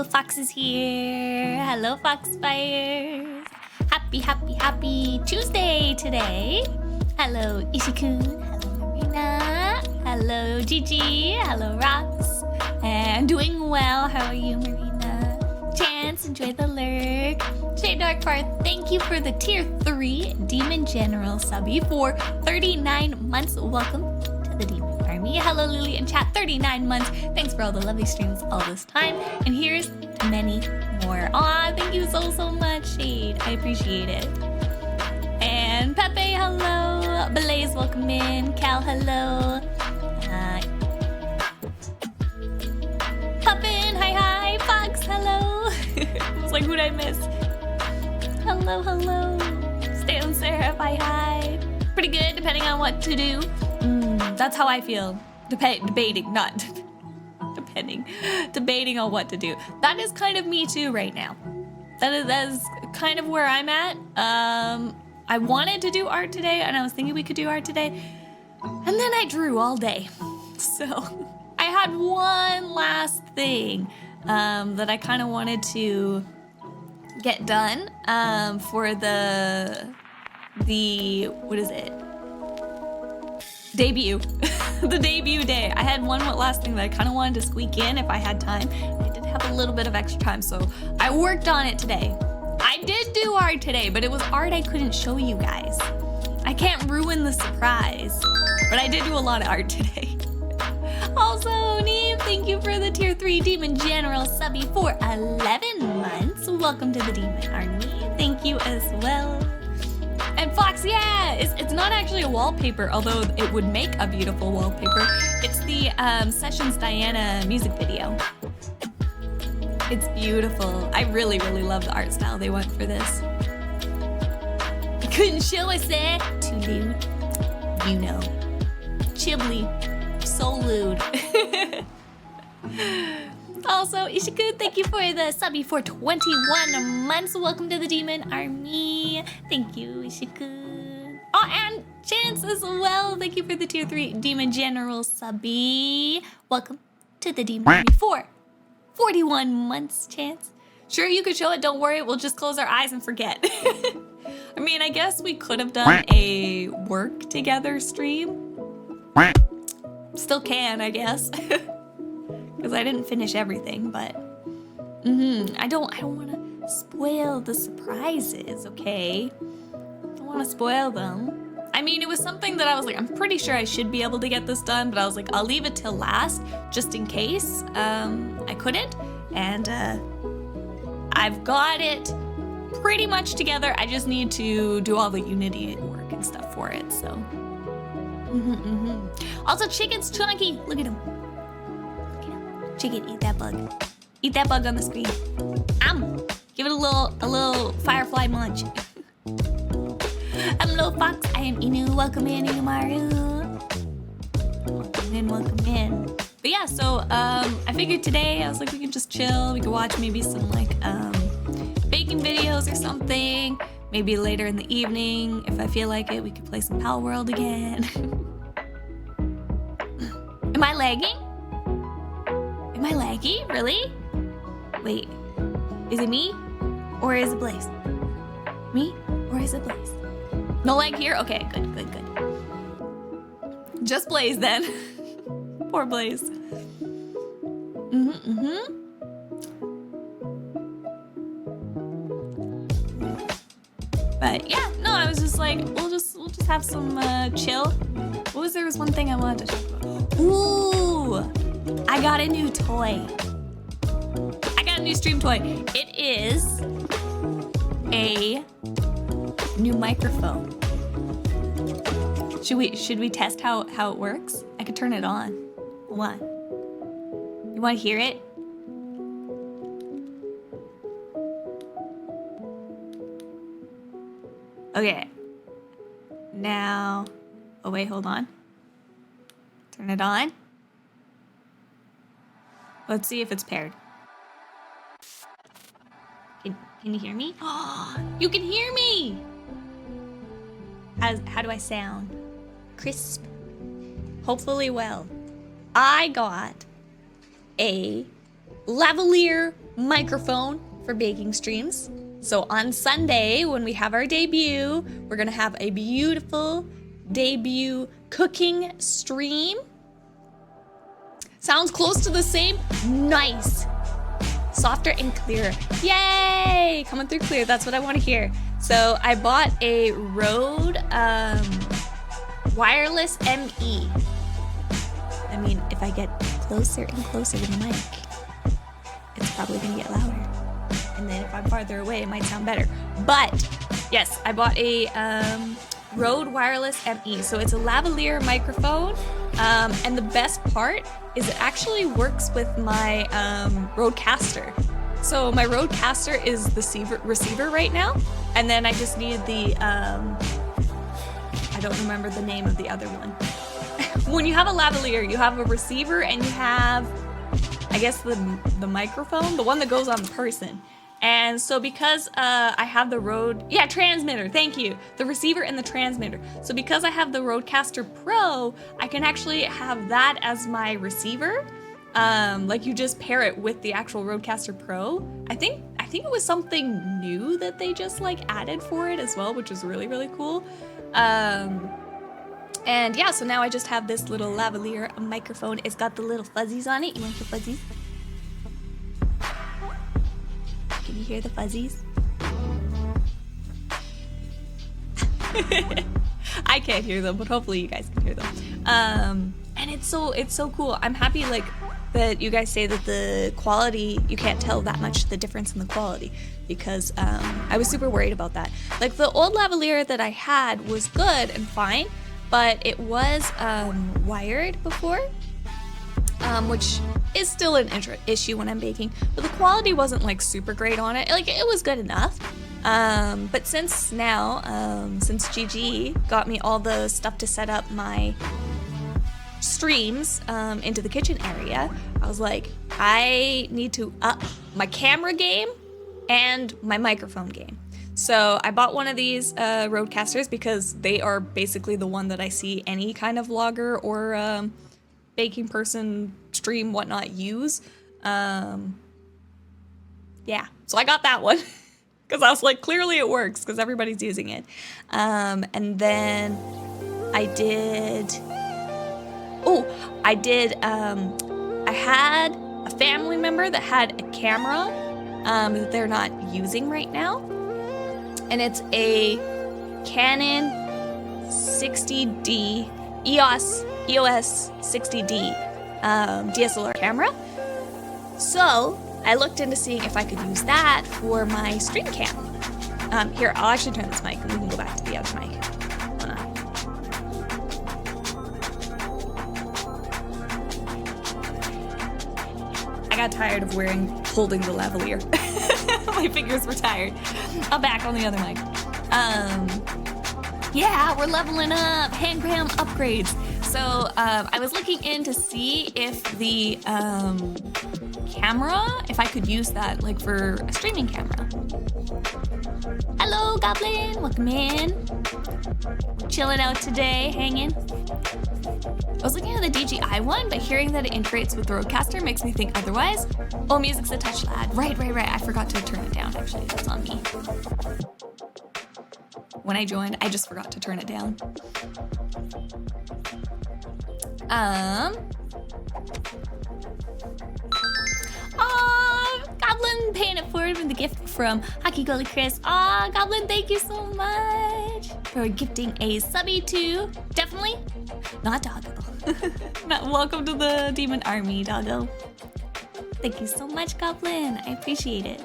Fox is here. Hello, Foxfires. Happy Tuesday today. Hello, Ishikun. Hello, Marina. Hello, Gigi. Hello, Rox. And doing well. How are you, Marina? Chance, enjoy the lurk. Jay Darkfart, thank you for the tier 3 Demon General subby for 39 months. Welcome to the Demon Army. Hello, Lily and chat. 39 months. Thanks for all the lovely streams all this time. And here's many more. Aw, thank you so much, Shade. I appreciate it. And Pepe, hello. Blaze, welcome in. Cal, hello. Puffin, hi. Fox, hello. It's like, who'd I miss? Hello. Stay on Seraph, hi. Pretty good, depending on what to do. That's how I feel. Debating on what to do. That is kind of me too right now. That is kind of where I'm at. I wanted to do art today, and I was thinking we could do art today, and then I drew all day. So I had one last thing that I kind of wanted to get done for the what is it? Debut. The debut day. I had one last thing that I kind of wanted to squeak in if I had time. I did have a little bit of extra time, so I worked on it today. I did do art today, but it was art I couldn't show you guys. I can't ruin the surprise, but I did do a lot of art today. Also, Neve, thank you for the tier 3 Demon General subby for 11 months. Welcome to the Demon Army. Thank you as well. And Fox, yeah, it's not actually a wallpaper, although it would make a beautiful wallpaper. It's the Sessions Diana music video. It's beautiful. I really love the art style they went for this. I couldn't show us that. Too lewd. You know. Chibli. So lewd. Also, Ishiku, thank you for the subby for 21 months. Welcome to the Demon Army. Thank you, Ishiku. Oh, and Chance as well. Thank you for the tier 3 Demon General subby. Welcome to the Demon Army for 41 months, Chance. Sure, you could show it. Don't worry. We'll just close our eyes and forget. I mean, I guess we could have done a work together stream. Still can, I guess. Because I didn't finish everything, but I don't want to spoil the surprises, okay? I don't want to spoil them. I mean, it was something that I was like, I'm pretty sure I should be able to get this done, but I was like, I'll leave it till last, just in case I couldn't. And I've got it pretty much together. I just need to do all the Unity work and stuff for it, so. Also, Chicken's chunky. Look at him. Chicken, eat that bug. Eat that bug on the screen. Give it a little firefly munch. Hello, Fox. I am Inu. Welcome in, Inumaru. Welcome in. But yeah, so I figured today I was like, we can just chill. We could watch maybe some like baking videos or something. Maybe later in the evening, if I feel like it, we could play some Pal World again. Am I lagging? Am I laggy? Really? Wait, is it me? Or is it Blaze? Me? Or is it Blaze? No lag here? Okay, good. Just Blaze then. Poor Blaze. But yeah, no, I was just like, we'll just have some chill. There was one thing I wanted to talk about. Ooh, I got a new toy. I got a new stream toy. It is a new microphone. Should we test how it works? I could turn it on. Hold on. You want to hear it? Okay. Now, oh wait, hold on. Turn it on. Let's see if it's paired. Can you hear me? Oh, you can hear me! How do I sound? Crisp? Hopefully well. I got a lavalier microphone for baking streams. So on Sunday, when we have our debut, we're gonna have a beautiful debut cooking stream. Sounds close to the same? Nice. Softer and clearer. Yay! Coming through clear, that's what I want to hear. So I bought a Rode wireless ME. I mean, if I get closer and closer to the mic, it's probably gonna get louder. And then if I'm farther away, it might sound better. But yes, I bought a Rode wireless ME. So it's a lavalier microphone. And the best part is it actually works with my Rodecaster. So my Rodecaster is the receiver right now. And then I just need the, I don't remember the name of the other one. When you have a lavalier, you have a receiver and you have, I guess, the microphone, the one that goes on the person. And so because I have the transmitter, thank you. The receiver and the transmitter. So because I have the Rodecaster Pro, I can actually have that as my receiver. Like you just pair it with the actual Rodecaster Pro. I think it was something new that they just like added for it as well, which is really, really cool. And yeah, so now I just have this little lavalier microphone. It's got the little fuzzies on it. You want the fuzzies? Can you hear the fuzzies? I can't hear them, but hopefully you guys can hear them. And it's so cool. I'm happy like that you guys say that the quality, you can't tell that much the difference in the quality, because I was super worried about that. Like the old lavalier that I had was good and fine, but it was wired before. Which is still an issue when I'm baking, but the quality wasn't like super great on it. Like it was good enough. But since now, since GG got me all the stuff to set up my streams into the kitchen area, I was like, I need to up my camera game and my microphone game. So I bought one of these Rodecasters because they are basically the one that I see any kind of vlogger or baking person, stream, whatnot use. Yeah, so I got that one because I was like, clearly it works because everybody's using it. And then I had a family member that had a camera that they're not using right now. And it's a Canon 60D EOS 60D DSLR camera. So I looked into seeing if I could use that for my stream cam. Here, I'll actually turn this mic and we can go back to the other mic. Hold on. I got tired of holding the lavalier. My fingers were tired. I'm back on the other mic. Yeah, we're leveling up. Hand cam upgrades. So I was looking in to see if the camera, if I could use that like for a streaming camera. Hello, Goblin. Welcome in. We're chilling out today, hanging. I was looking at the DJI one, but hearing that it integrates with the Rodecaster makes me think otherwise. Oh, music's a touch loud. Right. I forgot to turn it down, actually. That's on me. When I joined, I just forgot to turn it down. Goblin paying it forward with the gift from Hockey Goalie Chris. Goblin, thank you so much for gifting a subby to Definitely Not Doggo. Welcome to the Demon Army, Doggo. Thank you so much, Goblin. I appreciate it.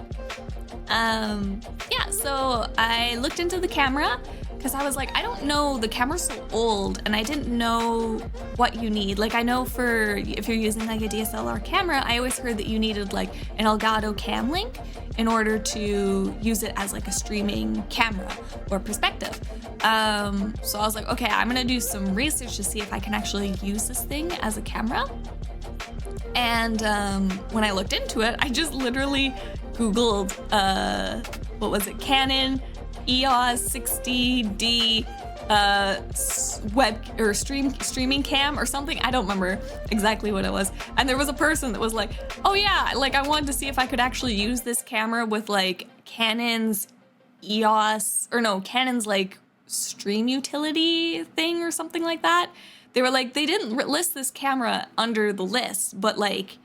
Yeah, so I looked into the camera because I was like, I don't know, the camera's so old and I didn't know what you need. Like I know for, if you're using like a DSLR camera, I always heard that you needed like an Elgato cam link in order to use it as like a streaming camera or perspective. So I was like, okay, I'm gonna do some research to see if I can actually use this thing as a camera. And when I looked into it, I just literally Googled, what was it, Canon EOS 60D web or streaming cam or something. I don't remember exactly what it was. And there was a person that was like, oh yeah, like I wanted to see if I could actually use this camera with like Canon's Canon's like stream utility thing or something like that. They were like, they didn't list this camera under the list, but like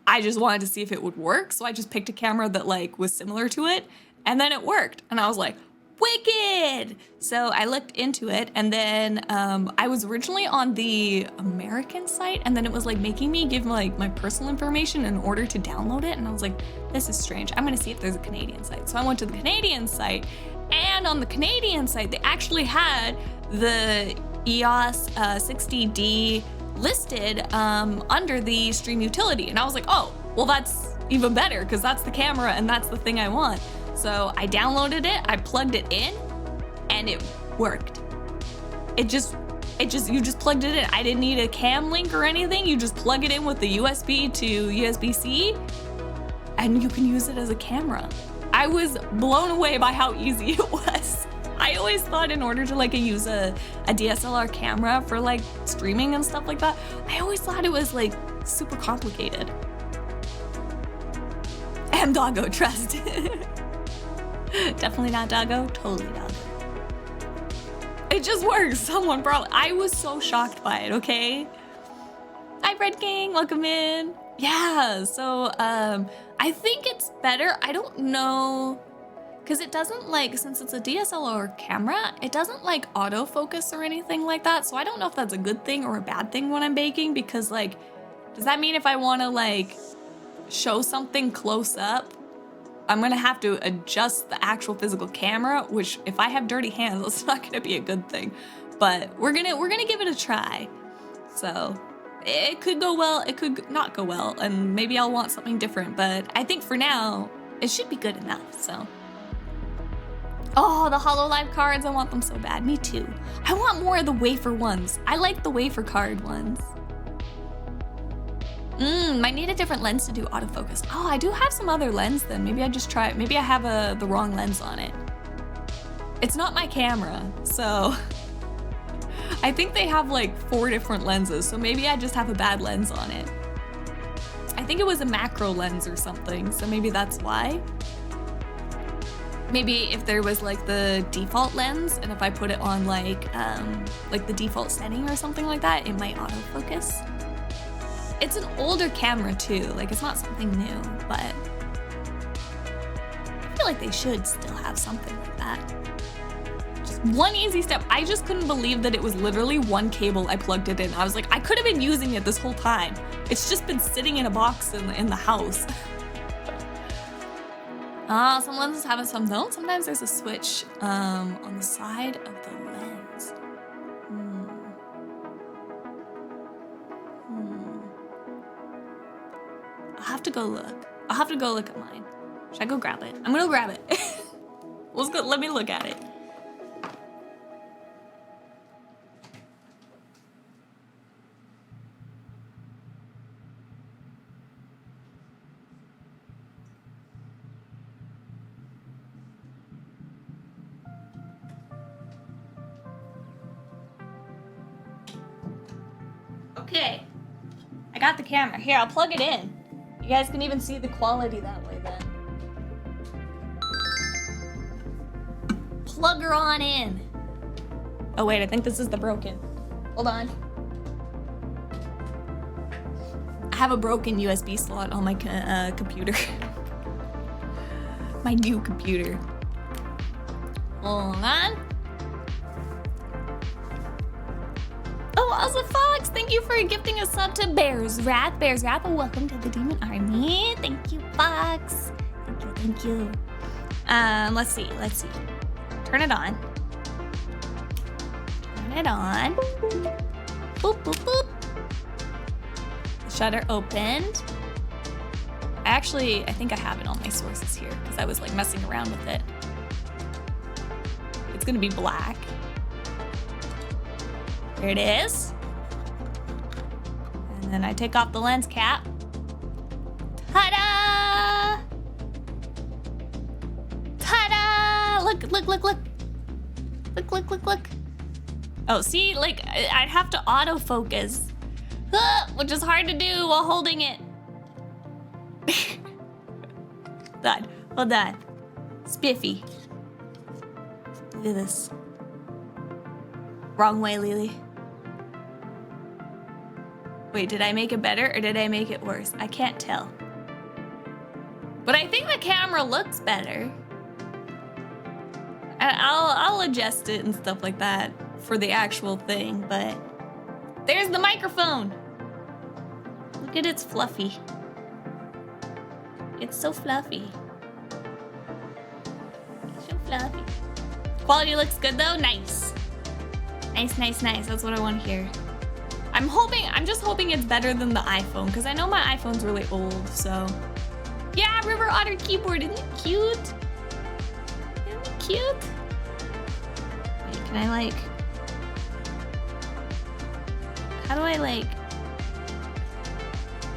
I just wanted to see if it would work. So I just picked a camera that like was similar to it, and then it worked. And I was like, wicked! So I looked into it, and then I was originally on the American site, and then it was like making me give like my personal information in order to download it. And I was like, this is strange. I'm gonna see if there's a Canadian site. So I went to the Canadian site, and on the Canadian site, they actually had the EOS 60D listed under the stream utility. And I was like, oh, well, that's even better because that's the camera and that's the thing I want. So I downloaded it, I plugged it in, and it worked. You just plugged it in. I didn't need a cam link or anything. You just plug it in with the USB to USB-C, and you can use it as a camera. I was blown away by how easy it was. I always thought in order to like use a DSLR camera for like streaming and stuff like that, I always thought it was like super complicated. And doggo, trust. Definitely not doggo, totally doggo. It just works. I was so shocked by it, okay? Hi, Bread King, welcome in. Yeah, so I think it's better. I don't know, because it doesn't like, since it's a DSLR camera, it doesn't like autofocus or anything like that. So I don't know if that's a good thing or a bad thing when I'm baking, because like, does that mean if I want to like show something close up, I'm gonna have to adjust the actual physical camera, which if I have dirty hands, that's not gonna be a good thing. But we're gonna give it a try. So it could go well, it could not go well, and maybe I'll want something different, but I think for now, it should be good enough, so. Oh, the HoloLive cards, I want them so bad. Me too. I want more of the wafer ones. I like the wafer card ones. Might need a different lens to do autofocus. Oh, I do have some other lens then. Maybe I just try it. Maybe I have the wrong lens on it. It's not my camera, so I think they have like 4 different lenses, so maybe I just have a bad lens on it. I think it was a macro lens or something, so maybe that's why. Maybe if there was like the default lens, and if I put it on like the default setting or something like that, it might autofocus. It's an older camera too, like it's not something new, but I feel like they should still have something like that. Just one easy step. I just couldn't believe that it was literally one cable I plugged it in. I was like, I could have been using it this whole time. It's just been sitting in a box in the house. Some lenses have it, some don't. Sometimes there's a switch on the side of the lens. I'll have to go look. I'll have to go look at mine. Should I go grab it? I'm gonna grab it. Let's go, let me look at it. Okay, I got the camera. Here, I'll plug it in. You guys can even see the quality that way then. Plug her on in. Oh wait, I think this is the broken. Hold on. I have a broken USB slot on my computer. My new computer. Hold on. Oh, also Fox, thank you for gifting a sub to Bears Wrath. Bears Wrath, welcome to the Demon Army. Thank you, Fox. Thank you. Let's see. Turn it on. Turn it on. Boop, boop, boop. Shutter opened. I think I have it on my sources here because I was like messing around with it. It's gonna be black. There it is. And then I take off the lens cap. Ta-da! Ta-da! Look. Look. Oh, see, like, I'd have to autofocus, which is hard to do while holding it. Done. Well done. Spiffy. Look at this. Wrong way, Lily. Wait, did I make it better or did I make it worse? I can't tell. But I think the camera looks better. I'll adjust it and stuff like that for the actual thing, but there's the microphone. Look at it's fluffy. It's so fluffy. So fluffy. Quality looks good though, nice. Nice, nice, nice, that's what I want to hear. I'm just hoping it's better than the iPhone, because I know my iPhone's really old, so. Yeah, River Otter keyboard, isn't it cute? Isn't it cute? Wait, can I like, how do I like,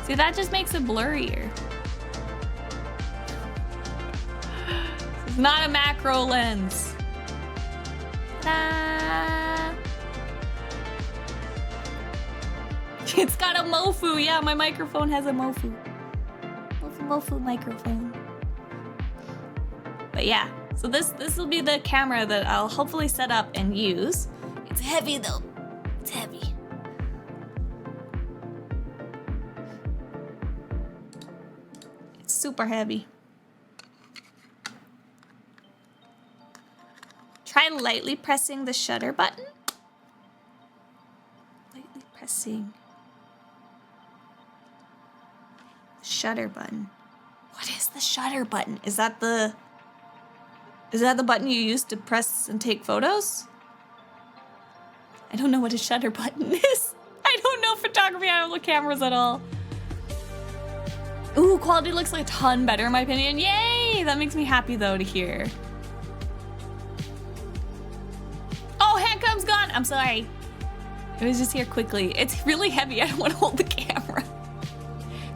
see that just makes it blurrier. It's not a macro lens. Ta-da! It's got a Mofu, yeah, my microphone has a Mofu. Mofu microphone. But yeah, so this will be the camera that I'll hopefully set up and use. It's heavy though. It's heavy. It's super heavy. Try lightly pressing the shutter button. Lightly pressing the shutter button. What is the shutter button? Is that the button you use to press and take photos? I don't know what a shutter button is. I don't know photography. I don't look cameras at all. Ooh, quality looks like a ton better in my opinion. Yay! That makes me happy though to hear. Oh, handcam's gone. I'm sorry. It was just here quickly. It's really heavy. I don't want to hold the camera.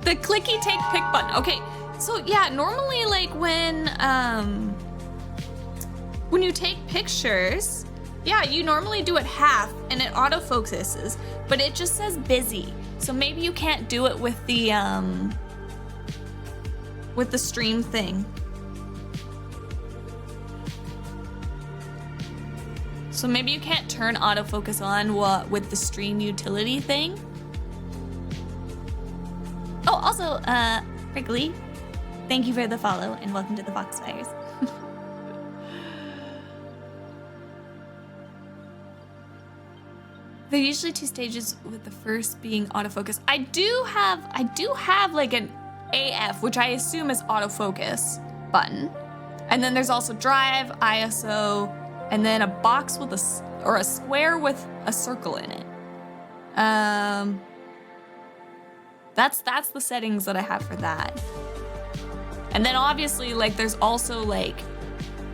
The clicky take pick button. Okay. So yeah, normally like when you take pictures, yeah, you normally do it half and it autofocuses, but it just says busy. So maybe you can't do it with the stream thing. So maybe you can't turn autofocus on with the stream utility thing. Oh, also, Prickly, thank you for the follow and welcome to the Foxfires. There are usually 2 stages with the first being autofocus. I do have like an AF, which I assume is autofocus button. And then there's also drive, ISO, and then a box with a square with a circle in it. That's the settings that I have for that. And then obviously like there's also like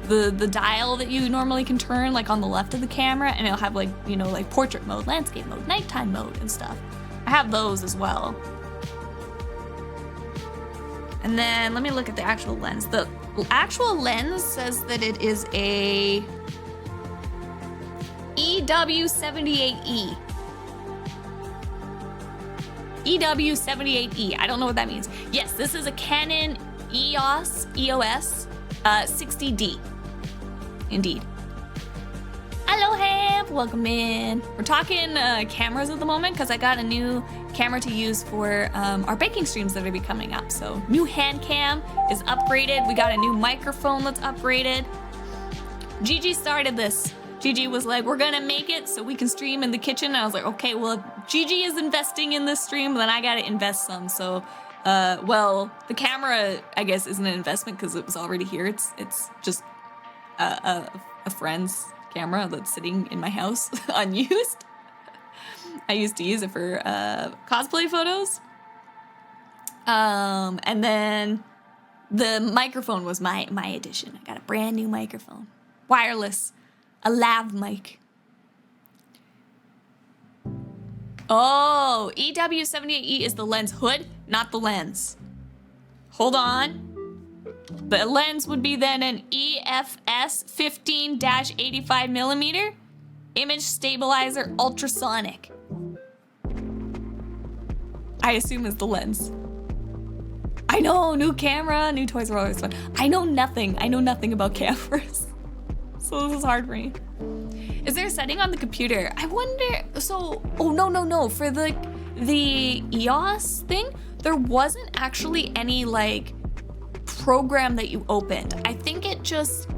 the dial that you normally can turn like on the left of the camera, and it'll have like, you know, like portrait mode, landscape mode, nighttime mode and stuff. I have those as well. And then let me look at the actual lens. The actual lens says that it is a EW78E. EW78E. I don't know what that means. Yes, this is a Canon EOS 60D. Indeed. Hello, Hamp. Welcome in. We're talking cameras at the moment because I got a new camera to use for our baking streams that are be coming up. So new hand cam is upgraded. We got a new microphone that's upgraded. Gigi started this. Gigi was like, we're gonna make it so we can stream in the kitchen. And I was like, okay, well, if Gigi is investing in this stream, then I gotta invest some. So, well, the camera, I guess, isn't an investment because it was already here. It's just a friend's camera that's sitting in my house unused. I used to use it for cosplay photos. And then the microphone was my addition. I got a brand new microphone. Wireless. A lav mic. Oh, EW78E is the lens hood, not the lens. Hold on. The lens would be then an EFS 15-85 millimeter. Image stabilizer ultrasonic. I assume is the lens. I know, new camera, new toys are always fun. I know nothing about cameras. So this is hard for me. Is there a setting on the computer? I wonder, so, oh no. For the EOS thing, there wasn't actually any like program that you opened. I think it just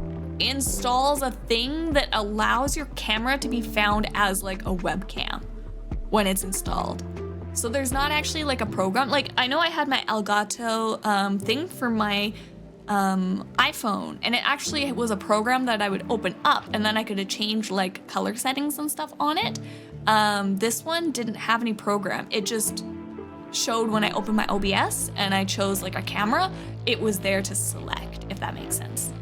installs a thing that allows your camera to be found as like a webcam when it's installed. So there's not actually like a program. Like I know I had my Elgato thing for my iPhone, and it actually was a program that I would open up and then I could change like color settings and stuff on it. This one didn't have any program. It just showed when I opened my OBS and I chose like a camera, it was there to select, if that makes sense.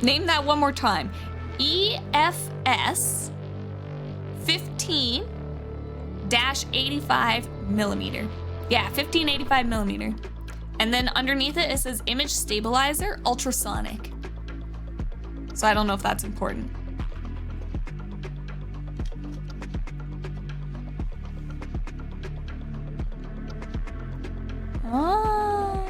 Name that one more time. EFS 15-85mm. Yeah, 1585mm. And then underneath it, it says image stabilizer ultrasonic. So I don't know if that's important. Oh.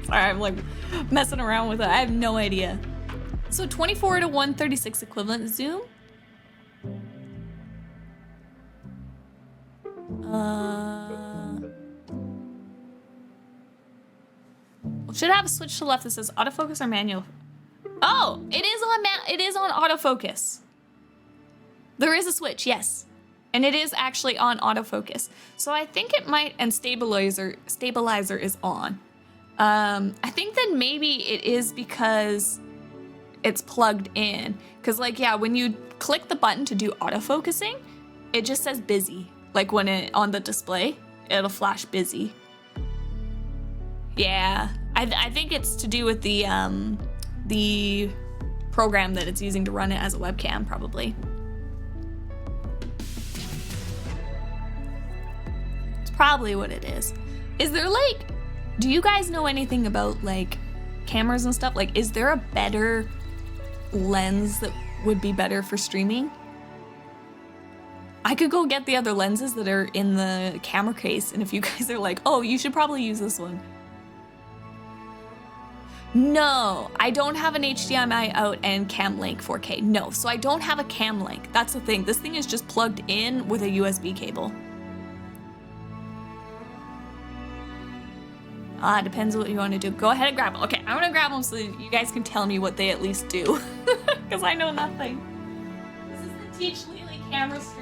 Sorry, I'm like messing around with it. I have no idea. So 24 to 136 equivalent zoom. Should have a switch to the left that says autofocus or manual. Oh, it is on autofocus. There is a switch, yes. And it is actually on autofocus. So I think it might, and stabilizer is on. I think that maybe it is because it's plugged in. Cause like, yeah, when you click the button to do autofocusing, it just says busy. Like when it on the display, it'll flash busy. Yeah, I think it's to do with the program that it's using to run it as a webcam, probably. It's probably what it is. Is there like, do you guys know anything about like cameras and stuff? Like, is there a better lens that would be better for streaming? I could go get the other lenses that are in the camera case, and if you guys are like, oh, you should probably use this one. No, I don't have an HDMI out and cam link 4K. No, so I don't have a cam link. That's the thing. This thing is just plugged in with a USB cable. Depends what you want to do. Go ahead and grab them. Okay, I'm gonna grab them so that you guys can tell me what they at least do. Because I know nothing. This is the Teach Lily camera stream.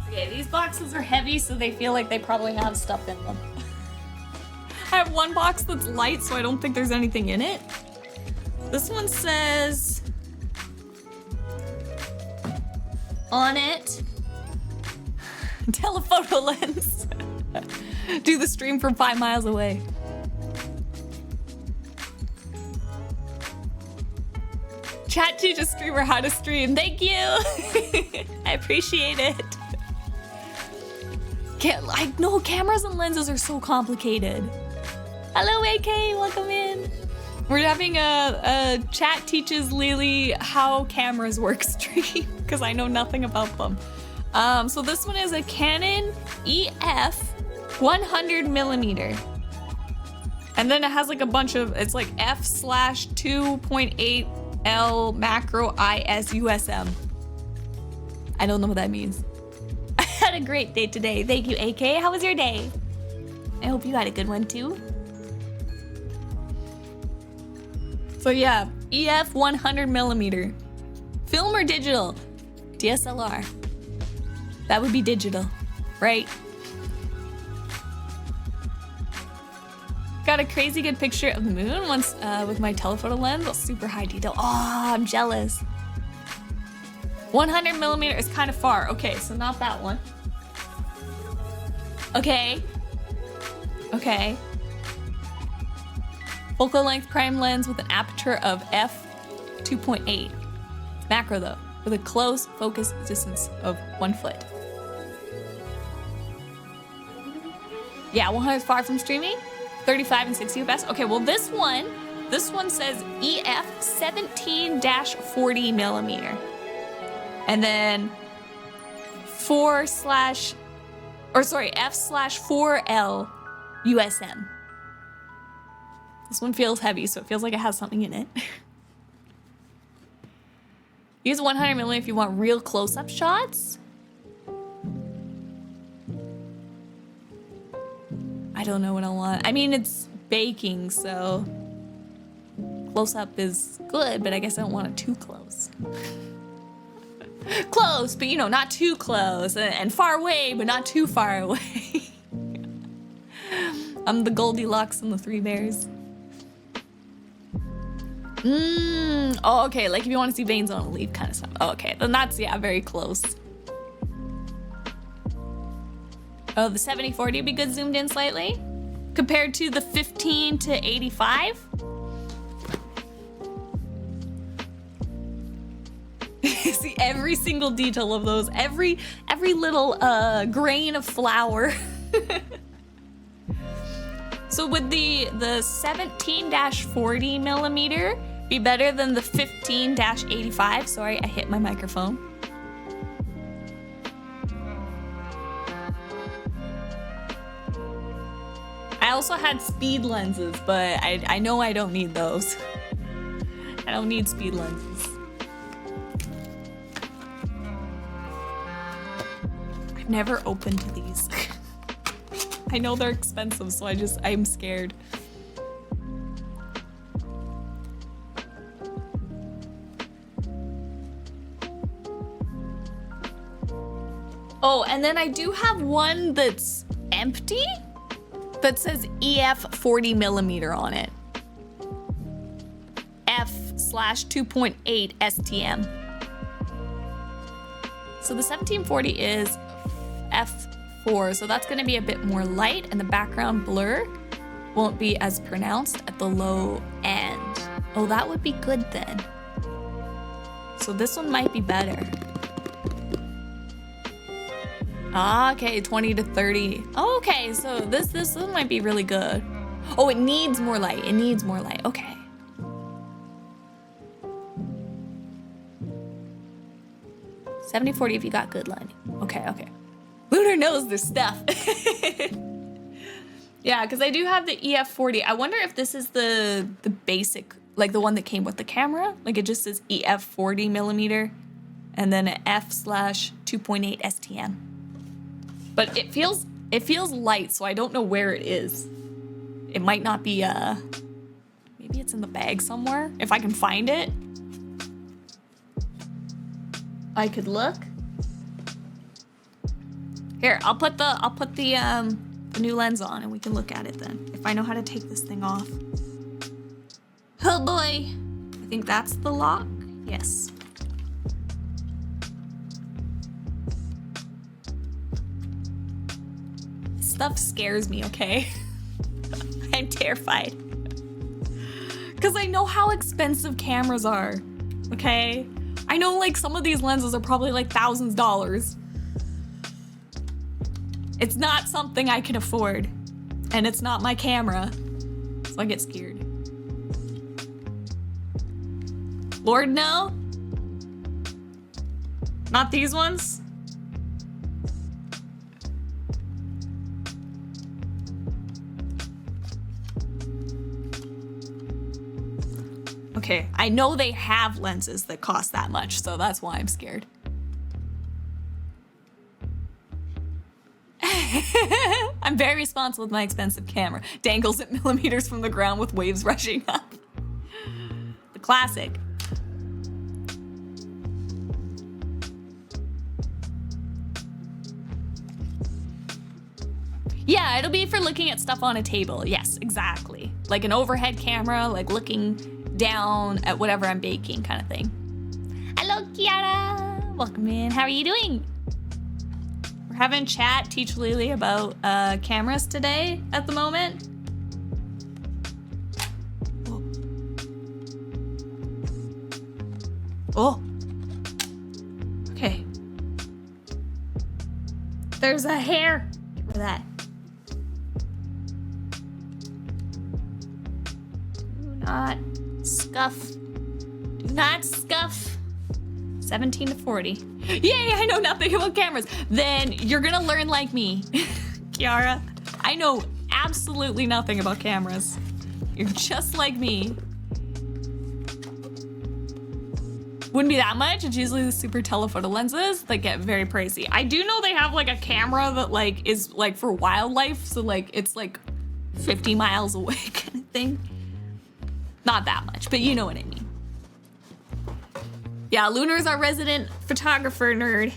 Okay, these boxes are heavy, so they feel like they probably have stuff in them. I have one box that's light, so I don't think there's anything in it. This one says on it, telephoto lens. Do the stream from 5 miles Chat teach a streamer how to stream. Thank you. I appreciate it. No, cameras and lenses are so complicated. Hello, AK. Welcome in. We're having a chat teaches Lily how cameras work stream because I know nothing about them. So this one is a Canon EF 100 millimeter. And then it has like a bunch of, it's like f/2.8L macro ISUSM. I don't know what that means. I had a great day today. Thank you, AK. How was your day? I hope you had a good one too. So yeah, EF 100 millimeter. Film or digital? DSLR. That would be digital, right? Got a crazy good picture of the moon once with my telephoto lens, super high detail. Oh, I'm jealous. 100 millimeter is kind of far. Okay, so not that one. Okay. Okay. Focal length prime lens with an aperture of f/2.8. Macro though, with a close focus distance of 1 foot. Yeah, 100 is far from streaming. 35 and 60 best. Okay, well this one says EF 17-40 millimeter. And then f/4L USM. This one feels heavy, so it feels like it has something in it. Use 100 millimeter if you want real close-up shots. I don't know what I want. I mean, it's baking, so close-up is good, but I guess I don't want it too close. Close, but you know, not too close, and far away, but not too far away. I'm the Goldilocks and the Three Bears. Oh, okay, like if you want to see veins on a leaf kind of stuff. Oh, okay, then that's, yeah, very close. Oh, the 70-40 would be good zoomed in slightly. Compared to the 15 to 85. See every single detail of those, every little grain of flour. So would the 17-40 millimeter be better than the 15-85? Sorry, I hit my microphone. I also had speed lenses, but I know I don't need those. I don't need speed lenses. I've never opened these. I know they're expensive, so I'm scared. Oh, and then I do have one that's empty that says EF 40 millimeter on it. f/2.8 STM. So the 1740 is f4, so that's gonna be a bit more light and the background blur won't be as pronounced at the low end. Oh, that would be good then. So this one might be better. Ah, okay, 20 to 30. Oh, okay, so this one might be really good. Oh, it needs more light. It needs more light. Okay. $70-40 if you got good lighting. Okay, okay. Lunar knows their stuff. Yeah, because I do have the EF40. I wonder if this is the basic, like the one that came with the camera. Like it just says EF 40 millimeter and then an f/2.8 STM. But it feels light, so I don't know where it is. It might not be, maybe it's in the bag somewhere. If I can find it, I could look. Here, I'll put the new lens on and we can look at it then. If I know how to take this thing off. Oh boy. I think that's the lock. Yes. Stuff scares me, okay? I'm terrified. Because I know how expensive cameras are. okay? I know like some of these lenses are probably like thousands of dollars. It's not something I can afford, and it's not my camera, so I get scared. Lord, no. Not these ones. Okay, I know they have lenses that cost that much, so that's why I'm scared. I'm very responsible with my expensive camera. Dangles at millimeters from the ground with waves rushing up. The classic. Yeah, it'll be for looking at stuff on a table. Yes, exactly. Like an overhead camera, like looking down at whatever I'm baking kind of thing. Hello, Kiara. Welcome in. How are you doing? We're having chat, teach Lily about cameras today at the moment. Oh. Okay. There's a hair. Get rid of that. Do not scuff. Do not scuff. 17 to 40. Yay, I know nothing about cameras. Then you're gonna learn like me. Kiara, I know absolutely nothing about cameras. You're just like me. Wouldn't be that much. It's usually the super telephoto lenses that get very pricey. I do know they have like a camera that like is like for wildlife. So like it's like 50 miles away kind of thing. Not that much, but you know what I mean. Yeah, Lunar's our resident photographer nerd.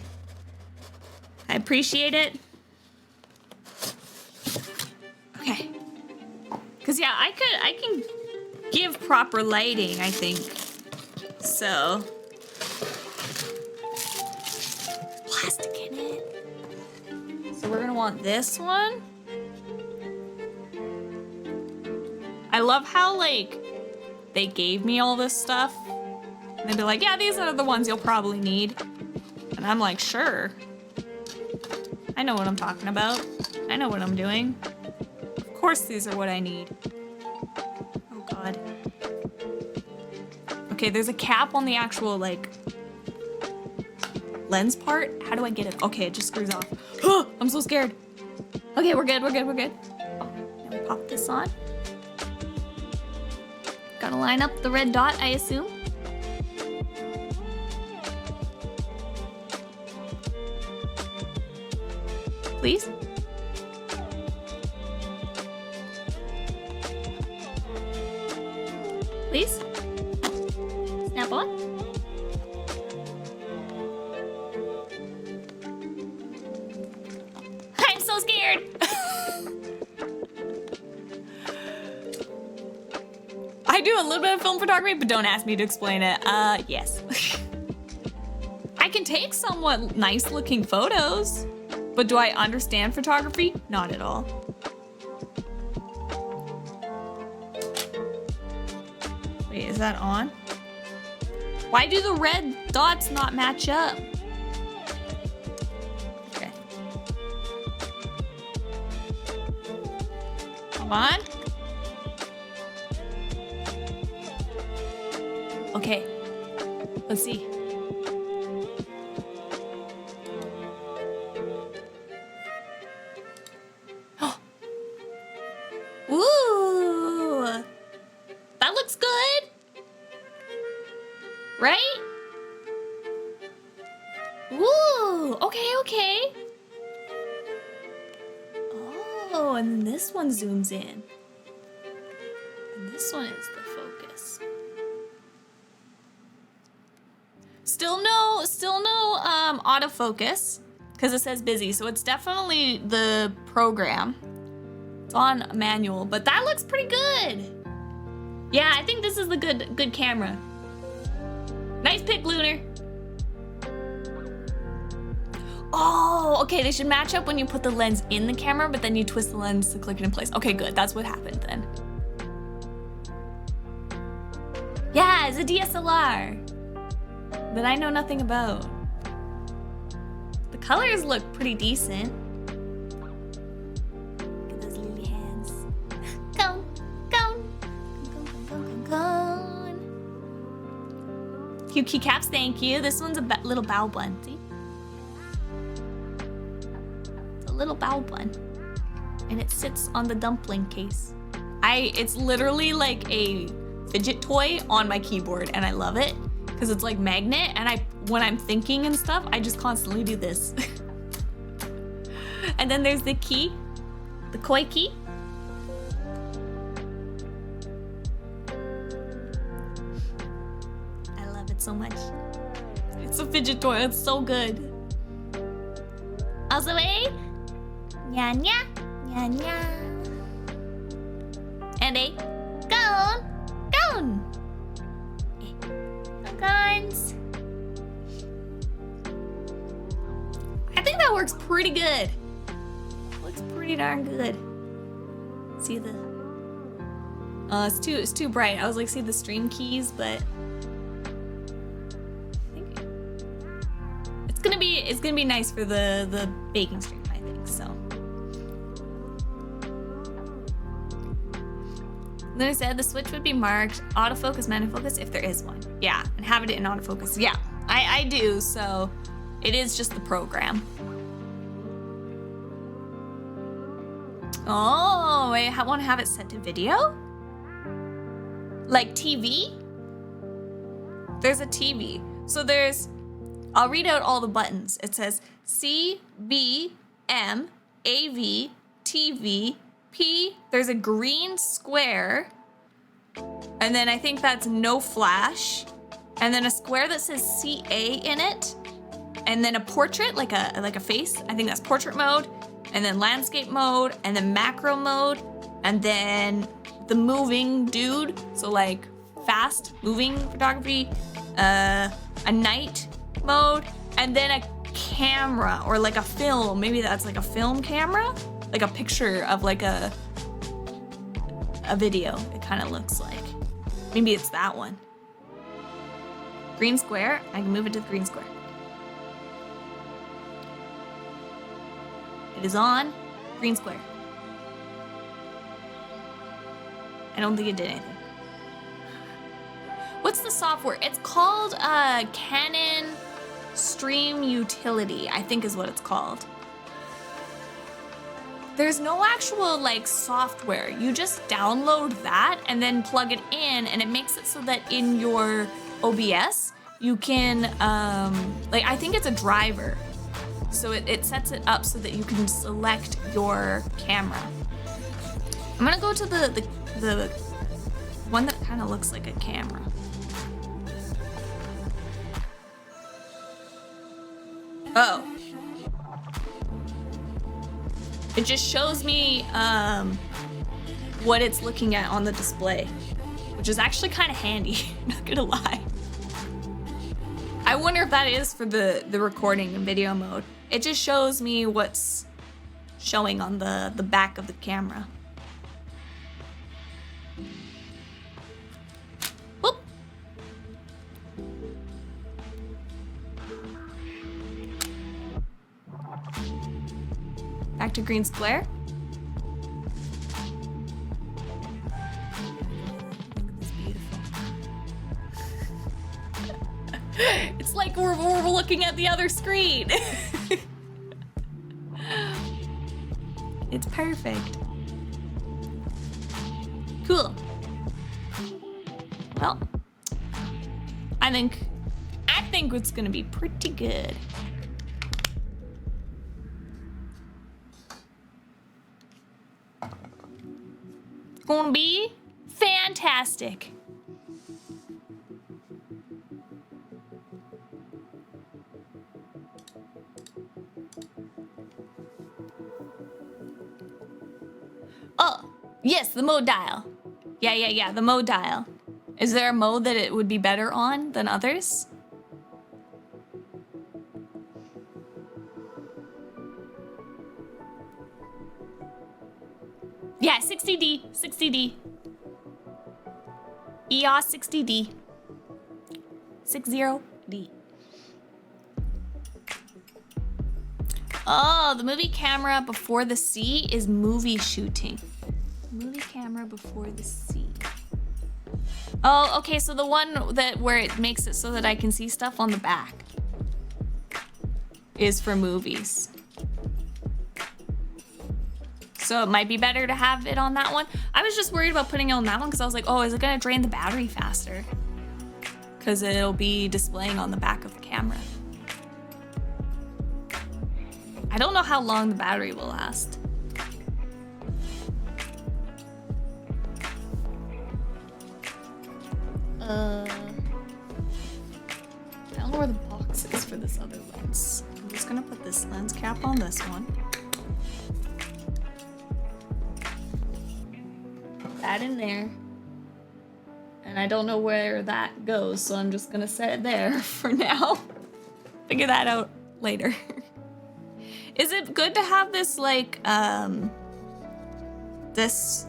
I appreciate it. Okay. Cause yeah, I can give proper lighting, I think. So. Plastic in it. So we're gonna want this one. I love how like they gave me all this stuff. And they'd be like, yeah, these are the ones you'll probably need. And I'm like, sure. I know what I'm talking about. I know what I'm doing. Of course these are what I need. Oh God. Okay, there's a cap on the actual like lens part. How do I get it? Okay, it just screws off. I'm so scared. Okay, we're good, we're good, we're good. Now we pop this on. Gotta line up the red dot, I assume. Please? Please? Snap on? I'm so scared! I do a little bit of film photography, but don't ask me to explain it. Yes. I can take somewhat nice looking photos. But do I understand photography? Not at all. Wait, is that on? Why do the red dots not match up? Okay. Come on. Okay. Let's see. Ooh, that looks good, right? Ooh, okay, okay. Oh, and then this one zooms in. And this one is the focus. Still no autofocus, because it says busy, so it's definitely the program. It's on manual, but that looks pretty good. Yeah, I think this is the good camera. Nice pick, Lunar. Oh, okay, they should match up when you put the lens in the camera, but then you twist the lens to click it in place. Okay, good, that's what happened then. Yeah, it's a DSLR. that I know nothing about. The colors look pretty decent. Look at those lily hands. Go, go, go. Cute keycaps, thank you. This one's a little bow bun. See? It's a little bow bun. And it sits on the dumpling case. It's literally like a fidget toy on my keyboard, and I love it because it's like magnet, and when I'm thinking and stuff, I just constantly do this. And then there's the key, the koi key. I love it so much. It's a fidget toy, it's so good. Also, nya nya, nya nya. And a gone. Guns. I think that works pretty good. Looks pretty darn good. See the it's too bright. I was like, see the stream keys, but I think it's gonna be nice for the baking stream, I think so. Then I said the switch would be marked autofocus, manual focus if there is one. Yeah, and have it in autofocus. Yeah, I do, so it is just the program. Oh, I want to have it set to video? Like TV? There's a TV. So I'll read out all the buttons. It says C, B, M, AV, TV, P, there's a green square, and then I think that's no flash, and then a square that says CA in it, and then a portrait, like a face. I think that's portrait mode, and then landscape mode, and then macro mode, and then the moving dude, so like fast moving photography, a night mode, and then a camera or like a film. Maybe that's like a film camera. Like a picture of like a video, it kind of looks like. Maybe it's that one. Green square, I can move it to the green square. It is on, green square. I don't think it did anything. What's the software? It's called Canon Stream Utility, I think is what it's called. There's no actual like software. You just download that and then plug it in, and it makes it so that in your OBS you can like, I think it's a driver. So it sets it up so that you can select your camera. I'm gonna go to the one that kind of looks like a camera. Oh. It just shows me what it's looking at on the display, which is actually kind of handy, not gonna lie. I wonder if that is for the recording and video mode. It just shows me what's showing on the back of the camera. Whoop. Back to green square. It's beautiful. It's like we're looking at the other screen. It's perfect. Cool. Well, I think it's gonna be pretty good. Gonna be fantastic. Oh, yes, the mode dial. Yeah, the mode dial. Is there a mode that it would be better on than others? Yeah, 60D, 60D. EOS 60D. 60D. Oh, the movie camera before the C is movie shooting. Movie camera before the C. Oh, okay, so the one where it makes it so that I can see stuff on the back is for movies. So it might be better to have it on that one. I was just worried about putting it on that one because I was like, oh, is it gonna drain the battery faster? Because it'll be displaying on the back of the camera. I don't know how long the battery will last. I don't know where the box is for this other lens. I'm just gonna put this lens cap on this one. Put that in there. And I don't know where that goes, so I'm just gonna set it there for now. Figure that out later. Is it good to have this, like, this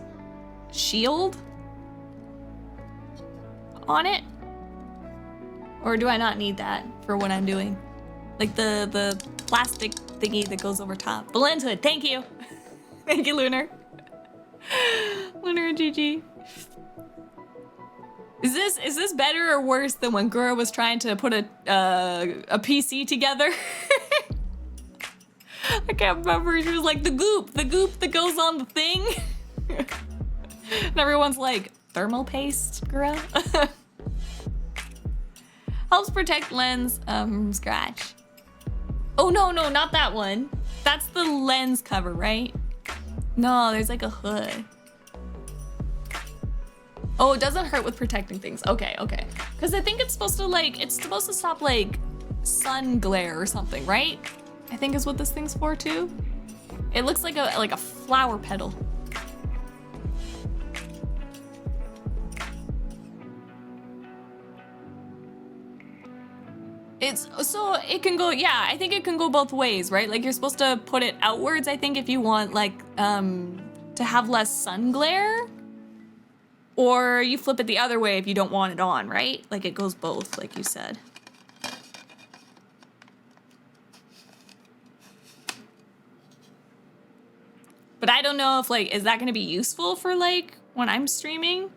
shield on it? Or do I not need that for what I'm doing? Like the plastic thingy that goes over top. The lens hood, thank you. Thank you, Lunar. Lunar and GG. Is this better or worse than when Gura was trying to put a PC together? I can't remember. She was like, the goop that goes on the thing. And everyone's like, thermal paste, Gura? Helps protect lens from scratch. Oh, no, not that one. That's the lens cover, right? No, there's like a hood. Oh, it doesn't hurt with protecting things. Okay. Because I think it's supposed to stop like sun glare or something, right? I think is what this thing's for too. It looks like a flower petal. It can go, yeah, I think it can go both ways, right? Like you're supposed to put it outwards, I think, if you want like to have less sun glare. Or you flip it the other way if you don't want it on, right? Like it goes both, like you said. But I don't know if like, is that gonna be useful for like when I'm streaming?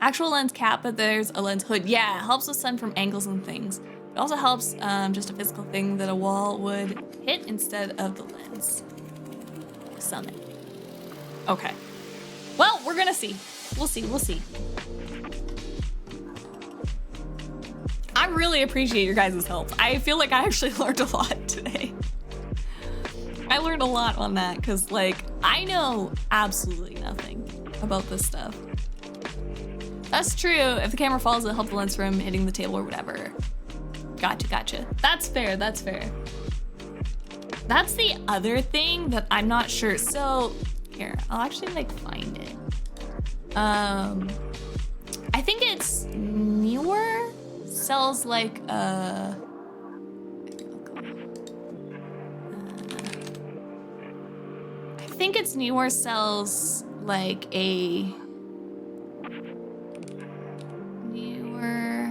Actual lens cap, but there's a lens hood. Yeah, it helps with sun from angles and things. It also helps just a physical thing that a wall would hit instead of the lens. Summit. Okay. Well, we're gonna see. We'll see. I really appreciate your guys' help. I feel like I actually learned a lot today. I learned a lot on that because, like, I know absolutely nothing about this stuff. That's true. If the camera falls, it'll help the lens from hitting the table or whatever. Gotcha. That's fair. That's the other thing that I'm not sure. So, here, I'll actually, like, find it. I think it's newer. Sells like I think it's newer sells like a newer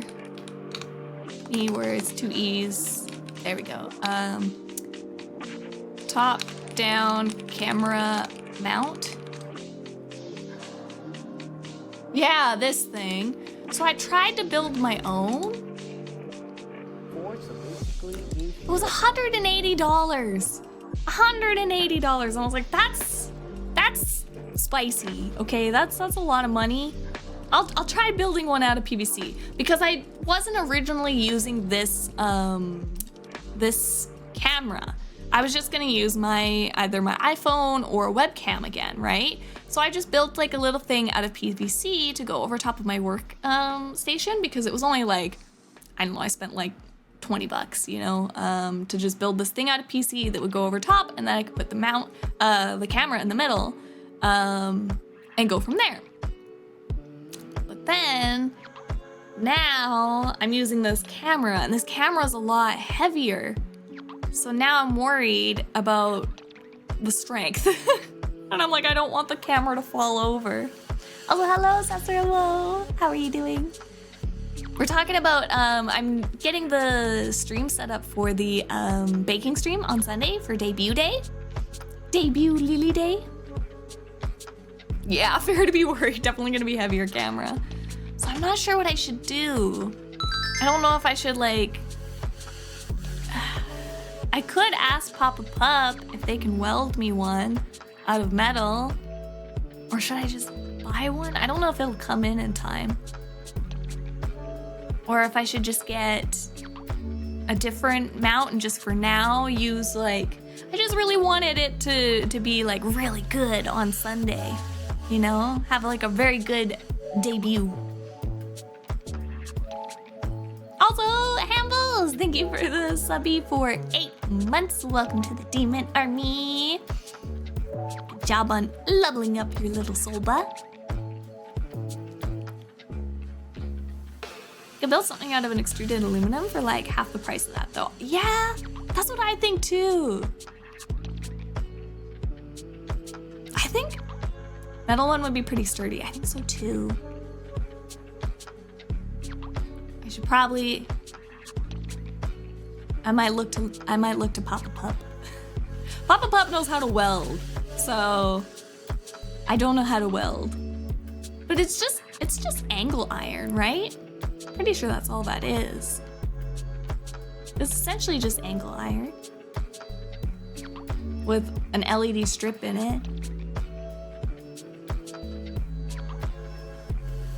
it's 2 E's. There we go. Top down camera mount. Yeah, this thing. So I tried to build my own. It was $180. $180. And I was like, that's spicy. Okay, that's a lot of money. I'll try building one out of PVC because I wasn't originally using this this camera. I was just gonna use either my iPhone or a webcam again, right? So I just built like a little thing out of PVC to go over top of my work station because it was only like, I don't know, I spent like $20, you know, to just build this thing out of PC that would go over top, and then I could put the camera in the middle, and go from there. But then now I'm using this camera, and this camera is a lot heavier. So now I'm worried about the strength. And I'm like, I don't want the camera to fall over. Oh, hello, Sassuolo. How are you doing? We're talking about, I'm getting the stream set up for the baking stream on Sunday for debut day. Debut Lily Day. Yeah, fair to be worried. Definitely gonna be heavier camera. So I'm not sure what I should do. I don't know if I should like... I could ask Papa Pup if they can weld me one out of metal. Or should I just buy one? I don't know if it'll come in time. Or if I should just get a different mount and just for now use like... I just really wanted it to be like really good on Sunday. You know? Have like a very good debut. Also, Hambles, thank you for the subby for 8 months. Welcome to the Demon Army. Good job on leveling up your little Solba. You can build something out of an extruded aluminum for like half the price of that though. Yeah, that's what I think too. I think metal one would be pretty sturdy. I think so too. I should probably... I might look to Papa Pup. Papa Pup knows how to weld, so I don't know how to weld. But it's just angle iron, right? Pretty sure that's all that is. It's essentially just angle iron with an LED strip in it.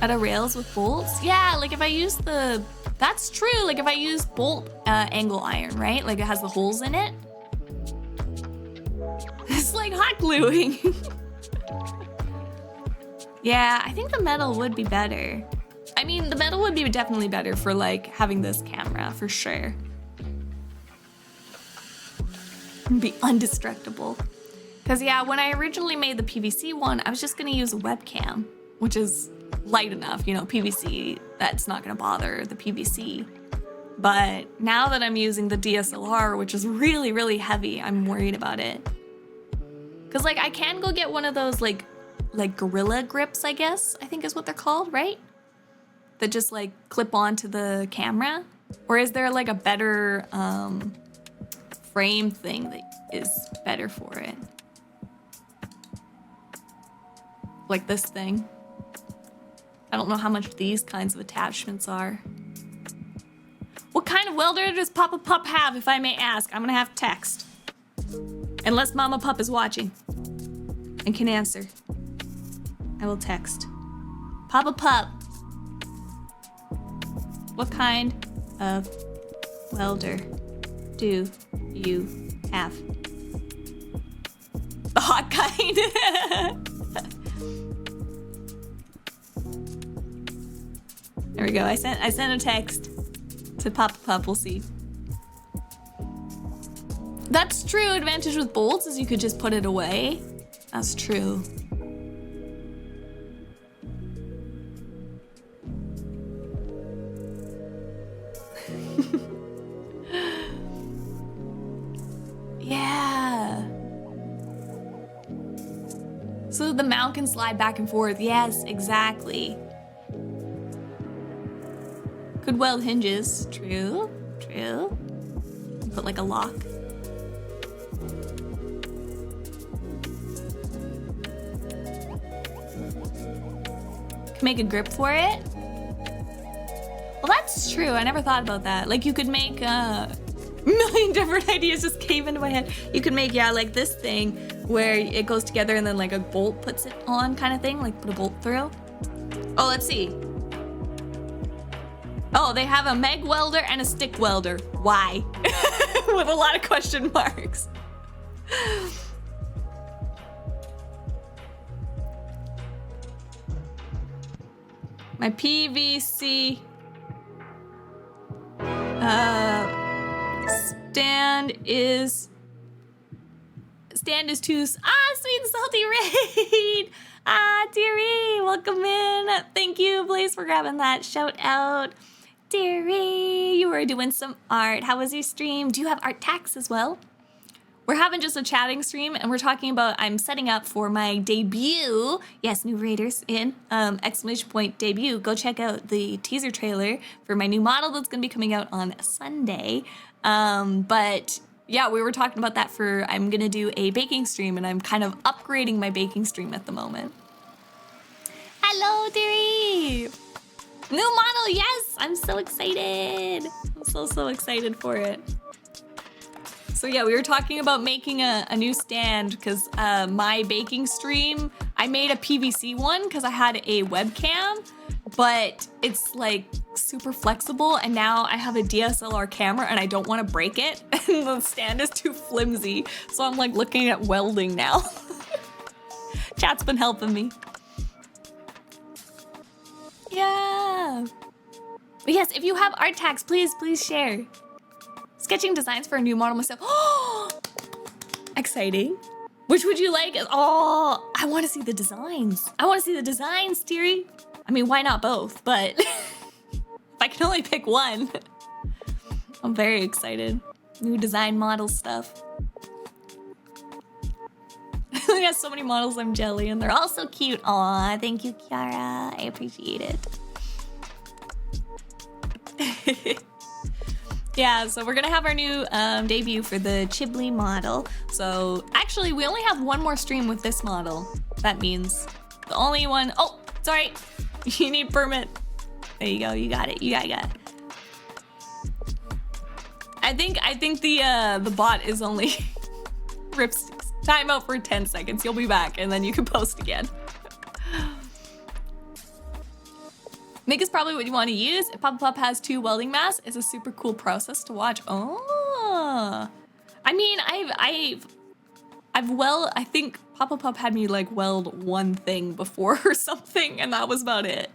Out of rails with bolts? Yeah, like if I use the... That's true, like if I use bolt angle iron, right? Like it has the holes in it. It's like hot gluing. Yeah, I think the metal would be better. I mean, the metal would be definitely better for like having this camera, for sure. It'd be indestructible. Because yeah, when I originally made the PVC one, I was just gonna use a webcam, which is light enough, you know, PVC, that's not gonna bother the PVC. But now that I'm using the DSLR, which is really, really heavy, I'm worried about it. Cause like I can go get one of those like gorilla grips, I guess, I think is what they're called, right? That just like clip onto the camera? Or is there like a better frame thing that is better for it? Like this thing. I don't know how much these kinds of attachments are. What kind of welder does Papa Pup have, if I may ask? I'm gonna have to text. Unless Mama Pup is watching and can answer. I will text. Papa Pup, what kind of welder do you have? The hot kind. There we go. I sent a text to Papa Pup. We'll see. That's true. Advantage with bolts is you could just put it away. That's true. Yeah. So the mount can slide back and forth. Yes, exactly. Could weld hinges. True. True. Put like a lock. Can make a grip for it. Well, that's true. I never thought about that. Like you could make a million different ideas just came into my head. You could make, yeah, like this thing where it goes together and then like a bolt puts it on kind of thing. Like put a bolt through. Oh, let's see. Oh, they have a meg welder and a stick welder. Why? With a lot of question marks. My PVC stand is too... sweet and salty raid. Dearie, welcome in. Thank you, Blaze, for grabbing that shout out. Dearie, you were doing some art. How was your stream? Do you have art tax as well? we're having just a chatting stream, and we're talking about I'm setting up for my debut. Yes, new Raiders in exclamation point debut. Go check out the teaser trailer for my new model that's gonna be coming out on Sunday. But yeah, we were talking about that for I'm gonna do a baking stream, and I'm kind of upgrading my baking stream at the moment. Hello, dearie. New model, yes! I'm so excited. I'm so excited for it. So yeah, we were talking about making a new stand because my baking stream, I made a PVC one because I had a webcam, but it's like super flexible, and now I have a DSLR camera and I don't want to break it, and the stand is too flimsy, so I'm like looking at welding now. Chat's been helping me. Yeah. But yes, if you have art tags, please share. Sketching designs for a new model myself. Oh, exciting. Which would you like? Oh, I want to see the designs. I want to see the designs, dearie. I mean, why not both? But if I can only pick one, I'm very excited. New design model stuff. We got so many models, I'm jelly, and they're all so cute. Aw, thank you, Kiara. I appreciate it. Yeah, so we're gonna have our new debut for the Chibli model. So actually, we only have one more stream with this model. That means the only one. Oh, sorry, you need permit. There you go. You got it. You got it. I think the bot is only rips timeout for 10 seconds. You'll be back, and then you can post again. MIG is probably what you want to use. If Papa Pup has 2 welding masks, it's a super cool process to watch. Oh, I mean, I think Papa Pup had me like weld one thing before or something, and that was about it.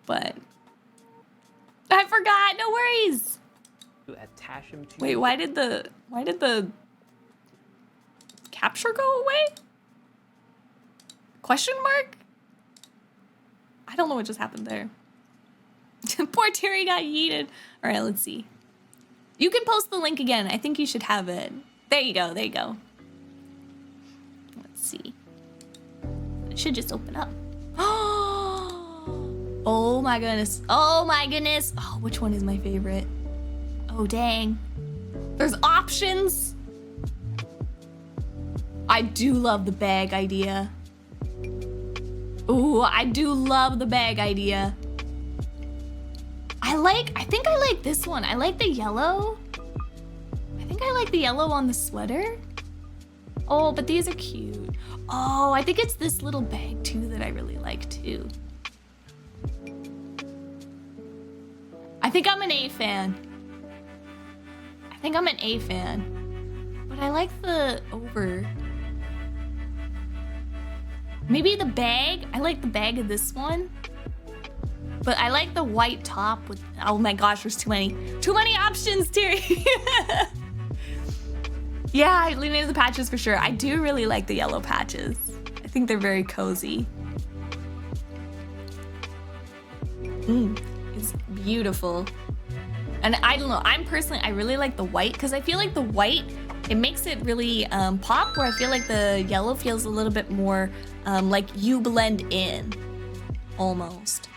But I forgot. No worries. Attach him to. Wait, why did the capture go away? Question mark? I don't know what just happened there. Poor Terry got yeeted. All right, let's see. You can post the link again. I think you should have it. There you go. There you go. Let's see. It should just open up. Oh my goodness. Oh my goodness. Oh, which one is my favorite? Oh, dang. There's options. I do love the bag idea. Ooh, I do love the bag idea. I think I like this one. I like the yellow. I think I like the yellow on the sweater. Oh, but these are cute. Oh, I think it's this little bag too that I really like too. I think I'm an A fan. But I like the over. Maybe the bag. I like the bag of this one. But I like the white top with, oh my gosh, there's too many options, Terry. Yeah, lean into the patches for sure. I do really like the yellow patches. I think they're very cozy. It's beautiful. And I don't know, I really like the white because I feel like the white, it makes it really pop, where I feel like the yellow feels a little bit more like you blend in, almost.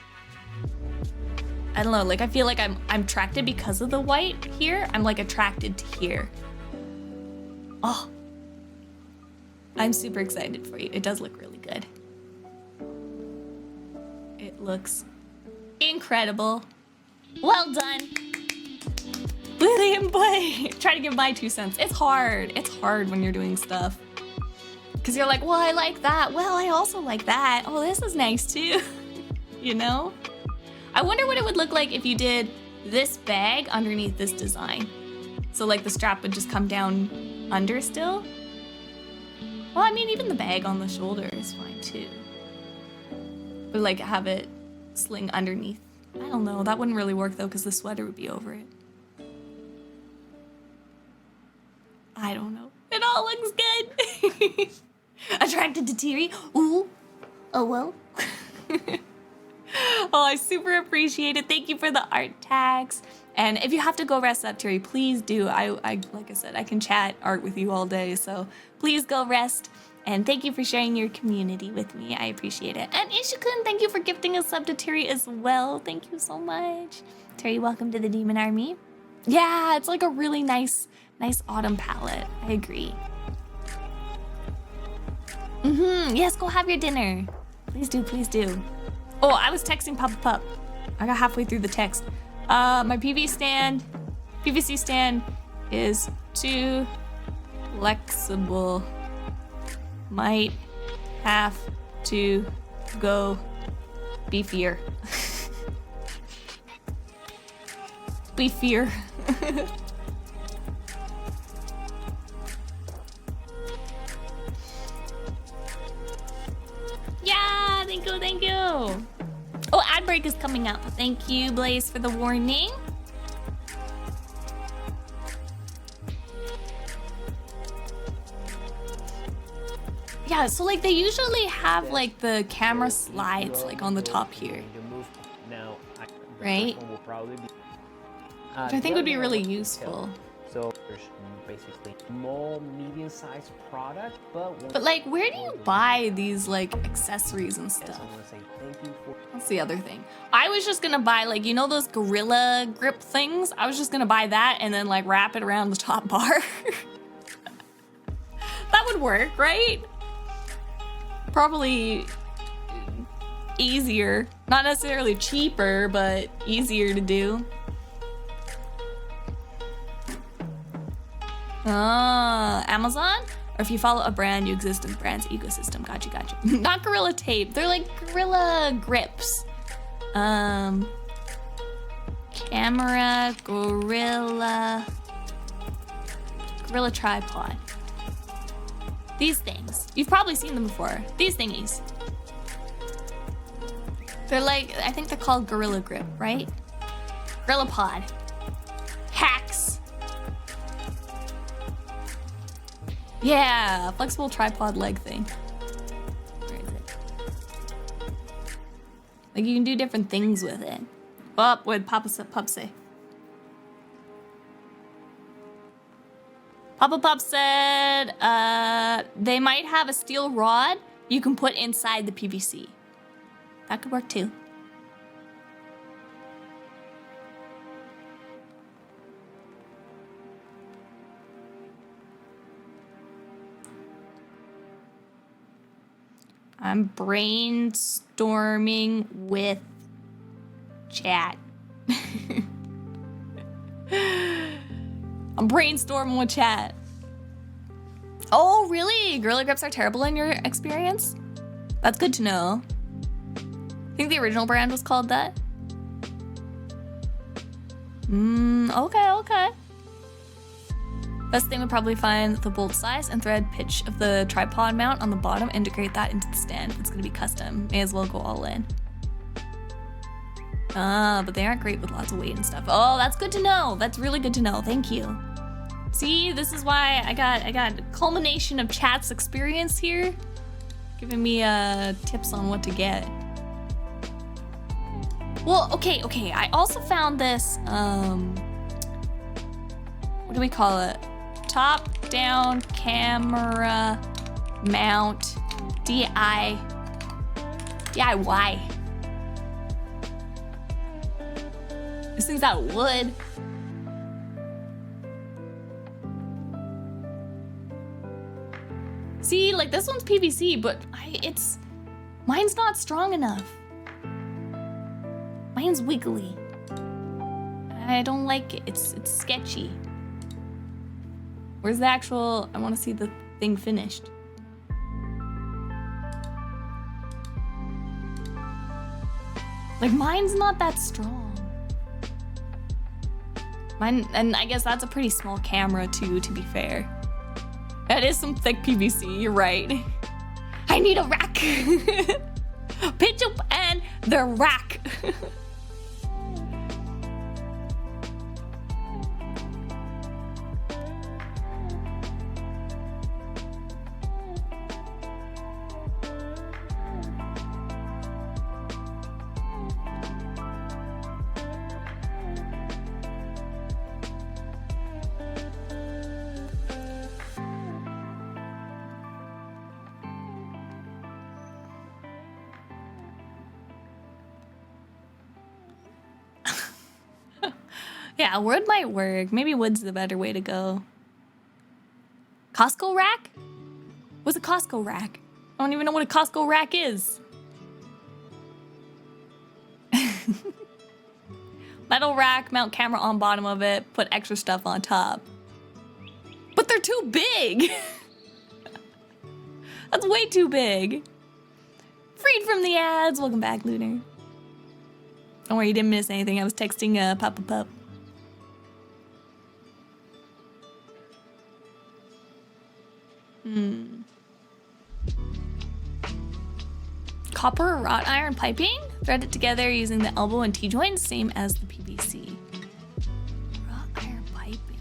I don't know, like I feel like I'm attracted because of the white here. I'm like attracted to here. Oh, I'm super excited for you. It does look really good. It looks incredible. Well done. William Boy. Try to give my 2 cents. It's hard. It's hard when you're doing stuff. Because you're like, well, I like that. Well, I also like that. Oh, this is nice too. You know? I wonder what it would look like if you did this bag underneath this design. So like the strap would just come down under still. Well, I mean, even the bag on the shoulder is fine too. But like have it sling underneath. I don't know. That wouldn't really work though because the sweater would be over it. I don't know. It all looks good. Attracted to Teary. Ooh. Oh well. Well, I super appreciate it. Thank you for the art tags. And if you have to go rest up, Terry, please do. I like I said, I can chat art with you all day, so please go rest. And thank you for sharing your community with me. I appreciate it. And Ishikun, thank you for gifting a sub to Terry as well. Thank you so much. Terry, welcome to the Demon Army. Yeah, it's like a really nice autumn palette. I agree. Yes, go have your dinner. Please do, please do. Oh, I was texting Papa Pup. I got halfway through the text. My PVC stand is too flexible. Might have to go beefier. Beefier. Yeah, thank you, thank you. Oh, ad break is coming up. Thank you, Blaze, for the warning. Yeah, so like they usually have like the camera slides like on the top here. Right? Which I think would be really useful. So there's basically small, medium-sized product, but like, where do you buy these like accessories and stuff? That's the other thing. I was just gonna buy like, you know those Gorilla Grip things? I was just gonna buy that and then like wrap it around the top bar. That would work, right? Probably easier. Not necessarily cheaper, but easier to do. Amazon? Or if you follow a brand, you exist in the brand's ecosystem. Gotcha, gotcha. Not Gorilla Tape. They're like Gorilla Grips. Camera, Gorilla Tripod. These things. You've probably seen them before. These thingies. They're like, I think they're called Gorilla Grip, right? Gorilla Pod. Hacks. Yeah, flexible tripod leg thing. Where is it? Like you can do different things with it. Oh, what did Papa Pup say? Papa Pup said they might have a steel rod you can put inside the PVC. That could work too. I'm brainstorming with chat. I'm brainstorming with chat. Oh, really? Gorilla Grips are terrible in your experience? That's good to know. I think the original brand was called that. Okay. Best thing would probably find the bolt size and thread pitch of the tripod mount on the bottom, integrate that into the stand. If it's gonna be custom, may as well go all in. But they aren't great with lots of weight and stuff. Oh, that's good to know. That's really good to know. Thank you. See, this is why I got a culmination of chat's experience here, giving me tips on what to get. Well, okay. I also found this what do we call it? Top-down camera mount DIY. This thing's out of wood. See, like this one's PVC, but mine's not strong enough. Mine's wiggly. I don't like it. It's sketchy. Where's the actual, I want to see the thing finished. Like mine's not that strong. Mine, and I guess that's a pretty small camera too, to be fair. That is some thick PVC, you're right. I need a rack. Pitch up and the rack. Yeah, wood might work. Maybe wood's the better way to go. Costco rack? What's a Costco rack? I don't even know what a Costco rack is. Metal rack, mount camera on bottom of it, put extra stuff on top. But they're too big. That's way too big. Freed from the ads. Welcome back, Lunar. Don't worry, you didn't miss anything. I was texting Papa Pup. Copper wrought iron piping. Thread it together using the elbow and T-joints, same as the PVC. Wrought iron piping.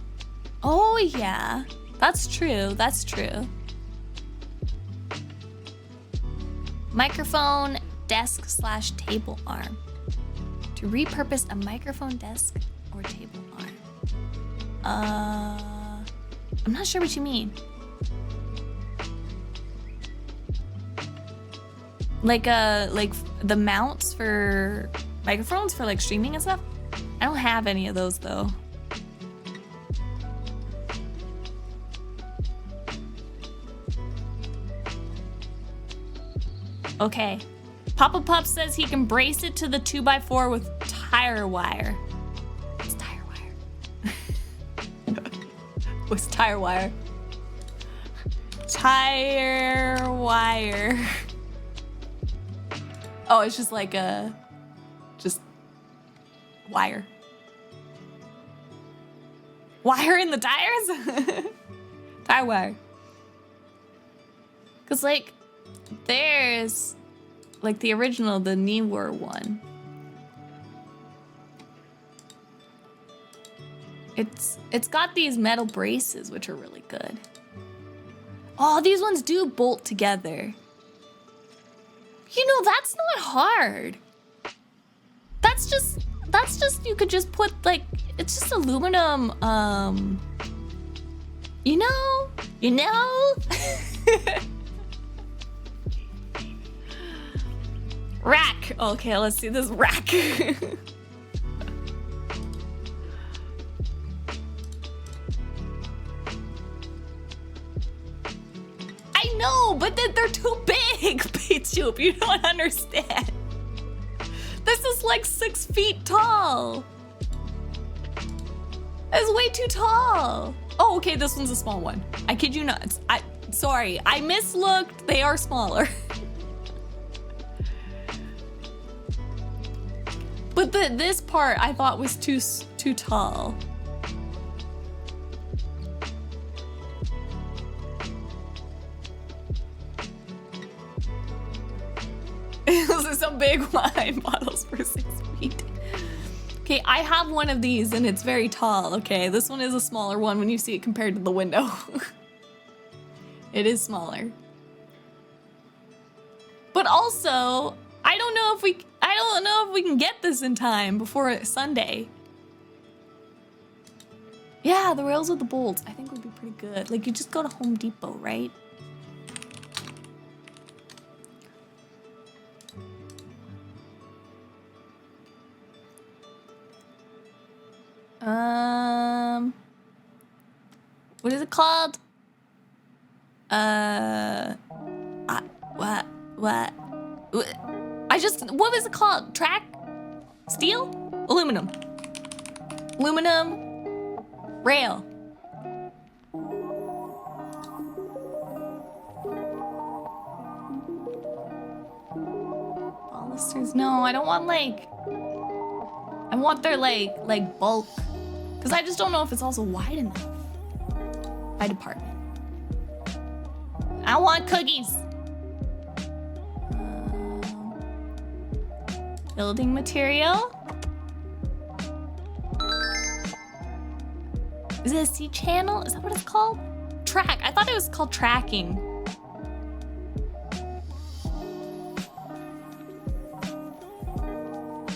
Oh yeah, that's true. That's true. Microphone desk / table arm. To repurpose a microphone desk or table arm. I'm not sure what you mean. Like the mounts for microphones for like streaming and stuff? I don't have any of those though. Okay. Papa Pup says he can brace it to the 2x4 with tire wire. What's tire wire? What's tire wire? Tire wire. Oh, it's just like just wire. Wire in the tires? Tire wire. Cause like, there's like the original, the newer one. It's got these metal braces, which are really good. Oh, these ones do bolt together. You know, that's not hard. That's just, you could just put like, it's just aluminum, you know? Rack. Okay, let's see this rack. I know, but they're too big, Peachoop. You don't understand. This is like 6 feet tall. It's way too tall. Oh, okay, this one's a small one. I kid you not. Sorry, I mislooked. They are smaller. But this part I thought was too tall. Those are some big wine bottles for 6 feet. Okay, I have one of these and it's very tall. Okay, this one is a smaller one when you see it compared to the window. It is smaller. But also, I don't know if we can get this in time before Sunday. Yeah, the rails with the bolts I think would be pretty good. Like you just go to Home Depot, right? What is it called? What was it called? Track? Steel? Aluminum. Aluminum. Rail. Balusters? No, I don't want like, I want their like bulk. Cause I just don't know if it's also wide enough. By department. I want cookies. Building material. Is it a C channel? Is that what it's called? Track. I thought it was called tracking.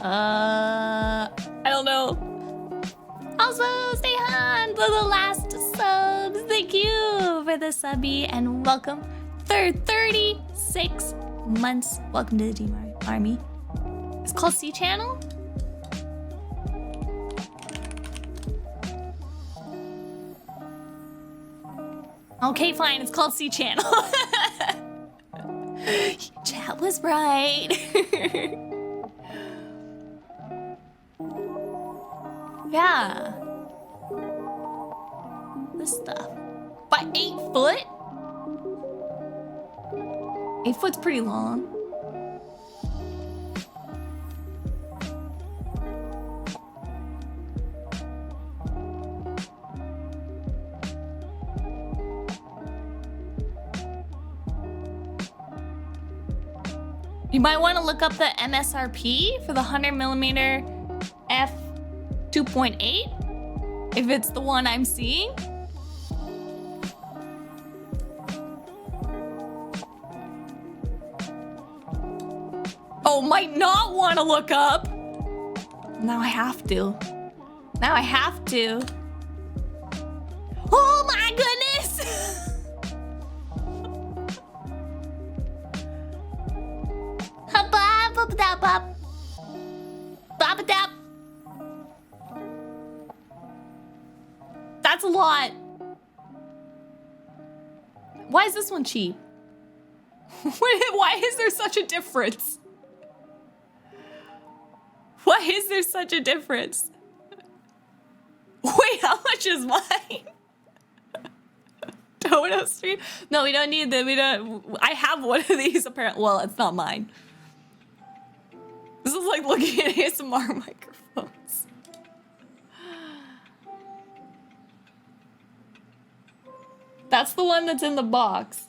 I don't know. Also, stay on for the last subs. Thank you for the subby and welcome for 36 months. Welcome to the Demon Army. It's called C channel. Okay, fine. It's called C channel. Chat was right. Yeah. This stuff. By 8 foot? 8 foot's pretty long. You might want to look up the MSRP for the 100mm f2.8 if it's the one I'm seeing. Oh, might not want to look up. Now I have to. Now I have to. Oh my goodness! That's a lot. Why is this one cheap? Why is there such a difference? Why is there such a difference? Wait, how much is mine? Dodo Street? No, we don't need that. We don't. I have one of these apparently. Well, it's not mine. This is like looking at ASMR microphones. That's the one that's in the box.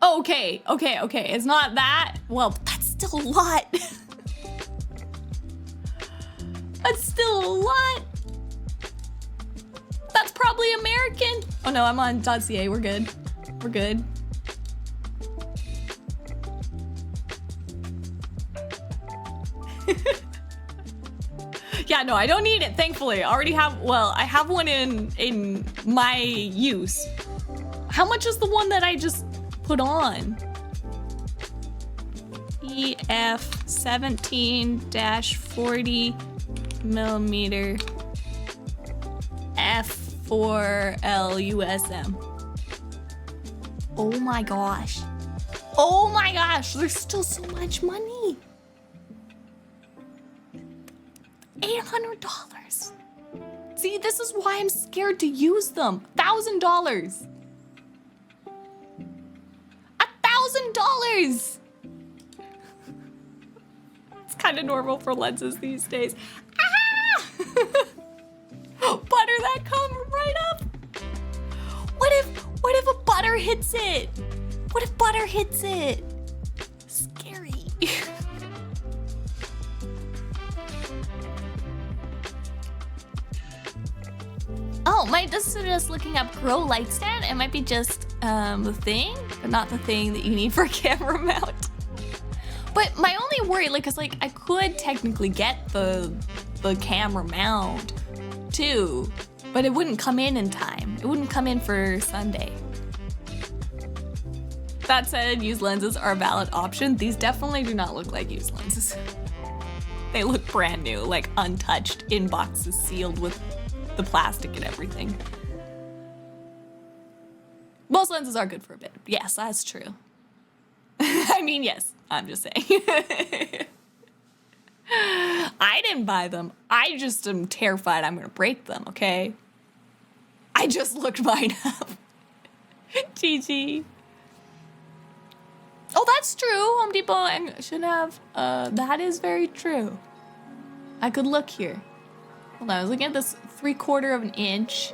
Okay. It's not that. Well, that's still a lot. That's still a lot. That's probably American. Oh no, I'm on .ca. We're good. We're good. Yeah, no, I don't need it, thankfully. I already have, well, I have one in my use. How much is the one that I just put on? EF 17-40 millimeter F4L USM. Oh my gosh. Oh my gosh, there's still so much money. $800. See, this is why I'm scared to use them. $1,000. $1,000. It's kind of normal for lenses these days. Ah! Butter that come right up. What if a butter hits it? What if butter hits it? Scary. Oh, this is just looking up grow light stand. It might be just the thing, but not the thing that you need for a camera mount. But my only worry, cause I could technically get the camera mount too, but it wouldn't come in time. It wouldn't come in for Sunday. That said, used lenses are a valid option. These definitely do not look like used lenses. They look brand new, like untouched, in boxes sealed with the plastic and everything. Most lenses are good for a bit. Yes, that's true. I mean, yes, I'm just saying. I didn't buy them. I just am terrified I'm gonna break them, okay? I just looked mine up. GG. Oh, that's true. Home Depot should have, that is very true. I could look here. Hold on, I was looking at this 3/4 of an inch.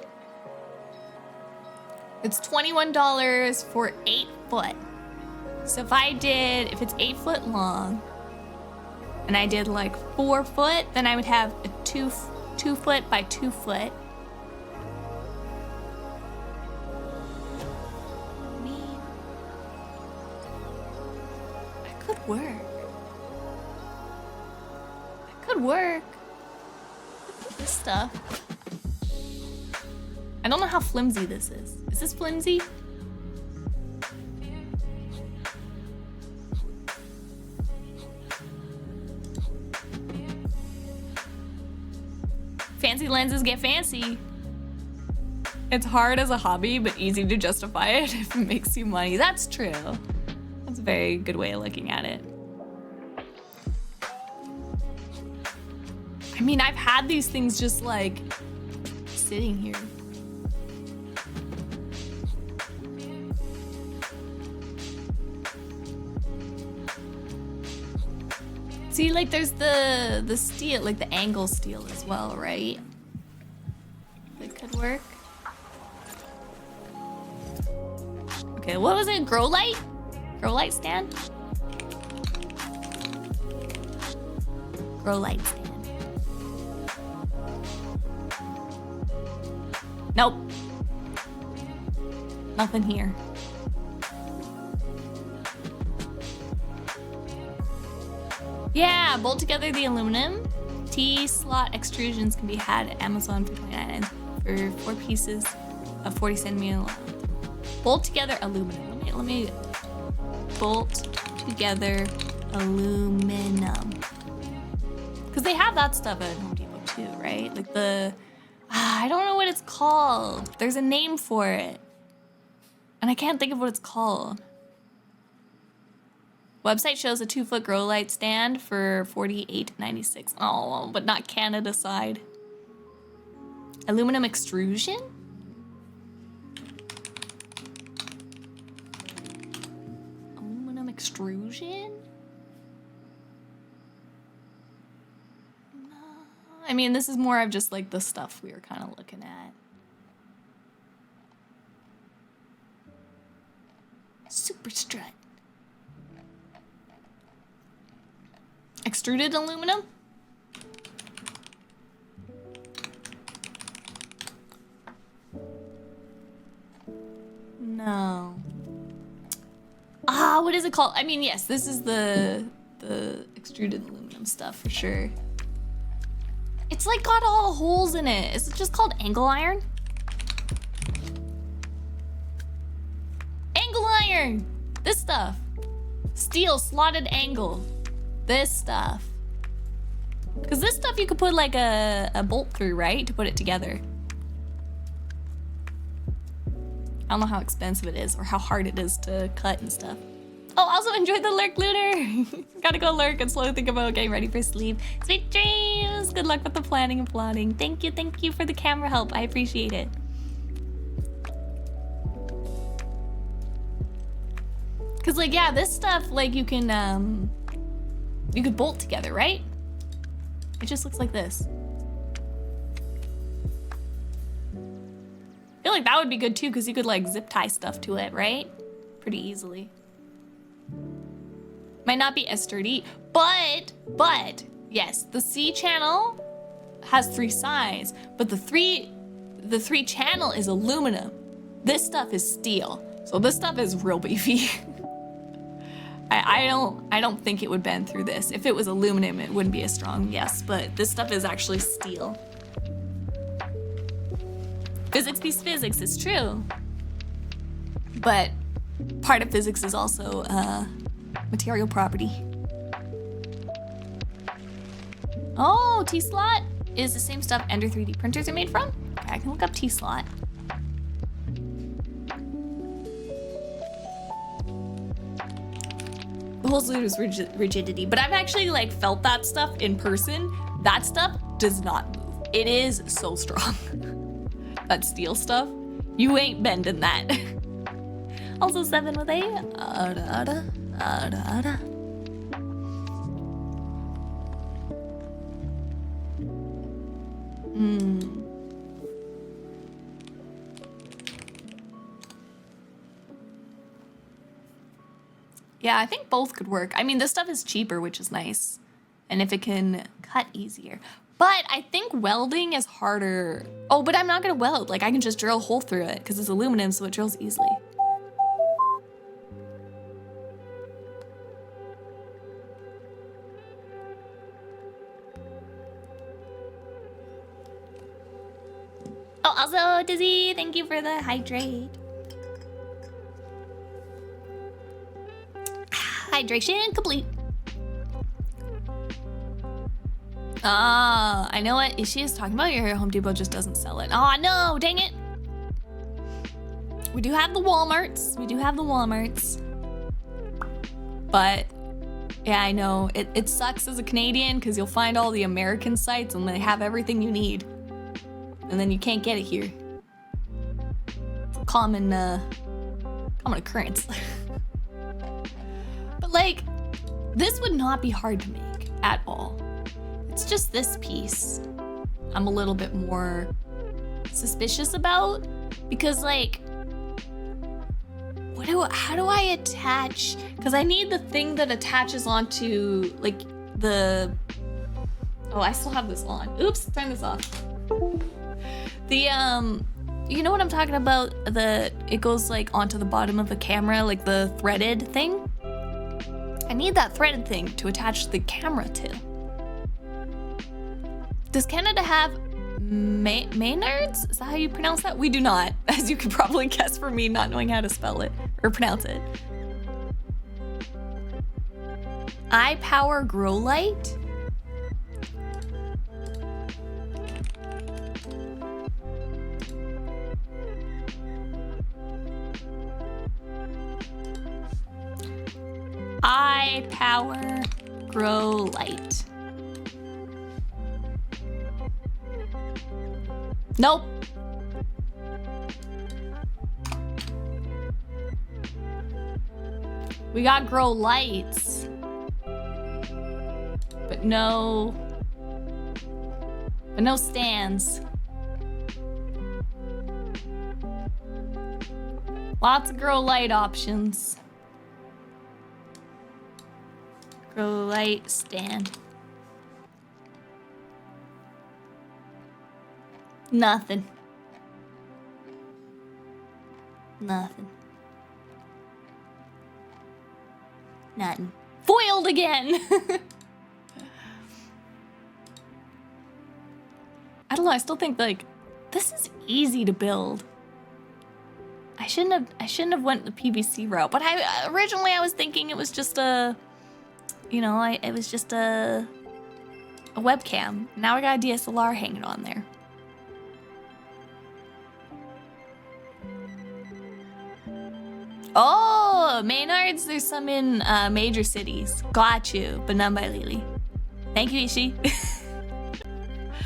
It's $21 for 8 foot. So if it's 8 foot long, and I did like 4 foot, then I would have a 2 foot by 2 foot. I mean, that could work. That could work. This stuff. I don't know how flimsy this is. Is this flimsy? Fancy lenses get fancy. It's hard as a hobby, but easy to justify it if it makes you money. That's true. That's a very good way of looking at it. I mean, I've had these things just like sitting here. See, like there's the steel, like the angle steel as well, right? That could work. Okay, what was it? Grow light? Grow light stand? Grow light stand. Nope. Nothing here. Yeah, bolt together the aluminum. T-slot extrusions can be had at Amazon for $29 for 4 pieces of 40 centimeter long. Bolt together aluminum. Let me bolt together aluminum. Because they have that stuff at Home Depot too, right? Like the, I don't know what it's called. There's a name for it. And I can't think of what it's called. Website shows a 2-foot grow light stand for $48.96. Oh, but not Canada side. Aluminum extrusion? Aluminum extrusion? No. I mean, this is more of just like the stuff we were kind of looking at. Super strut. Extruded aluminum? No. Ah, what is it called? I mean, yes, this is the extruded aluminum stuff for sure. It's like got all holes in it. Is it just called angle iron? Angle iron! This stuff. Steel slotted angle. This stuff. Because this stuff you could put like a bolt through, right? To put it together. I don't know how expensive it is or how hard it is to cut and stuff. Oh, also enjoyed the lurk, Looter. Gotta go lurk and slowly think about getting ready for sleep. Sweet dreams. Good luck with the planning and plotting. Thank you for the camera help. I appreciate it. Cause like, yeah, this stuff, like you could bolt together, right? It just looks like this. I feel like that would be good too, because you could like zip tie stuff to it, right? Pretty easily. Might not be as sturdy, but yes, the C channel has 3 sides, but the three channel is aluminum. This stuff is steel, so this stuff is real beefy. I don't think it would bend through this. If it was aluminum, it wouldn't be as strong, yes, but this stuff is actually steel. Physics beats physics, it's true. But part of physics is also material property. Oh, T-slot is the same stuff Ender 3D printers are made from? Okay, I can look up T-slot. The whole salute is rigidity, but I've actually like felt that stuff in person. That stuff does not move. It is so strong. That steel stuff, you ain't bending that. Also 7 with a Yeah, I think both could work. I mean, this stuff is cheaper, which is nice. And if it can cut easier. But I think welding is harder. Oh, but I'm not gonna weld. Like I can just drill a hole through it because it's aluminum, so it drills easily. Oh, also Dizzy, thank you for the hydrate. Hydration complete. Ah, I know what Ishi is talking about. Your Home Depot just doesn't sell it. Oh no, dang it. We do have the Walmarts. We do have the Walmarts. But yeah, I know. It sucks as a Canadian because you'll find all the American sites and they have everything you need. And then you can't get it here. It's a common occurrence. But like, this would not be hard to make at all. It's just this piece I'm a little bit more suspicious about because like, how do I attach? Because I need the thing that attaches onto like the, oh, I still have this on. Oops, turn this off. The, you know what I'm talking about? It goes like onto the bottom of the camera, like the threaded thing. I need that threaded thing to attach the camera to. Does Canada have Maynards? Is that how you pronounce that? We do not, as you can probably guess from me not knowing how to spell it or pronounce it. iPower Grow Light? iPower Grow Light. Nope. We got grow lights, but no stands. Lots of grow light options. Grow light stand. Nothing. Nothing. Nothing. Foiled again! I don't know, I still think like, this is easy to build. I shouldn't have went the PVC route, but originally I was thinking it was just a, you know, it was just a webcam. Now I got a DSLR hanging on there. Oh, Maynards, there's some in major cities. Got you, but none by Lily. Thank you, Ishi.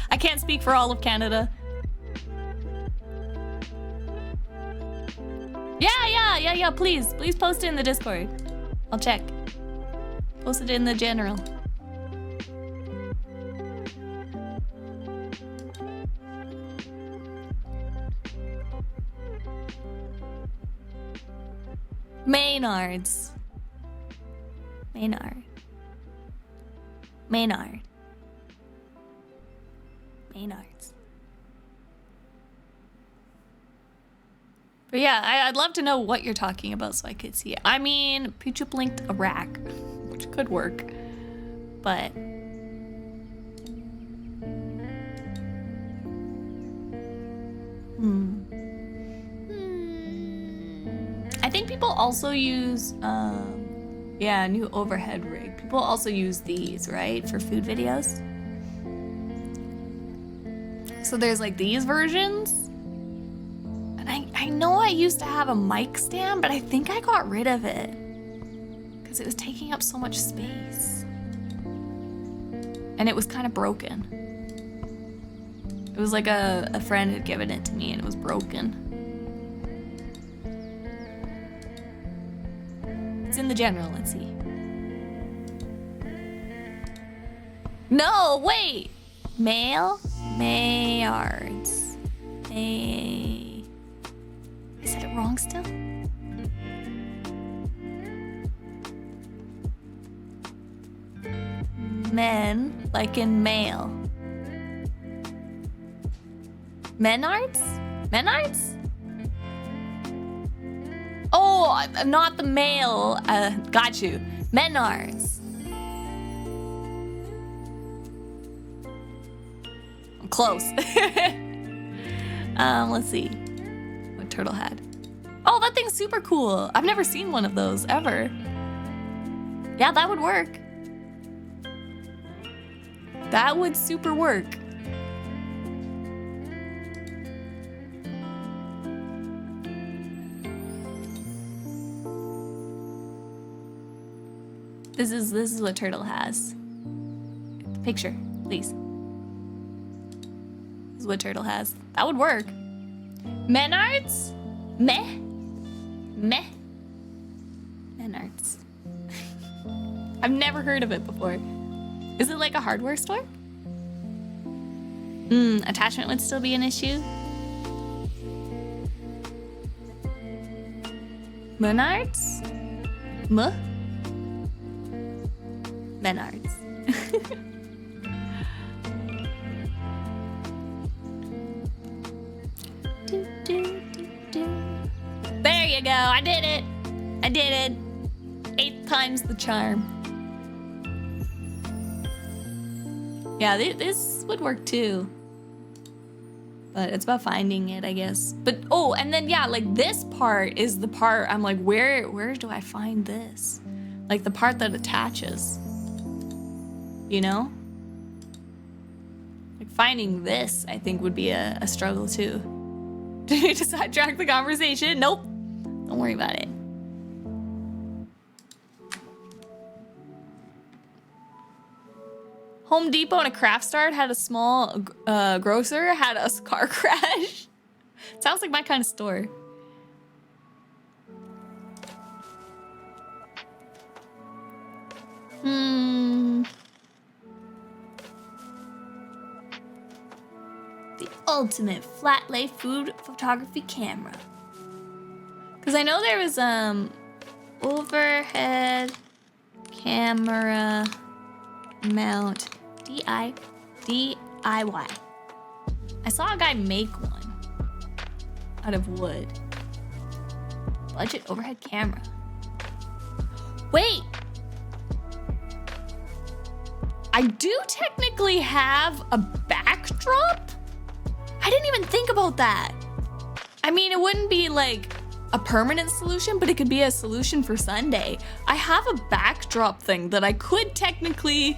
I can't speak for all of Canada. Yeah, please post it in the Discord. I'll check. Post it in the general. Maynards. Maynard. Maynards. But yeah, I'd love to know what you're talking about so I could see it. I mean, Puchup linked a rack, which could work, but I think people also use, yeah, new overhead rig. People also use these, right, for food videos. So there's like these versions. And I know I used to have a mic stand, but I think I got rid of it because it was taking up so much space. And it was kind of broken. It was like a friend had given it to me and it was broken. It's in the general, let's see. No, wait! Maynards. I said it wrong still? Men, like in male. Menards? Menards? Oh, I'm not the male. Got you. Menards. I'm close. Let's see. What turtle had? Oh, that thing's super cool. I've never seen one of those ever. Yeah, that would work. That would super work. This is what Turtle has. The picture, please. This is what Turtle has. That would work. Menards? Meh? Meh? Menards. I've never heard of it before. Is it like a hardware store? Attachment would still be an issue. Menards? Menards. There you go. I did it. I did it. 8 times the charm. Yeah, this would work too. But it's about finding it, I guess. But, oh, and then, yeah, like this part is the part I'm like, where do I find this? Like the part that attaches. You know? Like finding this, I think, would be a struggle too. Did we just sidetrack the conversation? Nope. Don't worry about it. Home Depot and a craft start had a small grocer had a car crash. Sounds like my kind of store. The ultimate flat lay food photography camera. Cause I know there was overhead camera mount DIY. I saw a guy make one out of wood. Budget overhead camera. Wait. I do technically have a backdrop? I didn't even think about that. I mean, it wouldn't be like a permanent solution, but it could be a solution for Sunday. I have a backdrop thing that I could technically...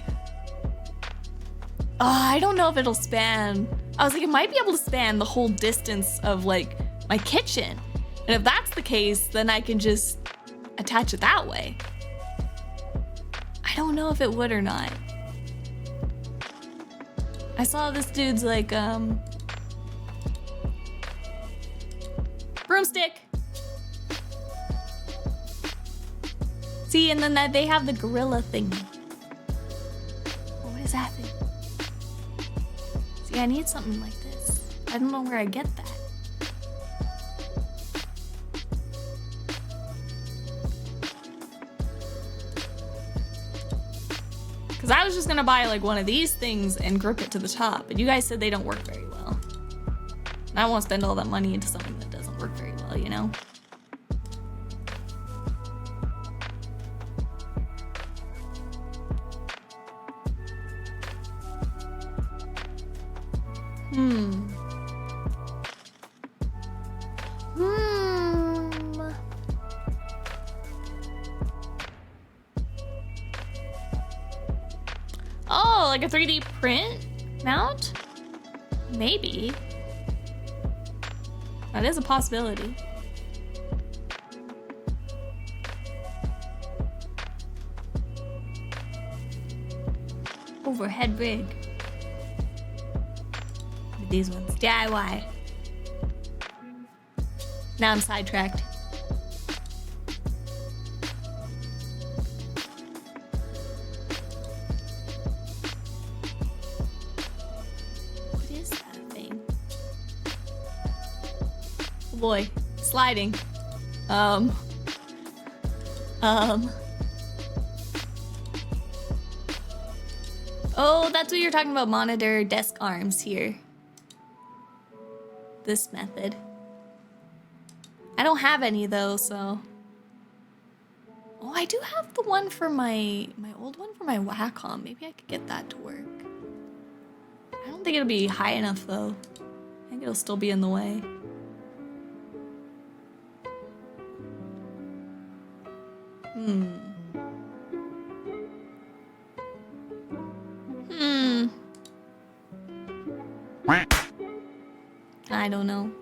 I don't know if it'll span. I was like, it might be able to span the whole distance of like my kitchen. And if that's the case, then I can just attach it that way. I don't know if it would or not. I saw this dude's like, broomstick. See, and then that they have the gorilla thing. What is that thing? See, I need something like this. I don't know where I get that. Because I was just gonna buy like one of these things and grip it to the top, but you guys said they don't work very well. And I won't spend all that money into something that doesn't work very well, you know? Oh, like a 3D print mount? Maybe. That is a possibility. Overhead rig. These ones. DIY. Now I'm sidetracked. What is that thing? Oh boy. Sliding. Oh, that's what you're talking about, monitor desk arms here. This method. I don't have any though, so. Oh, I do have the one for my old one for my Wacom. Maybe I could get that to work. I don't think it'll be high enough though. I think it'll still be in the way. I don't know.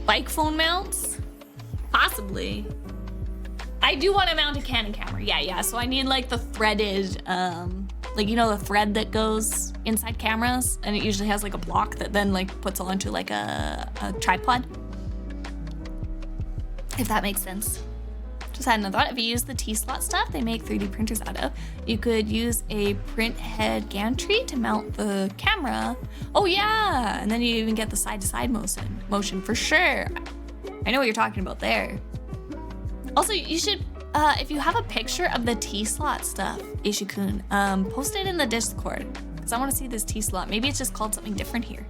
Bike phone mounts? Possibly. I do want to mount a Canon camera. Yeah. So I need like the threaded, like, you know, the thread that goes inside cameras, and it usually has like a block that then like puts onto like a tripod. If that makes sense. Just had another thought. If you use the T-slot stuff they make 3D printers out of, you could use a print head gantry to mount the camera. Oh yeah, and then you even get the side-to-side motion for sure. I know what you're talking about there. Also, you should, if you have a picture of the T-slot stuff, Ishikun, post it in the Discord, because I want to see this T-slot. Maybe it's just called something different here.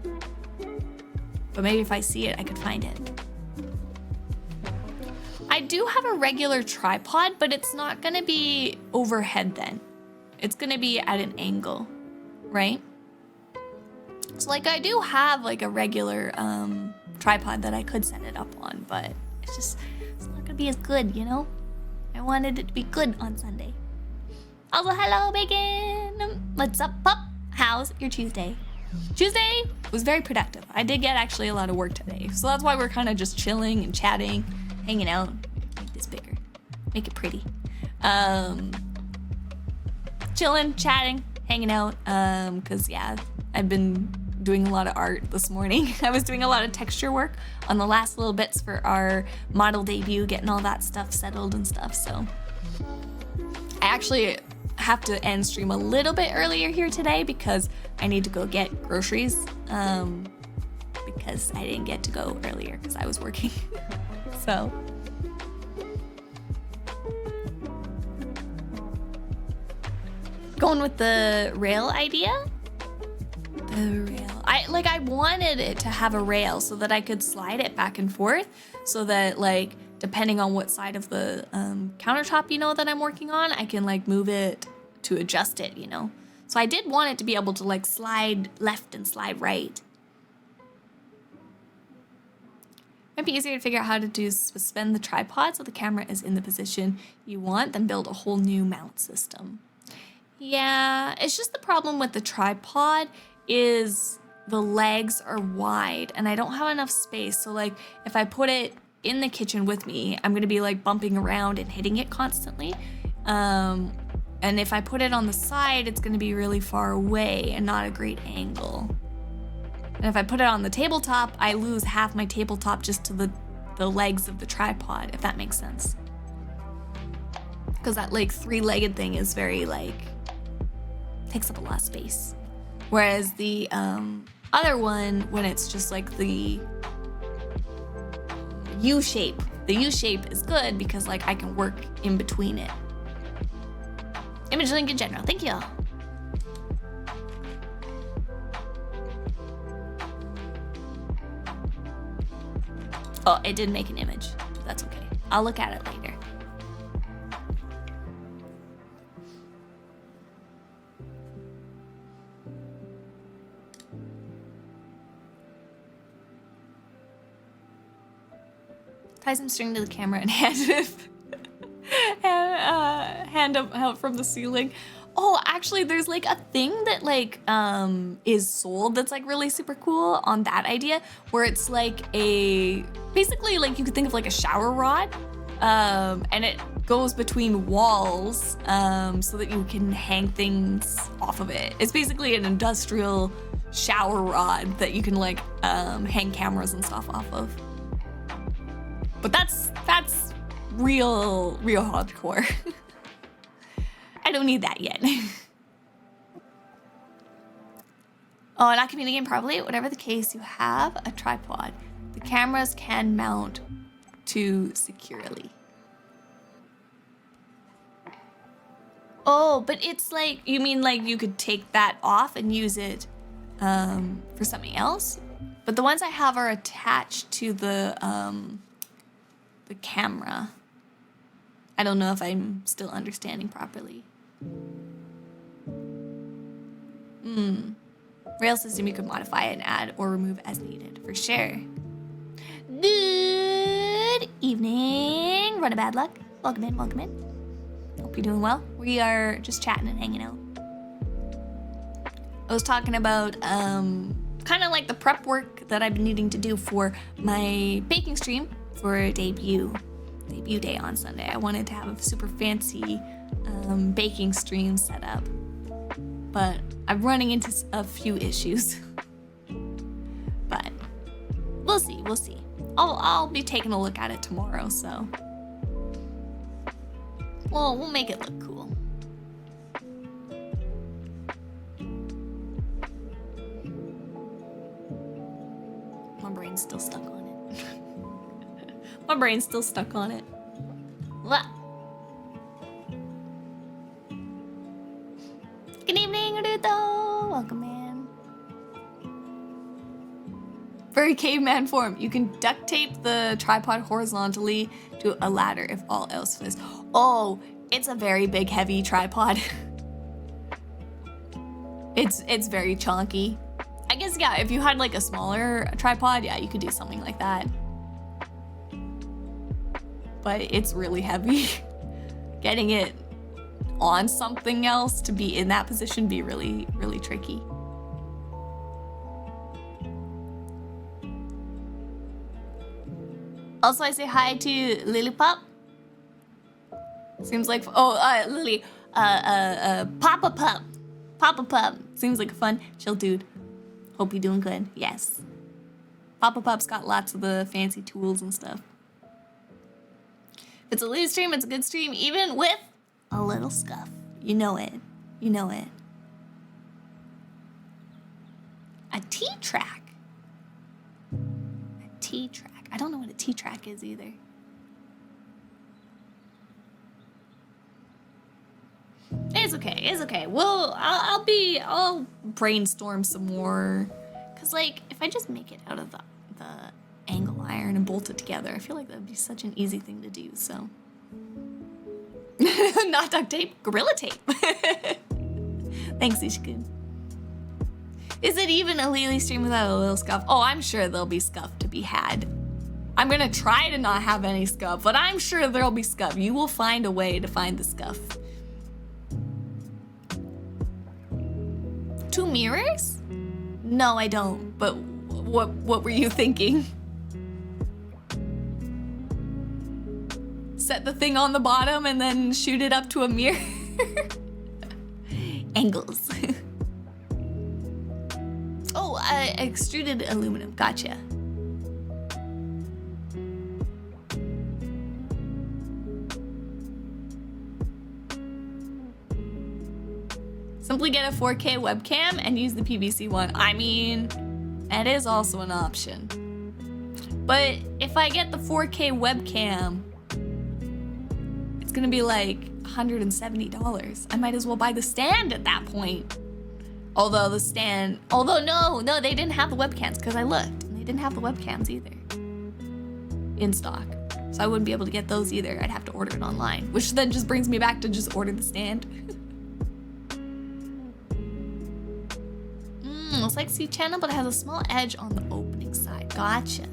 But maybe if I see it, I could find it. I do have a regular tripod, but it's not gonna be overhead then. It's gonna be at an angle, right? So like I do have like a regular tripod that I could set it up on, but it's not gonna be as good, you know? I wanted it to be good on Sunday. Also, hello, Bacon! What's up, pup? How's your Tuesday? Tuesday was very productive. I did get actually a lot of work today, so that's why we're kind of just chilling and chatting, hanging out. Make this bigger, make it pretty. Chilling, chatting, hanging out. Cause yeah, I've been doing a lot of art this morning. I was doing a lot of texture work on the last little bits for our model debut, getting all that stuff settled and stuff. So I actually have to end stream a little bit earlier here today because I need to go get groceries. Because I didn't get to go earlier because I was working. So going with the rail idea. The rail. I wanted it to have a rail so that I could slide it back and forth, so that like depending on what side of the countertop, you know, that I'm working on, I can like move it to adjust it, you know. So I did want it to be able to like slide left and slide right. Might be easier to figure out how to suspend the tripod so the camera is in the position you want than build a whole new mount system. Yeah, it's just the problem with the tripod is the legs are wide and I don't have enough space. So like if I put it in the kitchen with me, I'm gonna be like bumping around and hitting it constantly. And if I put it on the side, it's gonna be really far away and not a great angle. And if I put it on the tabletop, I lose half my tabletop just to the legs of the tripod, if that makes sense. Because that like three-legged thing is very like, takes up a lot of space. Whereas the other one, when it's just like the U-shape, the U-shape is good because like I can work in between it. Image link in general, thank you. Oh, it did make an image. That's okay. I'll look at it later. Tie some string to the camera and hand out from the ceiling. Oh, actually, there's like a thing that like is sold that's like really super cool on that idea, where it's like basically like you could think of like a shower rod, and it goes between walls so that you can hang things off of it. It's basically an industrial shower rod that you can like hang cameras and stuff off of. But that's real hardcore. I don't need that yet. Oh, not communicating properly. Whatever the case, you have a tripod. The cameras can mount to securely. Oh, but it's like, you mean like you could take that off and use it for something else? But the ones I have are attached to the camera. I don't know if I'm still understanding properly. Rail system you could modify and add or remove as needed, for sure. Good evening, Run a Bad Luck. Welcome in, welcome in. Hope you're doing well. We are just chatting and hanging out. I was talking about kind of like the prep work that I've been needing to do for my baking stream for debut. debut day on Sunday. I wanted to have a super fancy baking stream set up, but I'm running into a few issues. But we'll see. I'll be taking a look at it tomorrow, so we'll make it look cool. My brain's still stuck on it. My brain's still stuck on it. What? Good evening, Ruto. Welcome, man. Very caveman form. You can duct tape the tripod horizontally to a ladder if all else fails. Oh, it's a very big, heavy tripod. It's very chunky. I guess, yeah, if you had like a smaller tripod, yeah, you could do something like that. But it's really heavy. Getting it on something else to be in that position be really, really tricky. Also, I say hi to Lilipop. Seems like, Lily, Papa Pup. Papa Pup. Seems like a fun, chill dude. Hope you're doing good. Yes. Papa Pup's got lots of the fancy tools and stuff. If it's a loose stream, it's a good stream, even with a little scuff. You know it. You know it. A T-track. A T-track. I don't know what a T-track is either. It's okay. It's okay. Well, I'll brainstorm some more. Cause like, if I just make it out of the angle iron and bolt it together, I feel like that'd be such an easy thing to do. So, not duct tape, Gorilla Tape. Thanks, Ishikun. Is it even a Lily stream without a little scuff? Oh, I'm sure there'll be scuff to be had. I'm gonna try to not have any scuff, but I'm sure there'll be scuff. You will find a way to find the scuff. 2 mirrors? No, I don't. But what were you thinking? Set the thing on the bottom and then shoot it up to a mirror? Angles. Oh, extruded aluminum. Gotcha. Simply get a 4K webcam and use the PVC one. I mean, that is also an option. But if I get the 4K webcam, it's gonna be like $170. I might as well buy the stand at that point. Although no, they didn't have the webcams because I looked and they didn't have the webcams either in stock. So I wouldn't be able to get those either. I'd have to order it online, which then just brings me back to just order the stand. It's like C channel, but it has a small edge on the opening side. Gotcha.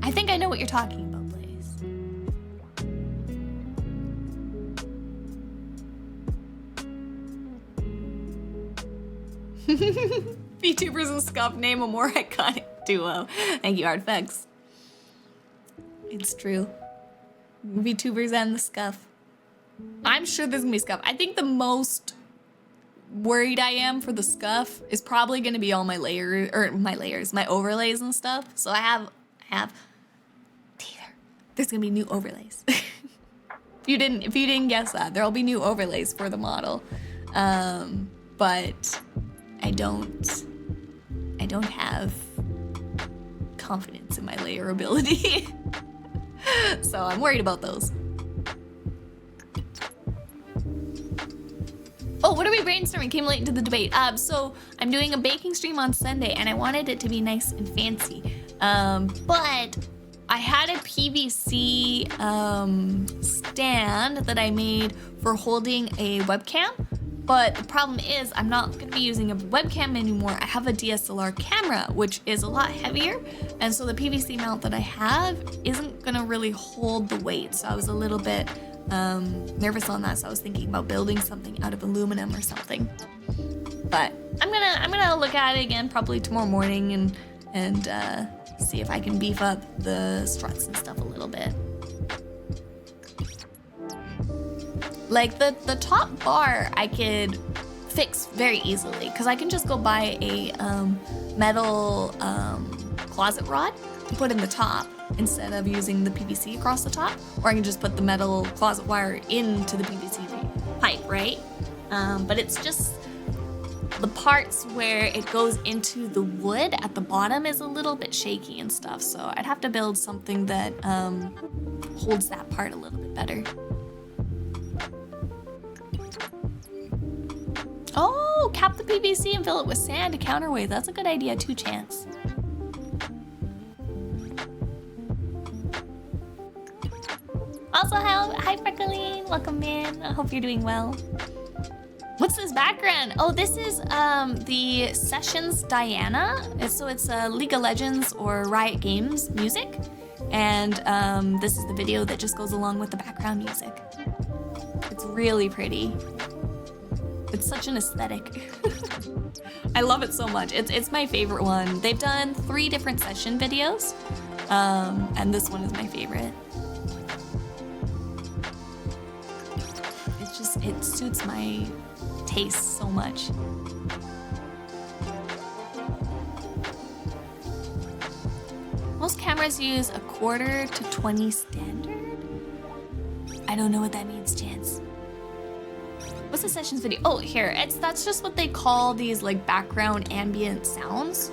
I think I know what you're talking about, Blaze. VTubers and Scuff, name a more iconic duo. Thank you, Artifacts. It's true. VTubers and the Scuff. I'm sure there's gonna be Scuff. I think the most worried I am for the scuff is probably going to be all my my overlays and stuff. So I have there's going to be new overlays. If you didn't guess that, there'll be new overlays for the model. But I don't have confidence in my layer ability. So I'm worried about those. Oh, what are we brainstorming? Came late into the debate. So I'm doing a baking stream on Sunday and I wanted it to be nice and fancy. But I had a PVC stand that I made for holding a webcam. But the problem is I'm not gonna be using a webcam anymore. I have a DSLR camera, which is a lot heavier. And so the PVC mount that I have isn't gonna really hold the weight. So I was a little bit nervous on that, so I was thinking about building something out of aluminum or something. But I'm gonna look at it again probably tomorrow morning and see if I can beef up the struts and stuff a little bit. Like the top bar I could fix very easily because I can just go buy a metal closet rod to put in the top instead of using the PVC across the top, or I can just put the metal closet wire into the PVC pipe, right? But it's just the parts where it goes into the wood at the bottom is a little bit shaky and stuff, so I'd have to build something that holds that part a little bit better. Oh, cap the PVC and fill it with sand to counterweight. That's a good idea too, Chance. Also, hi Freckling, welcome in. I hope you're doing well. What's this background? Oh, this is the Sessions Diana. It's League of Legends or Riot Games music. And this is the video that just goes along with the background music. It's really pretty. It's such an aesthetic. I love it so much. It's my favorite one. They've done 3 different session videos, and this one is my favorite. It suits my taste so much. Most cameras use a 1/4 to 20 standard. I don't know what that means, Chance. What's the sessions video? Oh, here. That's just what they call these like background ambient sounds.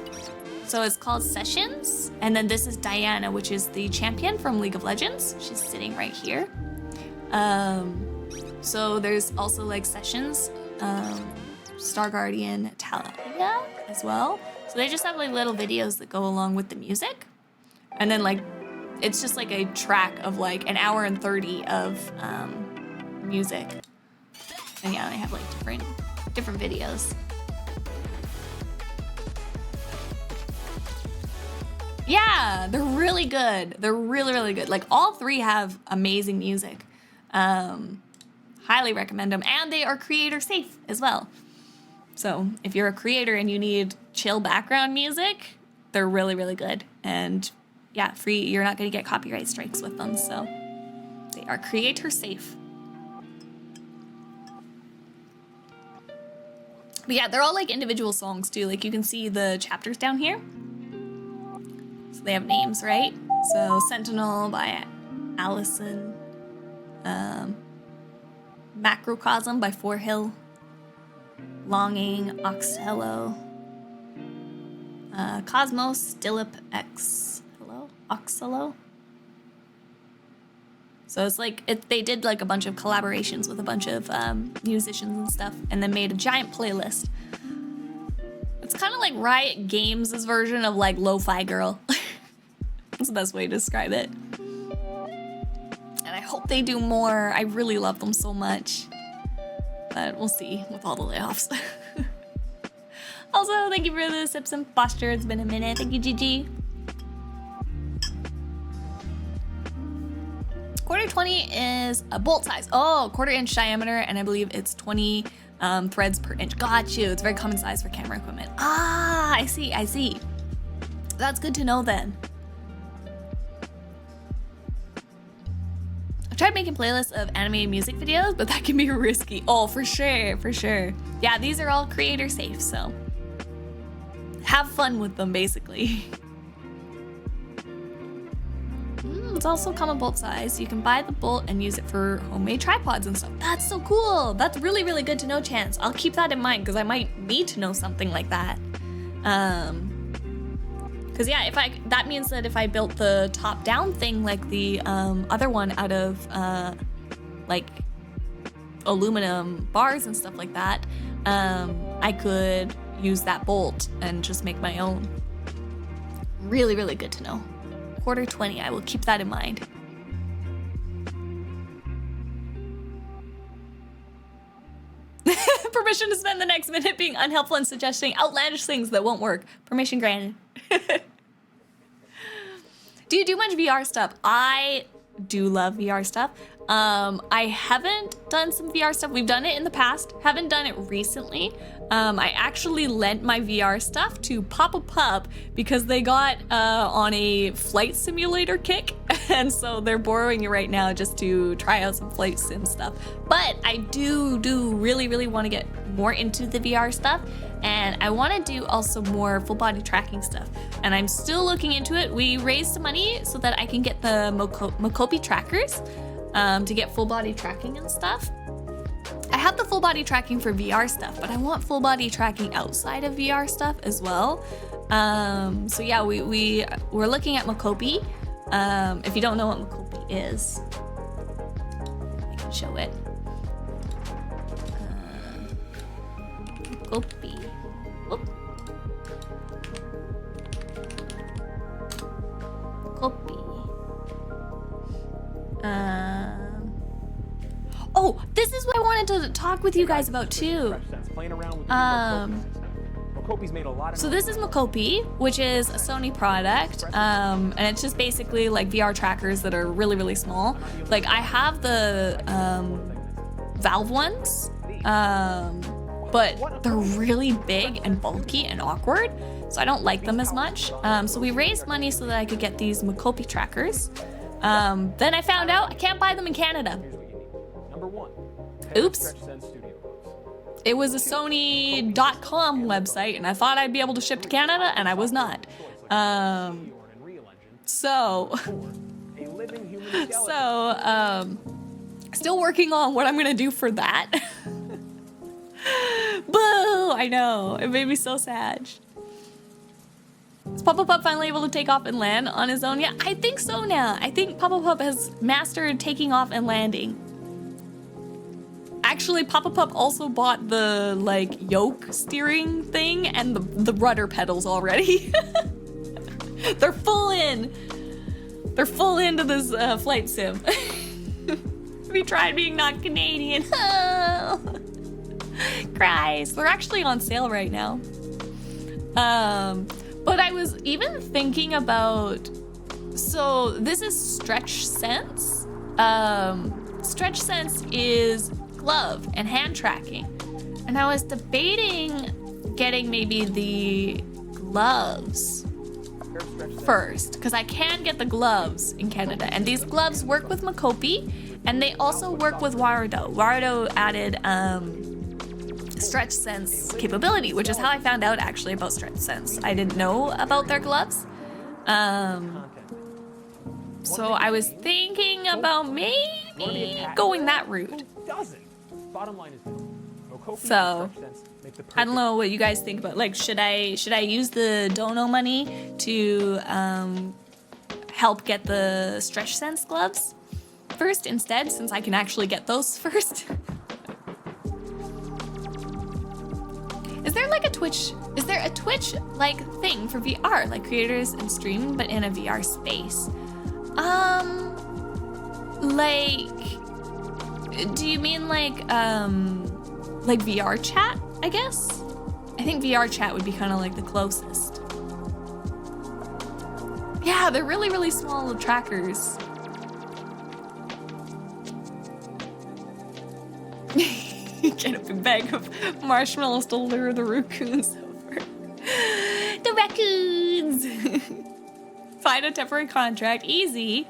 So it's called Sessions, and then this is Diana, which is the champion from League of Legends. She's sitting right here. So there's also like Sessions, Star Guardian, Talia as well. So they just have like little videos that go along with the music, and then like it's just like a track of like 1 hour and 30 of music. And yeah, they have like different videos. Yeah, they're really good. They're really, really good. Like all 3 have amazing music. Highly recommend them, and they are creator safe as well. So if you're a creator and you need chill background music, they're really, really good. And yeah, free. You're not going to get copyright strikes with them. So they are creator safe. But yeah, they're all like individual songs too. Like you can see the chapters down here. So they have names, right? So Sentinel by Allison. Macrocosm by Forehill. Longing, Oxhello. Cosmos, Dilip X. Hello? Oxhello? So it's like, they did like a bunch of collaborations with a bunch of musicians and stuff, and then made a giant playlist. It's kind of like Riot Games' version of like Lo-Fi Girl. That's the best way to describe it. And I hope they do more. I really love them so much. But we'll see with all the layoffs. Also, thank you for the sips and posture. It's been a minute. Thank you, Gigi. 1/4 is a bolt size. Oh, 1/4 inch diameter, and I believe it's 20 threads per inch. Got you. It's very common size for camera equipment. Ah, I see. That's good to know then. I've tried making playlists of animated music videos, but that can be risky. Oh, for sure. Yeah, these are all creator safe, so have fun with them, basically. It's also common bolt size. You can buy the bolt and use it for homemade tripods and stuff. That's so cool. That's really, really good to know, Chance. I'll keep that in mind because I might need to know something like that. Because yeah, that means that if I built the top down thing like the other one out of like aluminum bars and stuff like that, I could use that bolt and just make my own. Really, really good to know. 1/4 I will keep that in mind. Permission to spend the next minute being unhelpful and suggesting outlandish things that won't work. Permission granted. Do you do much VR stuff? I do love VR stuff. I haven't done some VR stuff. We've done it in the past, haven't done it recently. I actually lent my VR stuff to Papa Pup because they got on a flight simulator kick, and so they're borrowing it right now just to try out some flight sim stuff. But I do really want to get more into the VR stuff, and I want to do also more full body tracking stuff, and I'm still looking into it. We raised some money so that I can get the Mokopi trackers to get full body tracking and stuff. I have the full body tracking for VR stuff, but I want full body tracking outside of VR stuff as well. So yeah, we're looking at Mokopi. If you don't know what Mokopi is, I can show it. Mokopi. Whoop. Mokopi. Oh, this is what I wanted to talk with you guys about too. So this is Mokopi, which is a Sony product, and it's just basically like VR trackers that are really small. Like I have the Valve ones, but they're really big and bulky and awkward, so I don't like them as much. So we raised money so that I could get these Mokopi trackers. Then I found out I can't buy them in Canada. Oops. It was a Sony.com website, and I thought I'd be able to ship to Canada, and I was not. Still working on what I'm gonna do for that. Boo! I know, it made me so sad. Is Papa Pup finally able to take off and land on his own? Yeah, I think so now. I think Papa Pup has mastered taking off and landing. Actually, Papa Pup also bought the like yoke steering thing and the rudder pedals already. They're full in. They're full into this flight sim. We tried being not Canadian. Oh. Cries. They're actually on sale right now. But I was even thinking about, so this is Stretch Sense. Stretch Sense is glove and hand tracking. And I was debating getting maybe the gloves first, because I can get the gloves in Canada. And these gloves work with Mokopi, and they also work with Wardo. Wardo added Stretch Sense capability, which is how I found out actually about Stretch Sense. I didn't know about their gloves. So I was thinking about maybe going that route. So I don't know what you guys think about, like, should I use the dono money to help get the Stretch Sense gloves first instead, since I can actually get those first? Is there like a Twitch like thing for VR, like creators and streaming, but in a VR space? Like, do you mean like VR chat, I guess? I think VR chat would be kind of like the closest. Yeah, they're really small trackers. Get a big bag of marshmallows to lure the raccoons over. The raccoons! Find a temporary contract, easy.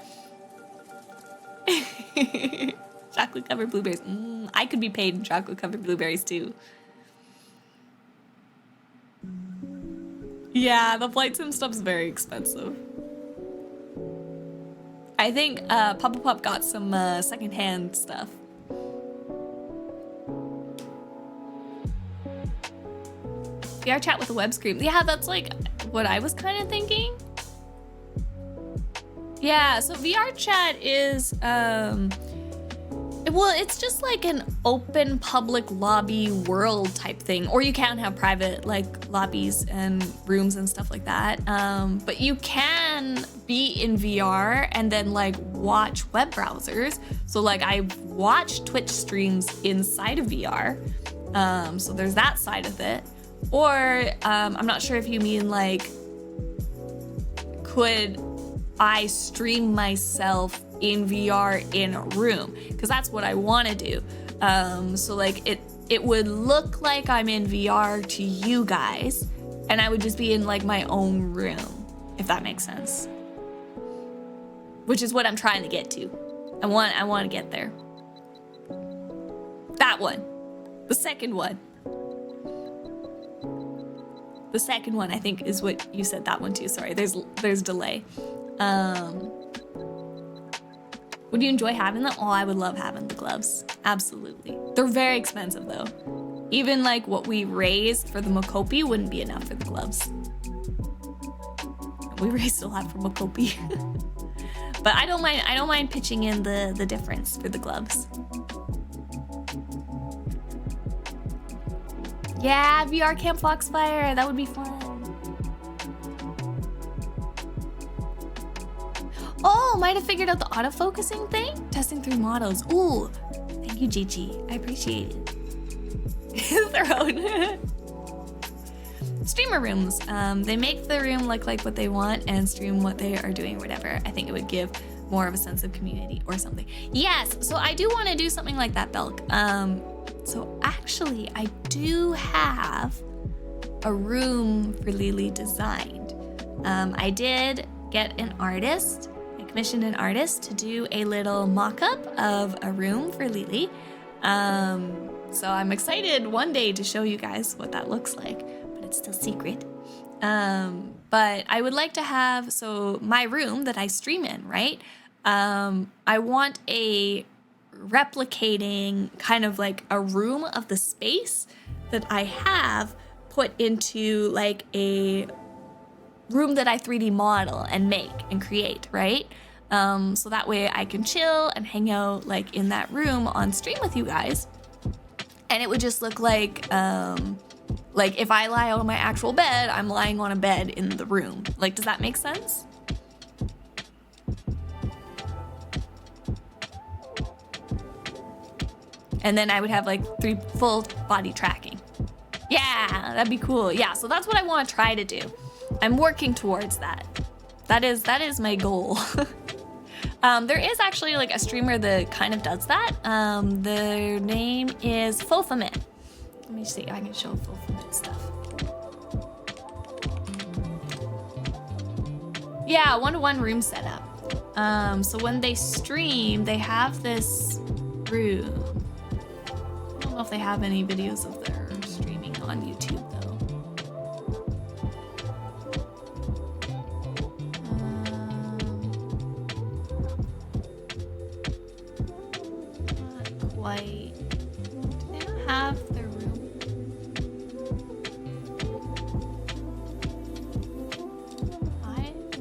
Chocolate covered blueberries. I could be paid in chocolate covered blueberries too. Yeah, the flight sim stuff's very expensive. I think Papa Pup got some secondhand stuff. VR chat with a web screen. Yeah, that's like what I was kind of thinking. Yeah, so VR chat is, well, it's just like an open public lobby world type thing. Or you can have private like lobbies and rooms and stuff like that. But you can be in VR and then like watch web browsers. So like I've watched Twitch streams inside of VR. So there's that side of it. Or I'm not sure if you mean like, could I stream myself in VR in a room, because that's what I want to do. So like it would look like I'm in VR to you guys, and I would just be in like my own room, if that makes sense. Which is what I'm trying to get to. I want to get there. That one. The second one. The second one, I think, is what you said. That one too. Sorry, there's delay. Would you enjoy having them? Oh, I would love having the gloves. Absolutely. They're very expensive though. Even like what we raised for the Mokopi wouldn't be enough for the gloves. We raised a lot for Mokopi. But I don't mind pitching in the difference for the gloves. Yeah, VR Camp Foxfire, that would be fun. Oh, might have figured out the autofocusing thing? Testing 3 models. Ooh, thank you, Gigi. I appreciate it. Throne. Streamer rooms. They make the room look like what they want and stream what they are doing, whatever. I think it would give more of a sense of community or something. Yes, so I do want to do something like that, Belk. So actually, I do have a room for Lily designed. I did get an artist. I commissioned an artist to do a little mock-up of a room for Lily. So I'm excited one day to show you guys what that looks like, but it's still secret. But I would like to have, so my room that I stream in, right? I want a replicating kind of like a room of the space that I have put into like a room that I 3D model and make and create, right? So that way I can chill and hang out like in that room on stream with you guys. And it would just look like if I lie on my actual bed, I'm lying on a bed in the room. Like, does that make sense? And then I would have like 3 full body tracking. Yeah, that'd be cool. Yeah, so that's what I want to try to do. I'm working towards that. That is my goal. There is actually like a streamer that kind of does that. Their name is Fofamit. Let me see if I can show Fofamit stuff. Yeah, 1-to-1 room setup. So when they stream, they have this room. I don't know if they have any videos of their streaming on YouTube though. Not quite. Do they not have their room?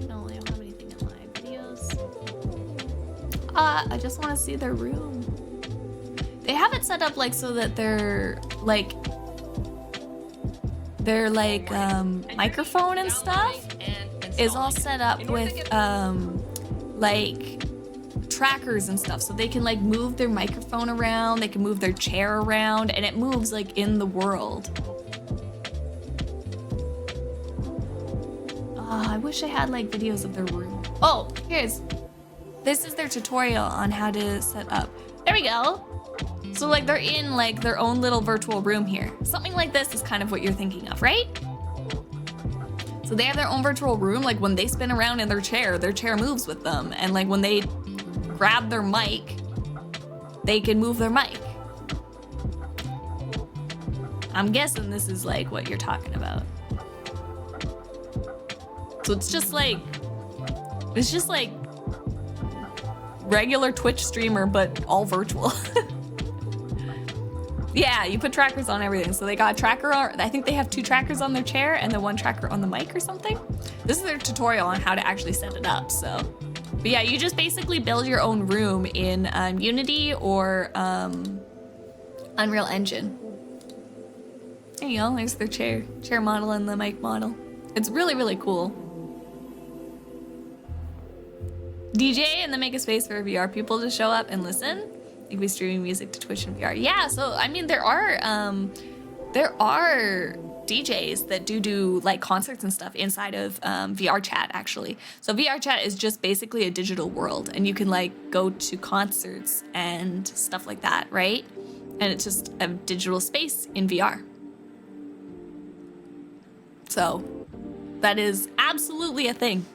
No, they don't have anything in my videos. I just want to see their room. They have it set up like so that their microphone and stuff is all set up with like trackers and stuff, so they can like move their microphone around, they can move their chair around, and it moves like in the world. I wish I had like videos of their room. Oh, this is their tutorial on how to set up. There we go. So like they're in like their own little virtual room here. Something like this is kind of what you're thinking of, right? So they have their own virtual room. Like when they spin around in their chair moves with them. And like when they grab their mic, they can move their mic. I'm guessing this is like what you're talking about. So it's just like regular Twitch streamer, but all virtual. Yeah, you put trackers on everything. So they got a tracker on, I think they have 2 trackers on their chair and then 1 tracker on the mic or something. This is their tutorial on how to actually set it up, so. But yeah, you just basically build your own room in Unity or Unreal Engine. There you go, there's their chair model and the mic model. It's really, really cool. DJ and then make a space for VR people to show up and listen. You could be streaming music to Twitch and VR. Yeah, so I mean there are DJs that do like concerts and stuff inside of VR chat actually. So VR chat is just basically a digital world, and you can like go to concerts and stuff like that, right? And it's just a digital space in VR. So that is absolutely a thing.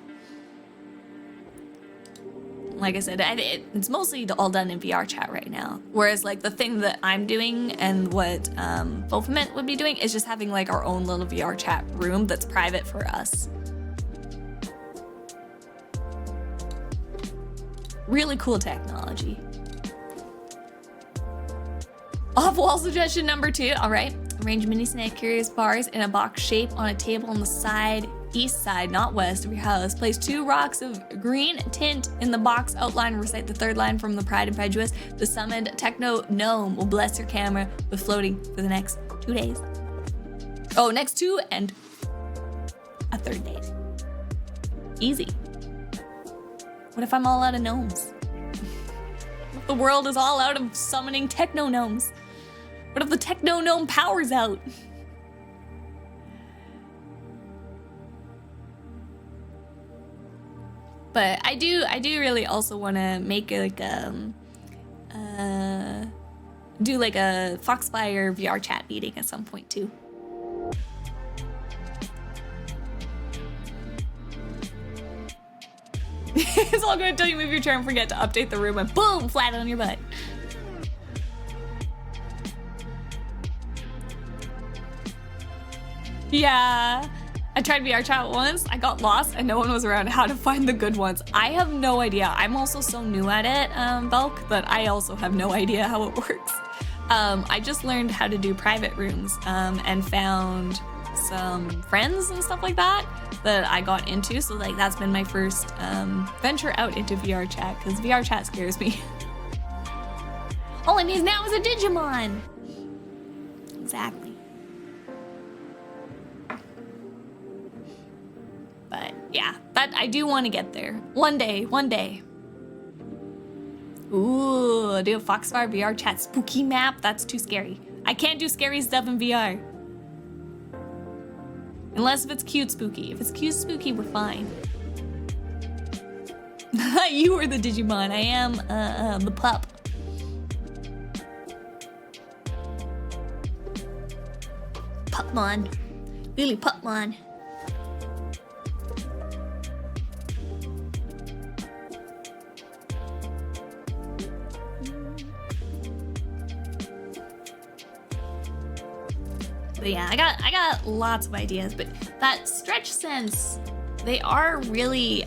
Like I said, it's mostly all done in VR chat right now. Whereas like the thing that I'm doing and what Fulfillment would be doing is just having like our own little VR chat room that's private for us. Really cool technology. Off-wall suggestion number 2. All right. Arrange mini snack curious bars in a box shape on a table on the side, east side, not west, of your house. Place 2 rocks of green tint in the box outline. Recite the 3rd line from the Pride and Prejudice. The summoned techno gnome will bless your camera with floating for the next 2 days. Oh, next 2 and a 3rd day. Easy. What if I'm all out of gnomes? What if the world is all out of summoning techno gnomes? What if the techno gnome power's out? But I do really also want to make like do like a Foxfire VR chat meeting at some point too. It's all good until you move your chair and forget to update the room and boom, flat on your butt. Yeah, I tried VR chat once. I got lost and no one was around. How to find the good ones? I have no idea. I'm also so new at it, Belk, that I also have no idea how it works. I just learned how to do private rooms and found some friends and stuff like that I got into. So like that's been my first venture out into VR chat, because VR chat scares me. All it means now is a Digimon. Exactly. But yeah, that I do want to get there. One day. Ooh, do a Foxfire VR chat spooky map? That's too scary. I can't do scary stuff in VR. Unless if it's cute spooky. If it's cute spooky, we're fine. You are the Digimon. I am the pup. Pupmon. Lily Pupmon. But yeah, I got lots of ideas, but that Stretch Sense, they are really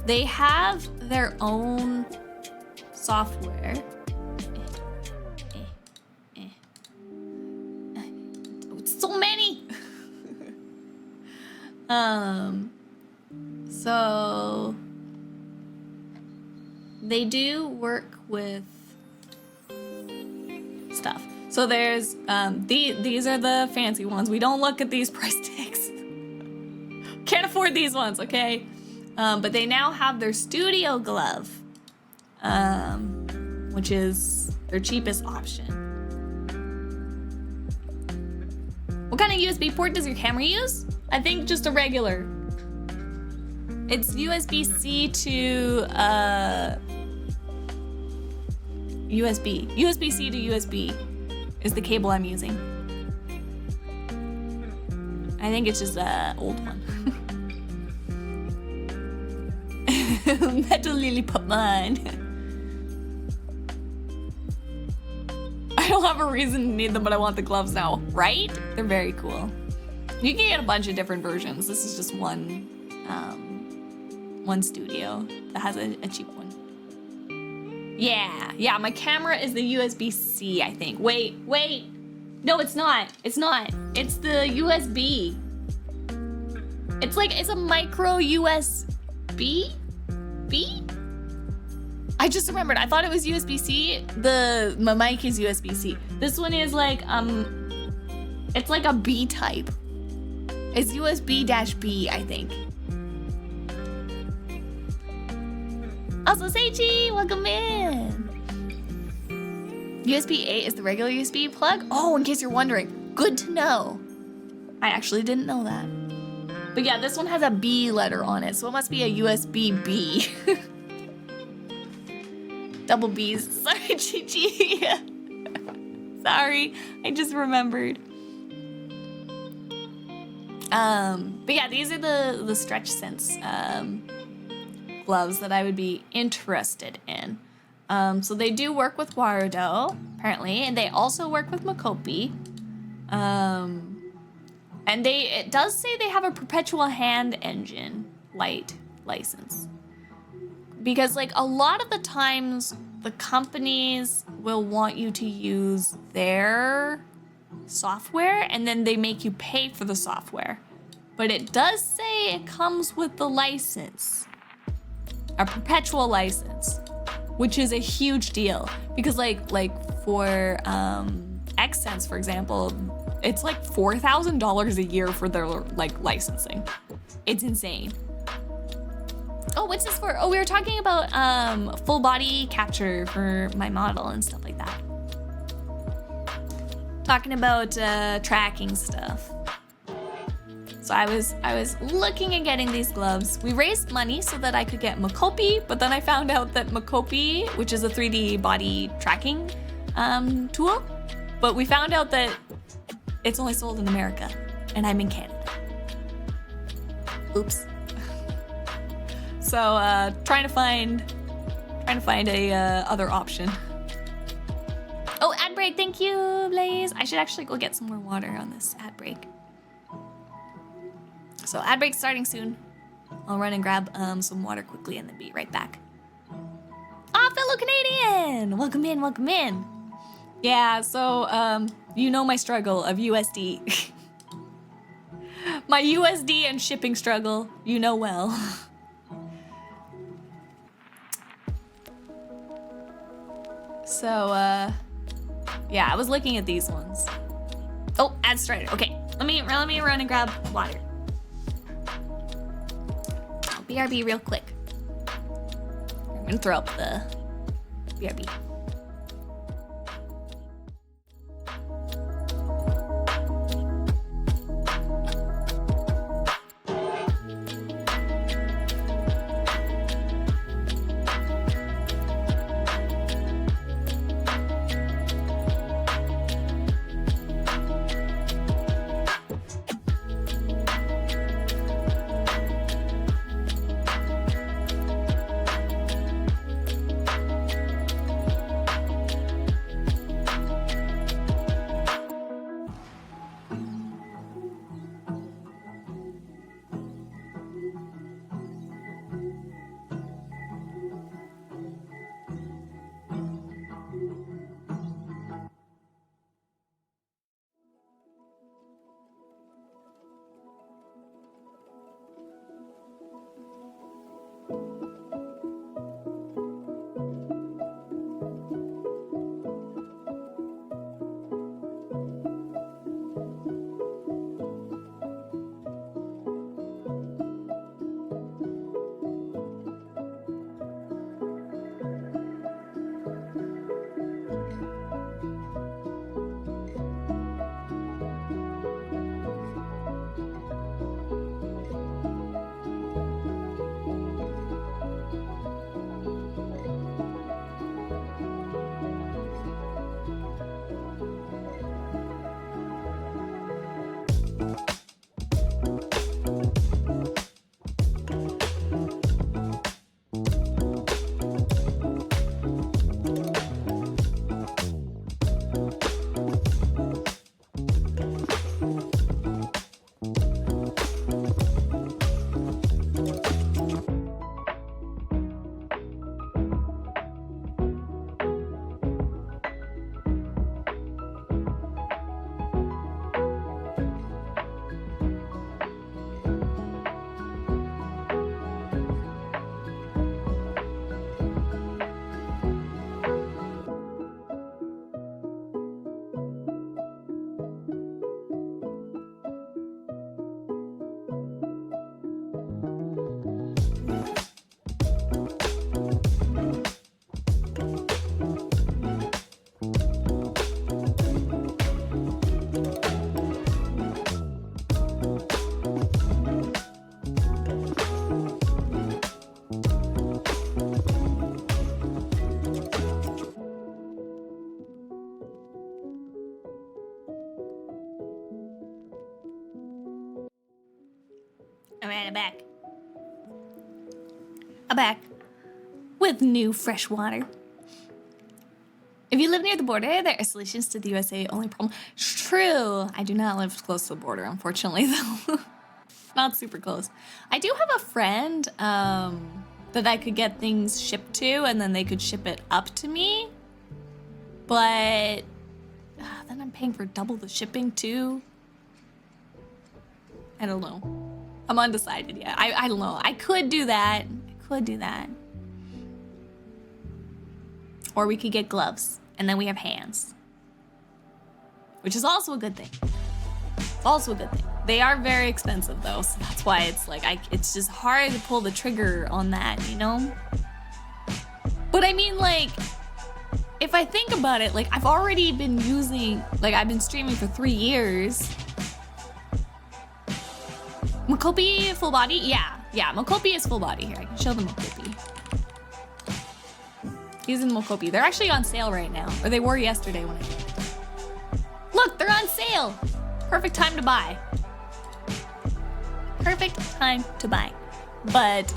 they have their own software. So many. So they do work with stuff. So there's these are the fancy ones. We don't look at these price tags. Can't afford these ones, okay? But they now have their studio glove, which is their cheapest option. What kind of USB port does your camera use? I think just a regular. It's USB-C to USB. USB-C to USB is the cable I'm using. I think it's just an old one. Metal Lily Pupmon. I don't have a reason to need them, but I want the gloves now, right? They're very cool. You can get a bunch of different versions. This is just one studio that has a cheap one. Yeah, my camera is the USB-C, I think. Wait. No, it's not. It's the USB. It's a micro USB? I just remembered. I thought it was USB-C. My mic is USB-C. This one is it's like a B type. It's USB-B, I think. Also, Seichi, welcome in. USB-A is the regular USB plug. Oh, in case you're wondering, good to know. I actually didn't know that. But yeah, this one has a B letter on it, so it must be a USB-B. Double B's. Sorry, Chi-Chi. Sorry, I just remembered. But yeah, these are the Stretch Sense gloves that I would be interested in. So they do work with Warudo, apparently, and they also work with Mokopi. And it does say they have a perpetual hand engine light license. Because like a lot of the times the companies will want you to use their software and then they make you pay for the software. But it does say it comes with the license, a perpetual license, which is a huge deal because like for Xsense, for example, it's like $4,000 a year for their like licensing. It's insane. Oh, what's this for? Oh, we were talking about full body capture for my model and stuff like that. Talking about tracking stuff. So I was looking at getting these gloves. We raised money so that I could get Mokopi, but then I found out that Mokopi, which is a 3D body tracking tool, but we found out that it's only sold in America, and I'm in Canada. Oops. So trying to find a other option. Oh, ad break! Thank you, Blaze. I should actually go get some more water on this ad break. So ad break's starting soon. I'll run and grab some water quickly and then be right back. Ah, fellow Canadian! Welcome in, welcome in. Yeah, so you know my struggle of USD. My USD and shipping struggle, you know well. So yeah, I was looking at these ones. Oh, ad started. Okay, let me run and grab water. BRB real quick. I'm gonna throw up the BRB. right, I'm back. I'm back with new fresh water. If you live near the border, there are solutions to the USA. Only problem. True. I do not live close to the border, unfortunately, though. Not super close. I do have a friend that I could get things shipped to, and then they could ship it up to me. But then I'm paying for double the shipping too. I don't know. I'm undecided yet. I don't know. I could do that. Or we could get gloves, and then we have hands. Which is also a good thing. They are very expensive though, so that's why it's like, it's just hard to pull the trigger on that, you know? But I mean, like, if I think about it, like, I've already been using, like, I've been streaming for 3 years. Mokopi full body? Yeah, Mokopi is full body. Here, I can show them Mokopi. These are the Mokopi. They're actually on sale right now, or they were yesterday when I did it. Look, they're on sale. Perfect time to buy. But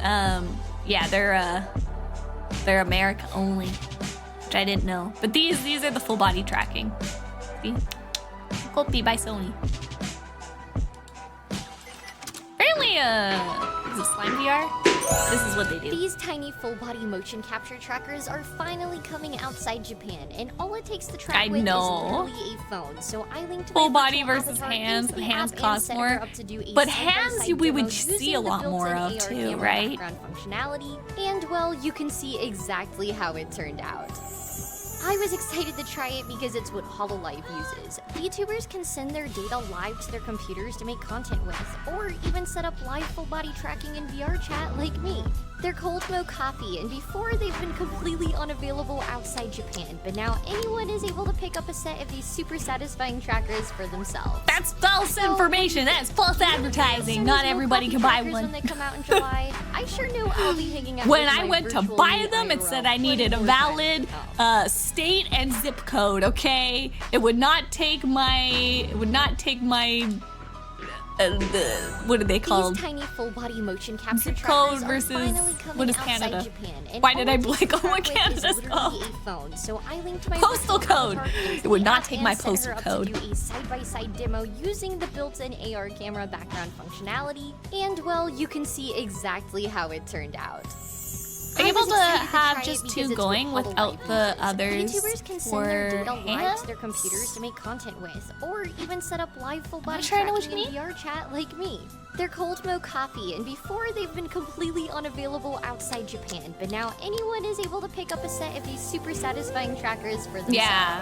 yeah, they're America only, which I didn't know. But these are the full body tracking. See, Mokopi by Sony. Apparently, is it Slime VR? This is what they do. These tiny full-body motion capture trackers are finally coming outside Japan, and all it takes to track with is literally a phone. So I linked full body versus hands, and hands cost more. But hands we would see a lot more of too, right? Functionality, and well, you can see exactly how it turned out. I was excited to try it because it's what HoloLive uses. VTubers can send their data live to their computers to make content with, or even set up live full-body tracking in VR chat like me. They're called Mokopi, and before they've been completely unavailable outside Japan, but now anyone is able to pick up a set of these super satisfying trackers for themselves. That's false information. That's false advertising. Not everybody can buy one. When they come out in July, I sure know I'll be hanging out when with I my went to virtual buy meat them, it IRL said I needed a valid state and zip code. Okay, it would not take my. What are they called? These tiny full-body motion capture Zip code trackers versus are finally coming what is outside Canada? Japan, and Why did I all blank on what track with is Canada's literally called? a phone. So I linked my Postal virtual code. avatar into It would the not app take and my set her postal up code. to do a side-by-side demo using the built-in AR camera background functionality, and well, you can see exactly how it turned out. Are you able to have try just it two because it's going what without HoloLive the uses. others VTubers can send their for data live to hands? their computers to make content with, or even set up live full-body sure I know what tracking you in VR chat like me. They're called Mokopi, and before they've been completely unavailable outside Japan, but now anyone is able to pick up a set of these super satisfying trackers for themselves. Yeah.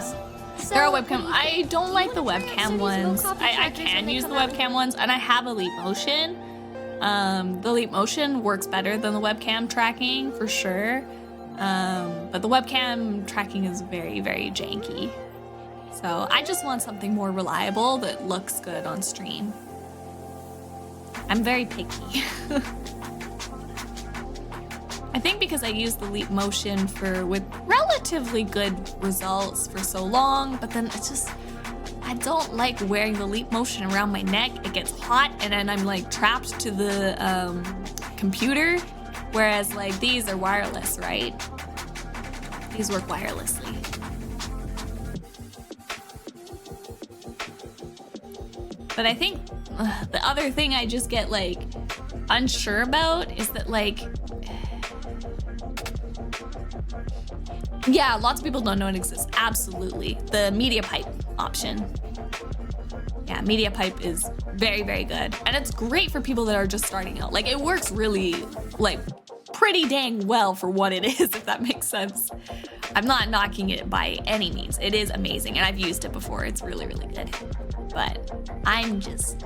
So, They're a what do webcam. you I think? don't Do you like the wanna try out some webcam of these ones. Mokopi I trackers can when they use the come out? webcam ones, and I have Elite Motion. The Elite Motion works better than the webcam tracking for sure. But the webcam tracking is very, very janky. So I just want something more reliable that looks good on stream. I'm very picky. I think because I used the Leap Motion with relatively good results for so long, but then it's just, I don't like wearing the Leap Motion around my neck. It gets hot and then I'm like trapped to the computer, whereas like these are wireless, right? These work wirelessly. But I think the other thing I just get like unsure about is that like, yeah, lots of people don't know it exists. Absolutely. The media pipe option. Yeah, media pipe is very, very good. And it's great for people that are just starting out. Like it works really like pretty dang well for what it is, if that makes sense. I'm not knocking it by any means. It is amazing and I've used it before. It's really, really good. But I'm just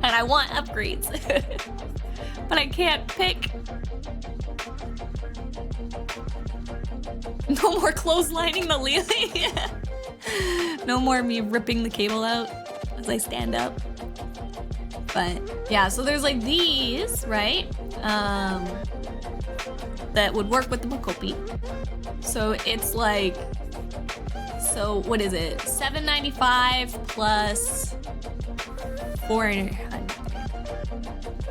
and I want upgrades. But I can't pick. No more clotheslining the Lily. No more me ripping the cable out as I stand up. But yeah, so there's like these, right? That would work with the Mokopi. So it's like, so what is it? $7.95 plus 400.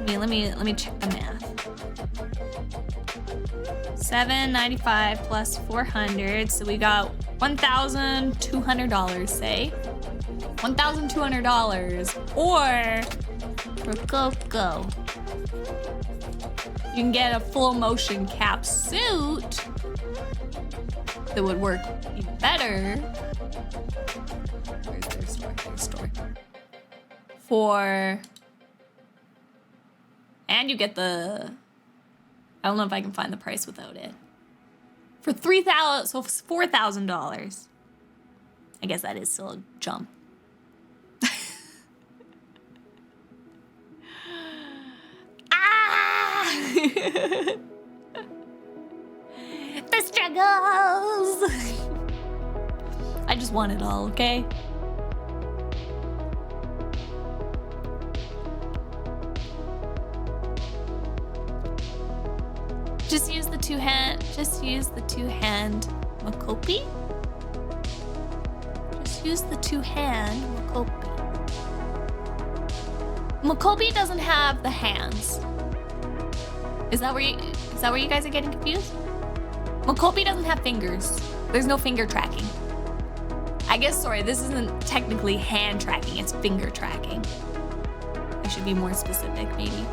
Let me check the math. 795 plus 400, so we got $1,200, say. $1,200 or Rococo. You can get a full motion cap suit that would work even better. Where's their store? Their store. And you get the, I don't know if I can find the price without it. For $3,000, so $4,000. I guess that is still a jump. The struggles. I just want it all, okay? Just use the two-hand Mokopi. Just use the two-hand Mokopi. Mokopi doesn't have the hands. Is that where you guys are getting confused? Mokopi doesn't have fingers. There's no finger tracking. I guess, sorry, this isn't technically hand tracking, it's finger tracking. I should be more specific, maybe.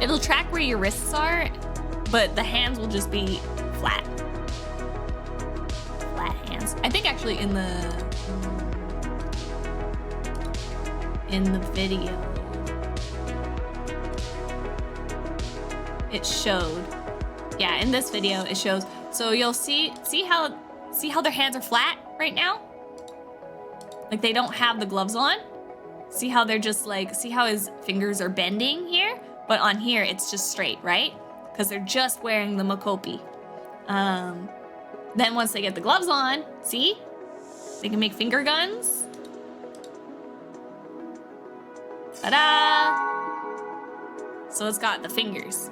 It'll track where your wrists are, but the hands will just be flat. Flat hands. I think actually in the video, it showed. Yeah, in this video it shows. So you'll see how their hands are flat right now? Like they don't have the gloves on. See how they're just like, see how his fingers are bending here? But on here it's just straight, right? Because they're just wearing the Mokopi. Then once they get the gloves on, see? They can make finger guns. Ta-da! So it's got the fingers.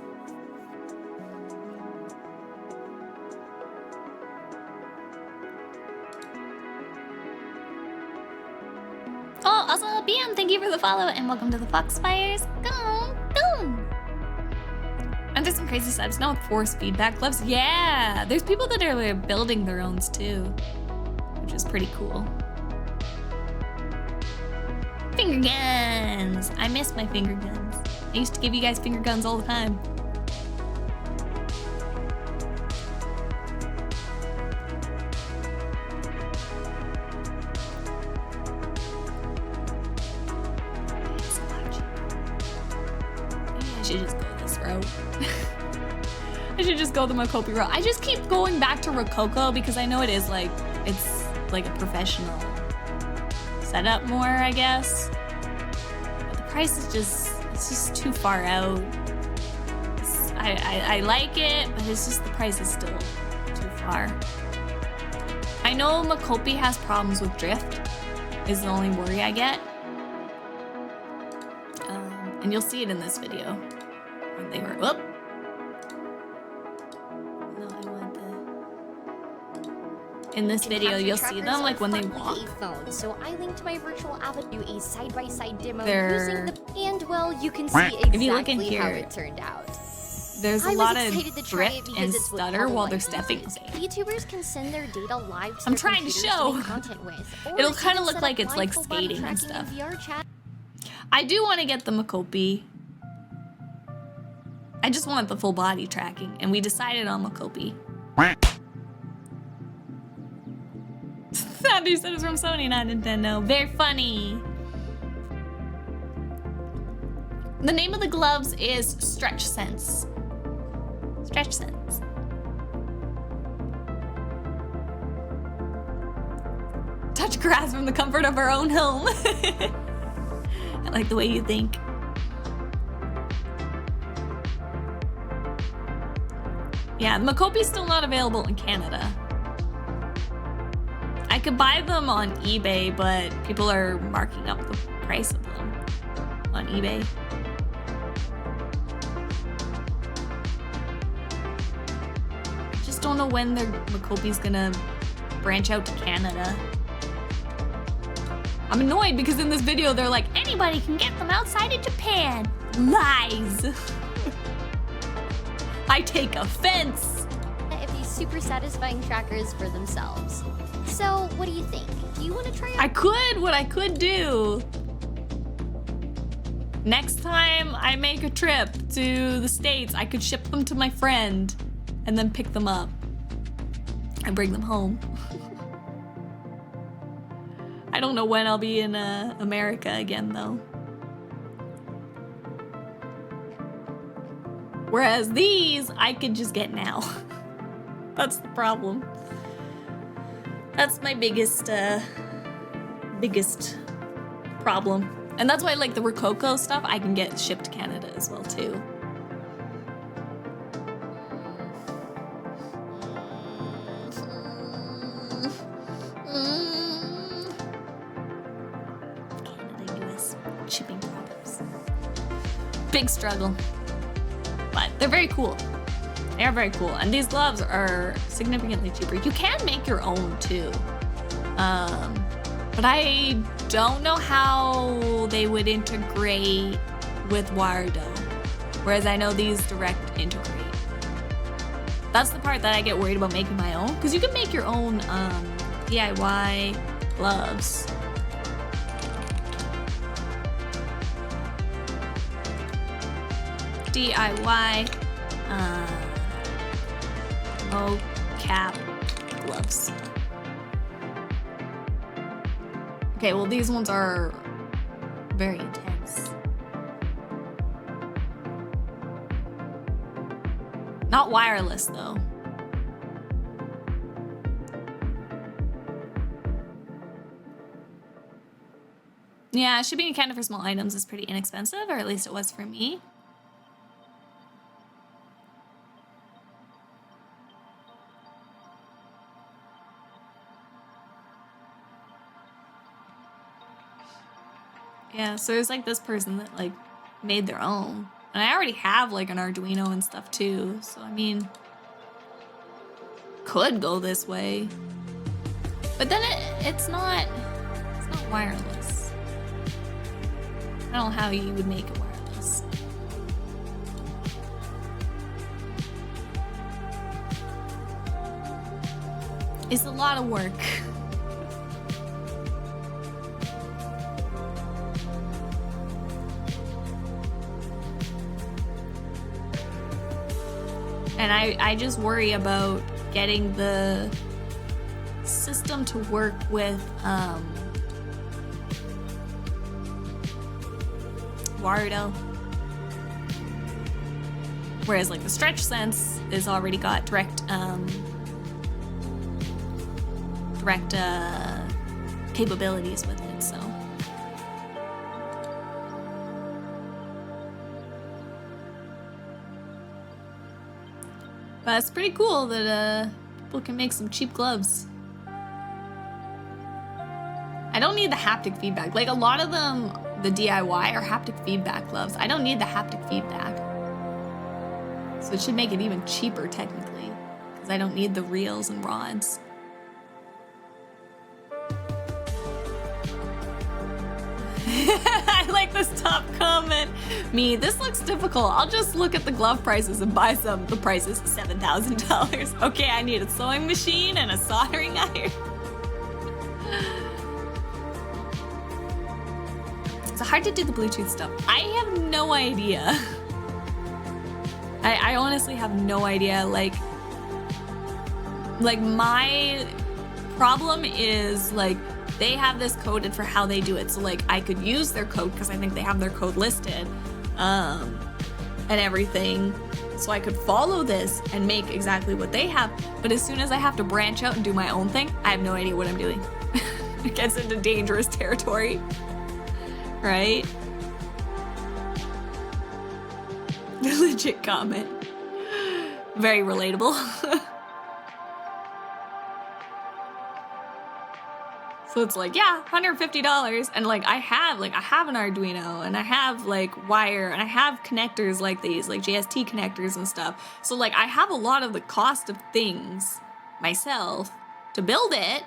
Oh, also BM, thank you for the follow and welcome to the Foxfires. Go, go! And there's some crazy subs now with force feedback gloves. Yeah, there's people that are building their own too, which is pretty cool. Finger guns! I miss my finger guns. I used to give you guys finger guns all the time. I should just go this route. I should just go the Mokopi route. I just keep going back to Rococo because I know it is like, it's like a professional setup more, I guess. But the price is it's just too far out. I like it, but it's just the price is still too far. I know Mokopi has problems with drift, is the only worry I get. And you'll see it in this video when they were, whoop. No, I want the. In this video, you'll see them like when they walk. Phone, so I linked my virtual avatar to a side-by-side demo They're... using the, and well, you can see exactly here, how it turned out. There's a lot of drift and stutter while they're stepping. YouTubers can send their data live to I'm trying to show. Content with, It'll kind of look like it's like skating and stuff. I do want to get the Mokopi. I just want the full body tracking, and we decided on Mokopi. Sandy said it's from Sony, not Nintendo. Very funny. The name of the gloves is Stretch Sense. Stretch Sense. Touch grass from the comfort of our own home. I like the way you think. Yeah, Mokopi's still not available in Canada. I could buy them on eBay, but people are marking up the price of them on eBay. I just don't know when Mokopi's gonna branch out to Canada. I'm annoyed because in this video they're like, anybody can get them outside of Japan. Lies. I take offense. If these super satisfying trackers for themselves. So, what do you think? Do you want to try out? What I could do. Next time I make a trip to the States, I could ship them to my friend and then pick them up and bring them home. I don't know when I'll be in America again though. Whereas these, I could just get now. That's the problem. That's my biggest problem. And that's why like the Rococo stuff, I can get shipped to Canada as well too. Canada, US, shipping problems. Big struggle. But they're very cool. They are very cool. And these gloves are significantly cheaper. You can make your own too. But I don't know how they would integrate with Wirdo. Whereas I know these direct integrate. That's the part that I get worried about making my own. Because you can make your own DIY gloves. DIY mocap gloves. Okay, well these ones are very intense. Not wireless though. Yeah, shipping in Canada for small items is pretty inexpensive, or at least it was for me. Yeah, so there's like this person that like made their own. And I already have like an Arduino and stuff too. So I mean, could go this way. But then it's not wireless. I don't know how you would make it wireless. It's a lot of work. And I just worry about getting the system to work with Wirdo. Whereas like the Stretch Sense is already got direct capabilities with it, so. But it's pretty cool that people can make some cheap gloves. I don't need the haptic feedback. Like a lot of them, the DIY are haptic feedback gloves. I don't need the haptic feedback. So it should make it even cheaper technically, because I don't need the reels and rods. I like this top comment. This looks difficult. I'll just look at the glove prices and buy some. The price is $7,000. Okay, I need a sewing machine and a soldering iron. It's hard to do the Bluetooth stuff. I have no idea. I honestly have no idea. Like my problem is like, they have this coded for how they do it. So like I could use their code because I think they have their code listed and everything. So I could follow this and make exactly what they have. But as soon as I have to branch out and do my own thing, I have no idea what I'm doing. It gets into dangerous territory, right? Legit comment. Very relatable. So it's like, yeah, $150. And like I have an Arduino and I have like wire and I have connectors like these, like JST connectors and stuff. So like I have a lot of the cost of things myself to build it,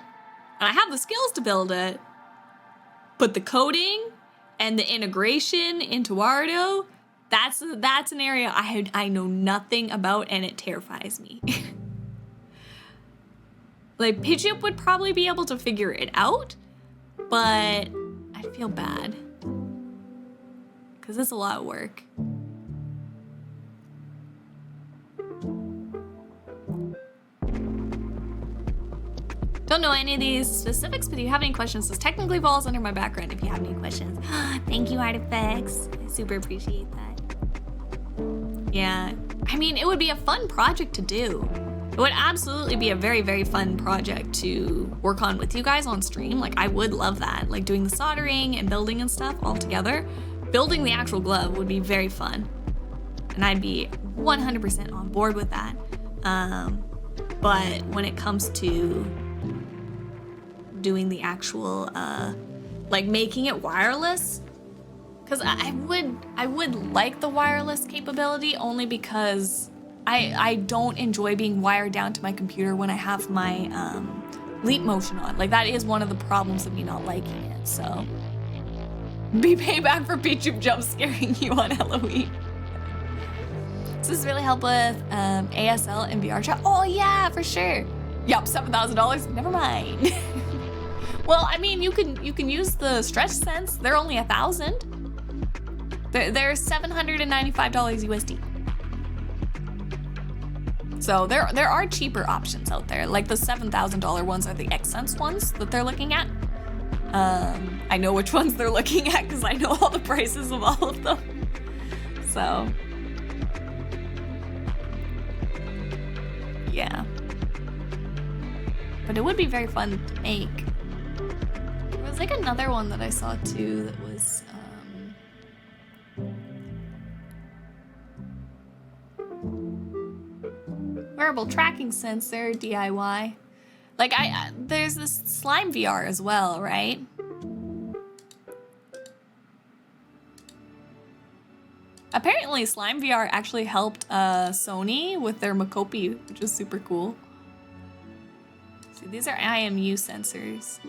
and I have the skills to build it. But the coding and the integration into Warudo, that's an area I know nothing about, and it terrifies me. Like, Pidgeot would probably be able to figure it out, but I feel bad. Because it's a lot of work. Don't know any of these specifics, but if you have any questions, this technically falls under my background if you have any questions. Thank you, Artifacts. I super appreciate that. Yeah, I mean, it would be a fun project to do. It would absolutely be a very, very fun project to work on with you guys on stream. Like, I would love that. Like, doing the soldering and building and stuff all together. Building the actual glove would be very fun. And I'd be 100% on board with that. But when it comes to doing the actual, like making it wireless, because I would like the wireless capability only because I don't enjoy being wired down to my computer when I have my leap motion on. Like, that is one of the problems of me not liking it, so. Be payback for Pichu jump scaring you on Halloween. Does this really help with ASL and VR chat? Oh yeah, for sure. Yup, $7,000, never mind. Well, I mean, you can use the stretch sense. They're only 1,000. They're $795 USD. So there are cheaper options out there. Like the $7,000 ones are the X-Sense ones that they're looking at. I know which ones they're looking at because I know all the prices of all of them. So, yeah. But it would be very fun to make. There was like another one that I saw too that was wearable tracking sensor DIY. Like there's this slime VR as well, right? Apparently slime VR actually helped Sony with their Makopi, which is super cool. See, these are IMU sensors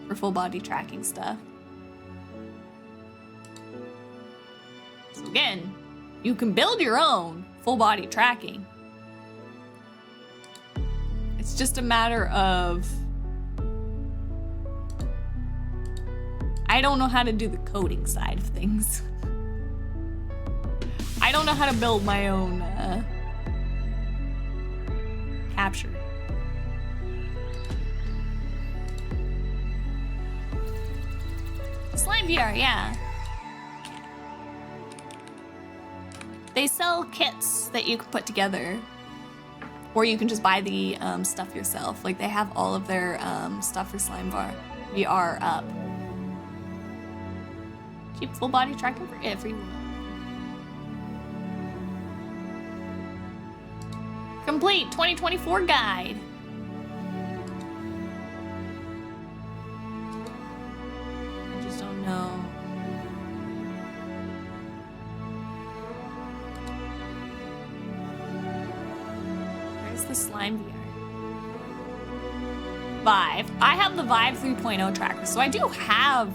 for full body tracking stuff. So again, you can build your own full body tracking. It's just a matter of, I don't know how to do the coding side of things. I don't know how to build my own capture. Slime VR, yeah. They sell kits that you can put together, or you can just buy the stuff yourself. Like, they have all of their stuff for Slime VR up. Cheap full body tracking for everyone. Complete 2024 guide. I just don't know. Where's the Slime VR? Vive. I have the Vive 3.0 tracker, so I do have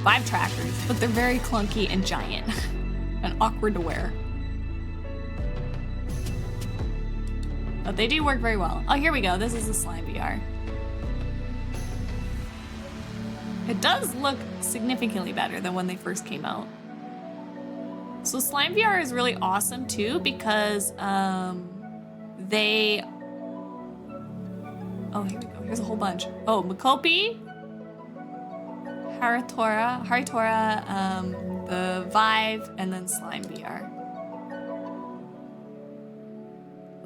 Vive trackers, but they're very clunky and giant and awkward to wear. But they do work very well. Oh, here we go. This is the Slime VR. It does look significantly better than when they first came out. So Slime VR is really awesome too because they... Oh, here we go. Here's a whole bunch. Oh, Makopi, Haritora, the Vive, and then Slime VR.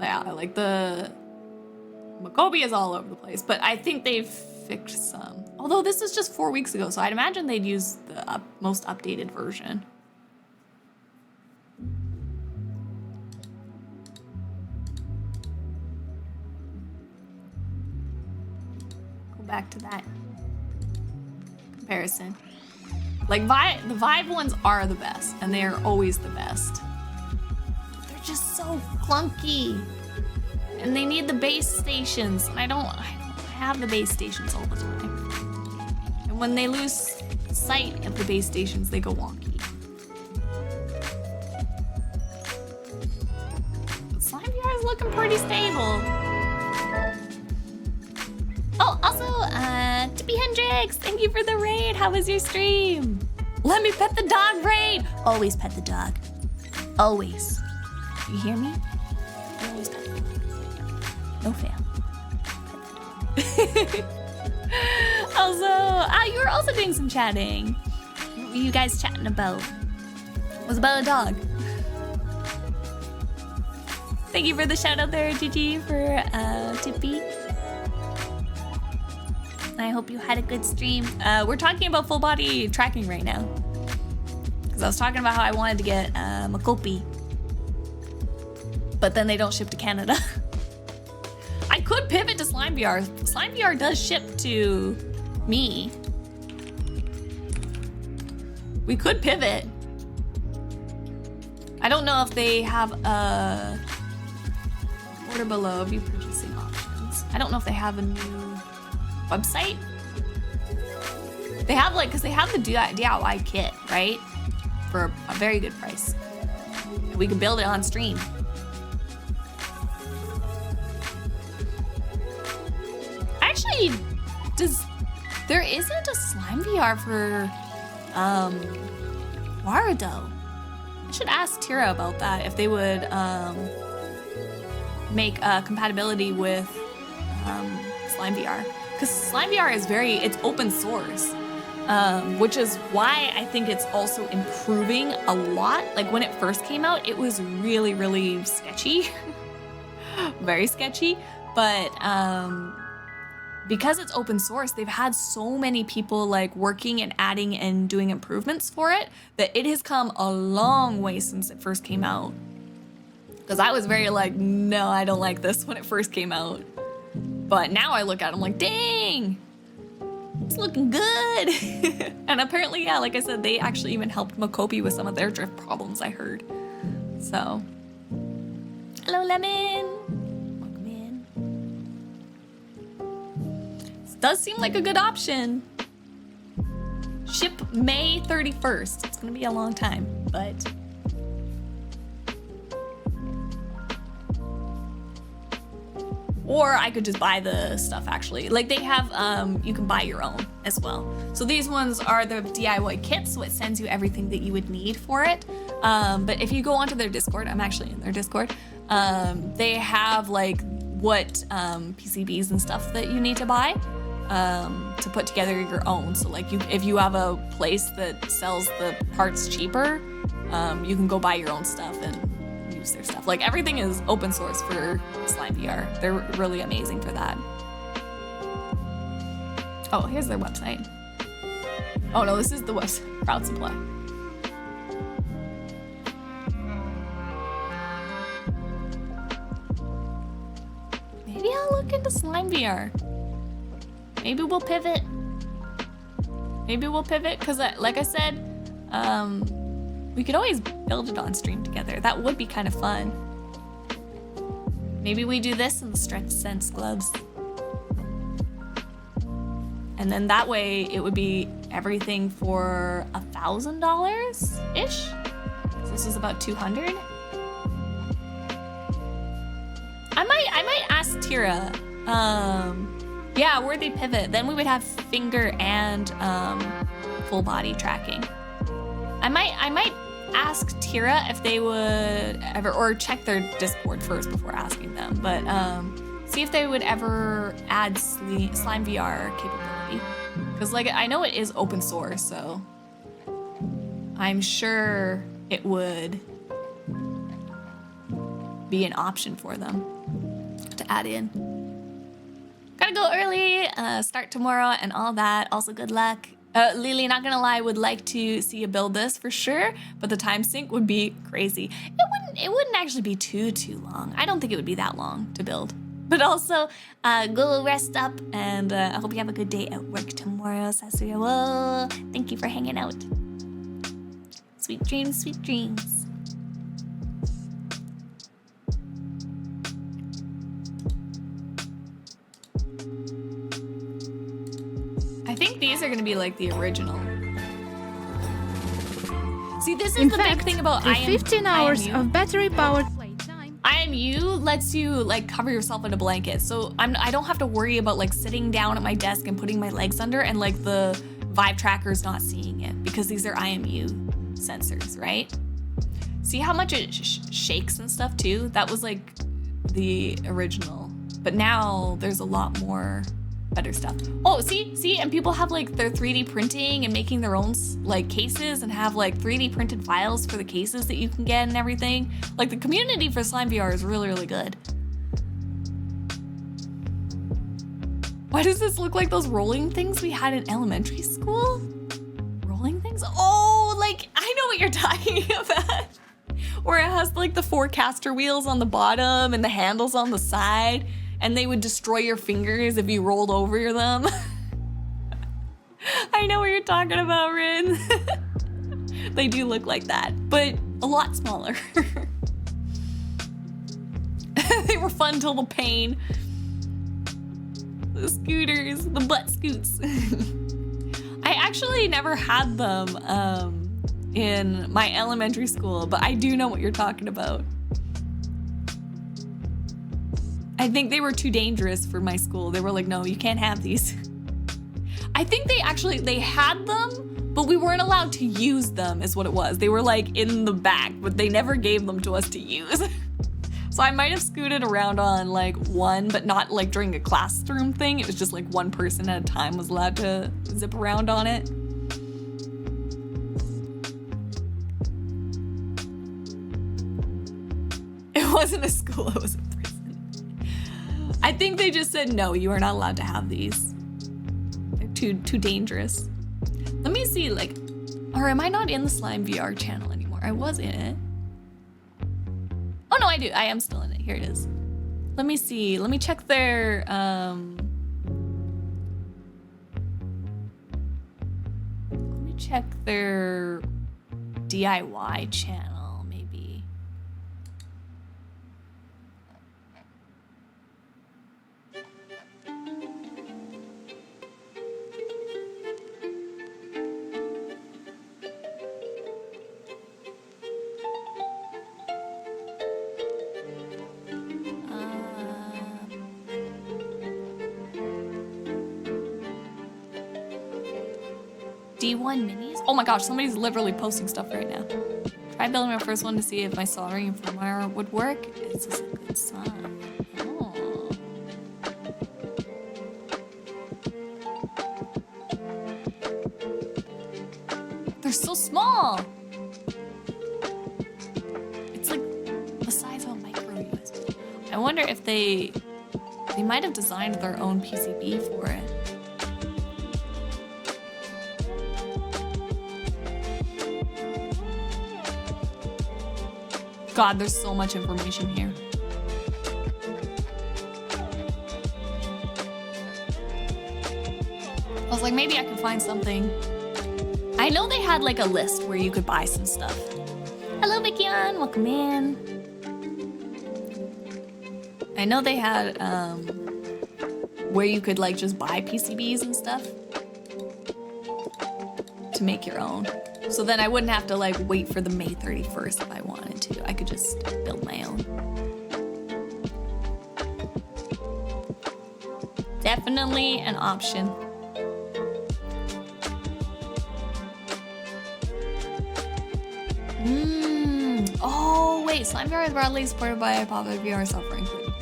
Yeah, like the Makobi is all over the place, but I think they've fixed some. Although this is just 4 weeks ago, so I'd imagine they'd use the most updated version. Go back to that comparison. Like the Vive ones are the best, and they are always the best. Just so clunky, and they need the base stations, and I don't have the base stations all the time. I when they lose sight of the base stations, they go wonky. But Slime VR is looking pretty stable. Oh, also, Tippy Hendrix, thank you for the raid. How was your stream? Let me pet the dog raid. Always pet the dog. Always. You hear me? Always pet the dog. No fail. Also, you were also doing some chatting. What were you guys chatting about? It was about a dog. Thank you for the shout out there, Gigi, for Tippy. I hope you had a good stream. We're talking about full body tracking right now. Because I was talking about how I wanted to get Makopi. But then they don't ship to Canada. I could pivot to Slime VR. Slime VR does ship to me. We could pivot. I don't know if they have a order below, view purchasing options. I don't know if they have a new website. They have like, because they have the DIY kit, right? For a very good price. We can build it on stream. Actually, there isn't a Slime VR for Warado. I should ask Tira about that, if they would make compatibility with Slime VR. Because Slime VR is it's open source, which is why I think it's also improving a lot. Like when it first came out, it was really, really sketchy, very sketchy. But because it's open source, they've had so many people like working and adding and doing improvements for it that it has come a long way since it first came out. Because I was very like, no, I don't like this when it first came out. But now I look at it, I'm like, dang, it's looking good. And apparently, yeah, like I said, they actually even helped Makopi with some of their drift problems, I heard. So, hello, Lemon. Welcome in. This does seem like a good option. Ship May 31st. It's gonna be a long time, but or I could just buy the stuff actually. Like they have, you can buy your own as well. So these ones are the DIY kits, so it sends you everything that you would need for it. But if you go onto their Discord, I'm actually in their Discord, they have like what PCBs and stuff that you need to buy to put together your own. So like if you have a place that sells the parts cheaper, you can go buy your own stuff and use their stuff. Like everything is open source for Slime VR. They're really amazing for that. Oh, here's their website. Oh no, this is the website. Proud Supply. Maybe I'll look into Slime VR. Maybe we'll pivot. Maybe we'll pivot because like I said, we could always build it on stream together. That would be kind of fun. Maybe we do this in the Stretch Sense gloves. And then that way it would be everything for $1,000-ish. So this is about 200. I might ask Tira. Yeah, where they pivot. Then we would have finger and full body tracking. I might ask Tira if they would ever, or check their Discord first before asking them, but see if they would ever add Slime VR capability. Because like I know it is open source, so I'm sure it would be an option for them to add in. Gotta go early, start tomorrow and all that. Also good luck. Lily, not gonna lie, would like to see you build this for sure, but the time sync would be crazy. It wouldn't actually be too long. I don't think it would be that long to build. But also, go rest up, and I hope you have a good day at work tomorrow, Sasuya. Whoa, thank you for hanging out. Sweet dreams, sweet dreams. I I think these are gonna be like the original. See, this is In the fact, big thing about the 15 hours IMU. of battery-powered playtime. IMU lets you like cover yourself in a blanket, so I don't have to worry about like sitting down at my desk and putting my legs under and like the Vive tracker's not seeing it because these are IMU sensors, right? See how much it shakes and stuff too? That was like the original, but now there's a lot more better stuff. Oh, see, and people have like their 3D printing and making their own like cases and have like 3D printed files for the cases that you can get and everything. Like the community for Slime VR is really, really good. Why does this look like those rolling things we had in elementary school? Rolling things? Oh, like I know what you're talking about. Where it has like the 4 caster wheels on the bottom and the handles on the side, and they would destroy your fingers if you rolled over them. I know what you're talking about, Rin. They do look like that, but a lot smaller. They were fun till the pain. The scooters, the butt scoots. I actually never had them in my elementary school, but I do know what you're talking about. I think they were too dangerous for my school. They were like, no, you can't have these. I think they had them, but we weren't allowed to use them is what it was. They were like in the back, but they never gave them to us to use. So I might have scooted around on like one, but not like during a classroom thing. It was just like one person at a time was allowed to zip around on it. It wasn't a school, it was a prison. I think they just said, no, you are not allowed to have these. They're too dangerous. Let me see, like, or am I not in the Slime VR channel anymore? I was in it. Oh no, I do. I am still in it. Here it is. Let me see. Let me check their let me check their DIY channel, maybe. D1 minis? Oh my gosh, somebody's literally posting stuff right now. Try building my first one to see if my soldering and firmware would work. Is this a good sign? Oh. They're so small. It's like the size of a micro USB. I wonder if they might have designed their own PCB for it. God, there's so much information here. I was like, maybe I could find something. I know they had like a list where you could buy some stuff. Hello, Vickian, welcome in. I know they had where you could like just buy PCBs and stuff to make your own. So then I wouldn't have to like wait for the May 31st if I wanted to. I could just build my own. Definitely an option. Oh wait, Slime VR is broadly supported by popular VR software including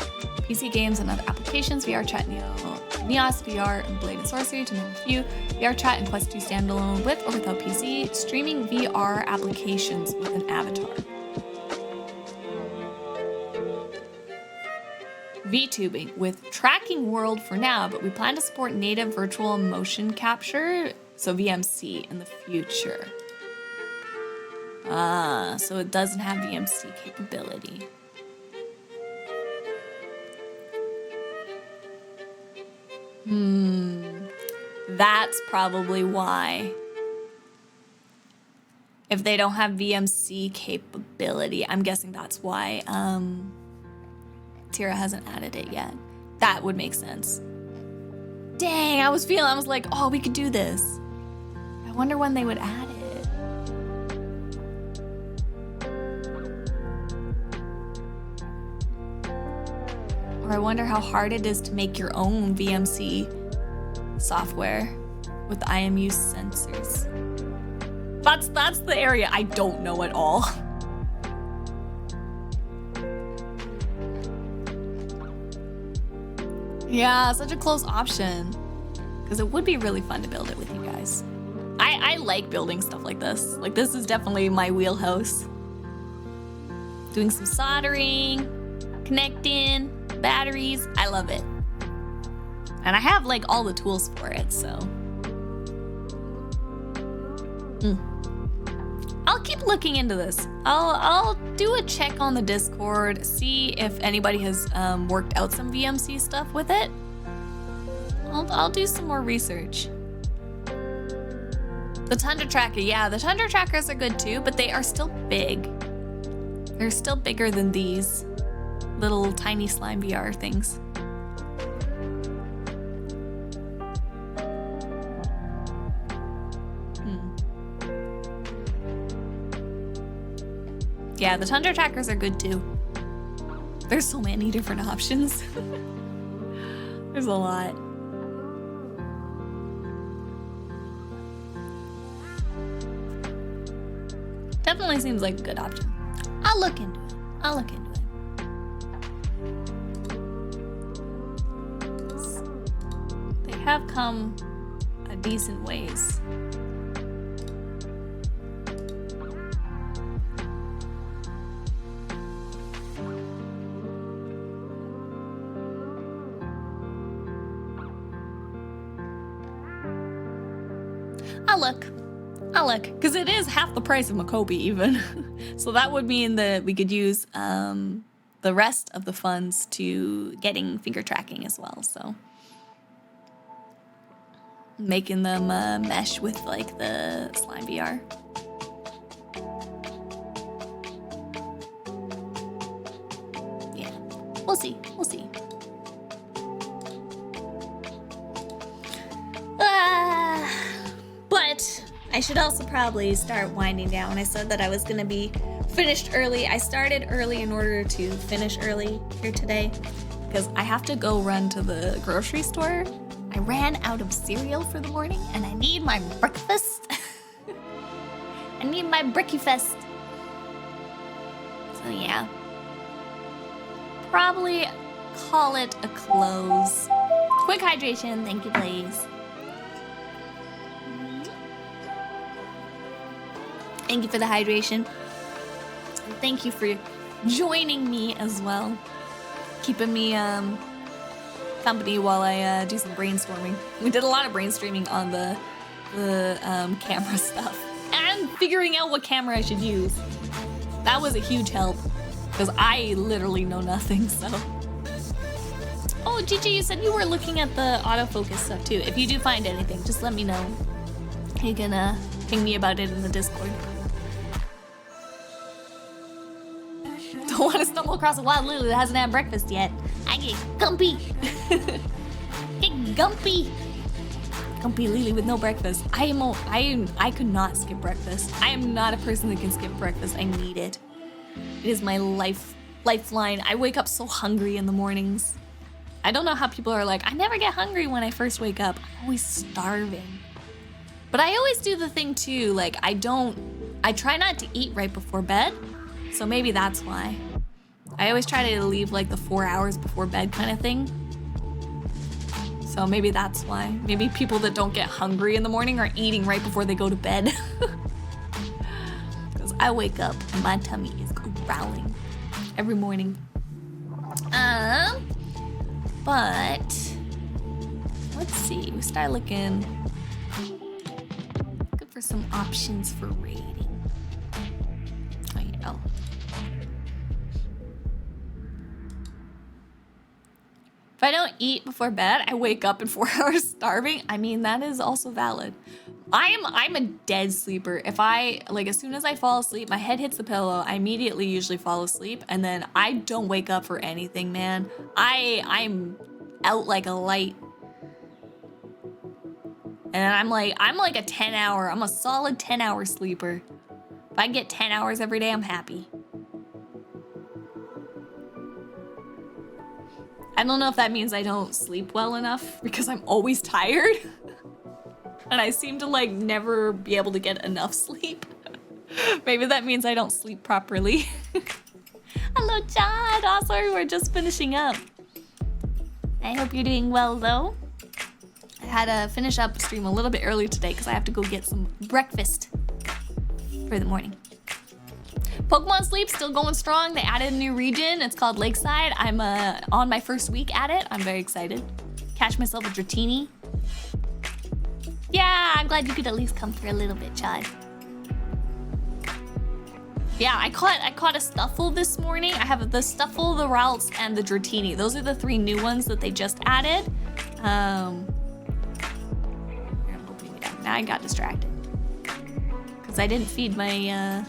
PC games and other applications, VR Chat, Neos, VR, and Blade and Sorcery, to name a few. VR Chat and Quest 2 standalone with or without PC, streaming VR applications with an avatar. VTubing with Tracking World for now, but we plan to support native virtual motion capture, so VMC, in the future. So it doesn't have VMC capability. That's probably why. If they don't have VMC capability, I'm guessing that's why Tira hasn't added it yet. That would make sense. Dang, I was like, oh, we could do this. I wonder when they would add it. Or I wonder how hard it is to make your own VMC software with IMU sensors. That's the area I don't know at all. Yeah, such a close option. Because it would be really fun to build it with you guys. I like building stuff like this. Like, this is definitely my wheelhouse. Doing some soldering, connecting, batteries. I love it. And I have, like, all the tools for it, so. I'll keep looking into this. I'll do a check on the Discord, see if anybody has worked out some VMC stuff with it. I'll do some more research. The Tundra Tracker, yeah, the Tundra Trackers are good too, but they are still big. They're still bigger than these little tiny slime VR things. Yeah, the Tundra Trackers are good too. There's so many different options. There's a lot. Definitely seems like a good option. I'll look into it. I'll look into it. They have come a decent ways. I'll look, because it is half the price of Makobi even. So that would mean that we could use the rest of the funds to getting finger tracking as well, so. Making them mesh with like the Slime VR. Yeah, we'll see, we'll see. But I should also probably start winding down. I said that I was gonna be finished early. I started early in order to finish early here today because I have to go run to the grocery store. I ran out of cereal for the morning and I need my breakfast. I need my breakfast. So yeah, probably call it a close. Quick hydration, thank you please. Thank you for the hydration. And thank you for joining me as well. Keeping me company while I do some brainstorming. We did a lot of brainstorming on the camera stuff. And figuring out what camera I should use. That was a huge help. Because I literally know nothing, so. Oh, Gigi, you said you were looking at the autofocus stuff too. If you do find anything, just let me know. You can ping me about it in the Discord. Don't want to stumble across a wild lily that hasn't had breakfast yet. I get gumpy. Get gumpy. Gumpy lily with no breakfast. I could not skip breakfast. I am not a person that can skip breakfast. I need it. It is my lifeline. I wake up so hungry in the mornings. I don't know how people are like, I never get hungry when I first wake up. I'm always starving. But I always do the thing too, like I try not to eat right before bed. So maybe that's why. I always try to leave like the 4 hours before bed kind of thing. So maybe that's why. Maybe people that don't get hungry in the morning are eating right before they go to bed. Because I wake up and my tummy is growling every morning. But let's see. We start looking good for some options for rating. Oh. If I don't eat before bed, I wake up in 4 hours starving. I mean, that is also valid. I'm a dead sleeper. If as soon as I fall asleep, my head hits the pillow, I immediately usually fall asleep, and then I don't wake up for anything, man. I'm out like a light. And I'm like a 10-hour, I'm a solid 10-hour sleeper. If I get 10 hours every day, I'm happy. I don't know if that means I don't sleep well enough because I'm always tired. And I seem to like never be able to get enough sleep. Maybe that means I don't sleep properly. Hello, Chad. Oh, sorry, we're just finishing up. I hope you're doing well, though. I had to finish up the stream a little bit early today because I have to go get some breakfast for the morning. Pokemon Sleep still going strong. They added a new region. It's called Lakeside. I'm on my first week at it. I'm very excited. Catch myself a Dratini. Yeah, I'm glad you could at least come for a little bit, Chad. Yeah, I caught a Stuffle this morning. I have the Stuffle, the Ralts, and the Dratini. Those are the 3 new ones that they just added. Now I got distracted because I didn't feed my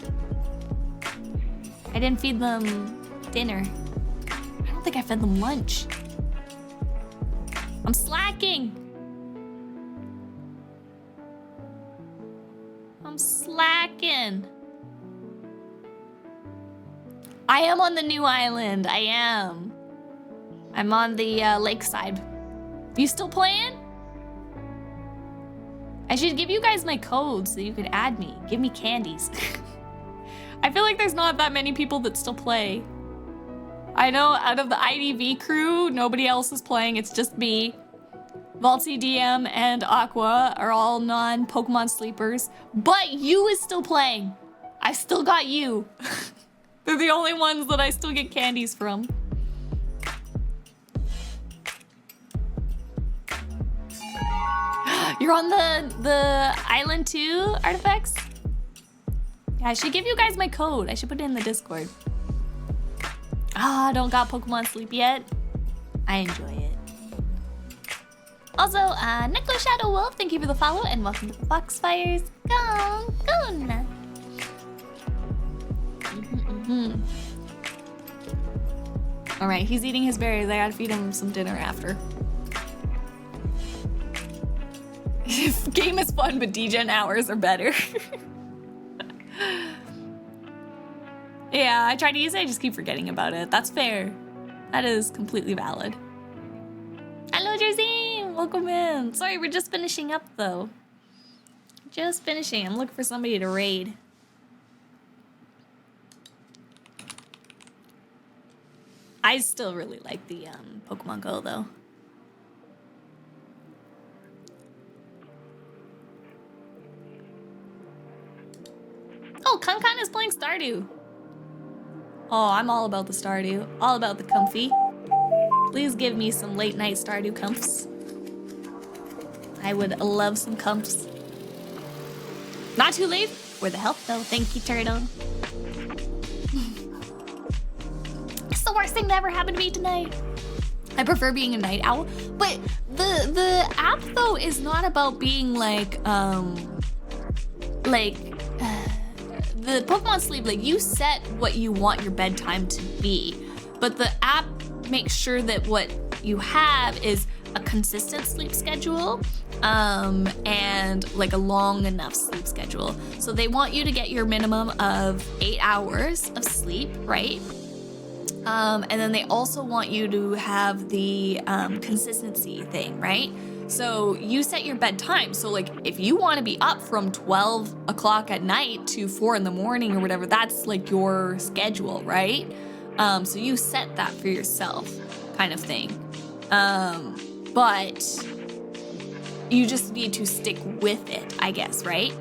I didn't feed them dinner. I don't think I fed them lunch. I'm slacking. I'm slacking. I am on the new island. I am. I'm on the lakeside. You still playing? I should give you guys my code so you can add me. Give me candies. I feel like there's not that many people that still play. I know out of the IDV crew, nobody else is playing. It's just me. Valtzy DM and Aqua are all non-Pokemon sleepers. But you is still playing. I still got you. They're the only ones that I still get candies from. You're on the island too, Artifacts? Yeah, I should give you guys my code. I should put it in the Discord. Don't got Pokemon Sleep yet. I enjoy it. Also, Neclo Shadow Wolf, thank you for the follow and welcome to the Foxfires. Gone. All right, he's eating his berries. I gotta feed him some dinner after. Game is fun, but DGen hours are better. Yeah, I try to use it, I just keep forgetting about it. That's fair. That is completely valid. Hello, Jersey! Welcome in. Sorry, we're just finishing up, though. Just finishing. I'm looking for somebody to raid. I still really like the Pokemon Go, though. Oh, Kankan is playing Stardew. Oh, I'm all about the Stardew. All about the comfy. Please give me some late night Stardew comfs. I would love some comfs. Not too late for the help, though. Thank you, Turtle. It's the worst thing that ever happened to me tonight. I prefer being a night owl, but the app though is not about being like the Pokemon Sleep. Like you set what you want your bedtime to be, but the app makes sure that what you have is a consistent sleep schedule and like a long enough sleep schedule. So they want you to get your minimum of 8 hours of sleep, right? And then they also want you to have the consistency thing, right? So you set your bedtime. So like if you want to be up from 12 o'clock at night to 4 in the morning or whatever, that's like your schedule, right? So you set that for yourself kind of thing. But you just need to stick with it, I guess, right?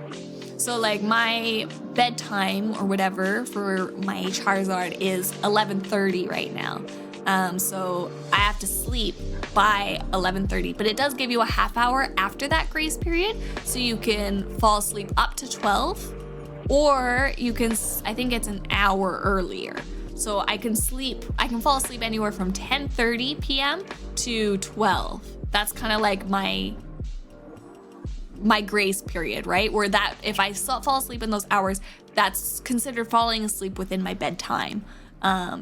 So like my bedtime or whatever for my Charizard is 11:30 right now. So I have to sleep by 11:30, but it does give you a half hour after that grace period. So you can fall asleep up to 12 or you can, I think it's an hour earlier. So I can fall asleep anywhere from 10:30 p.m. to 12. That's kind of like my grace period, right? Where that if I fall asleep in those hours, that's considered falling asleep within my bedtime,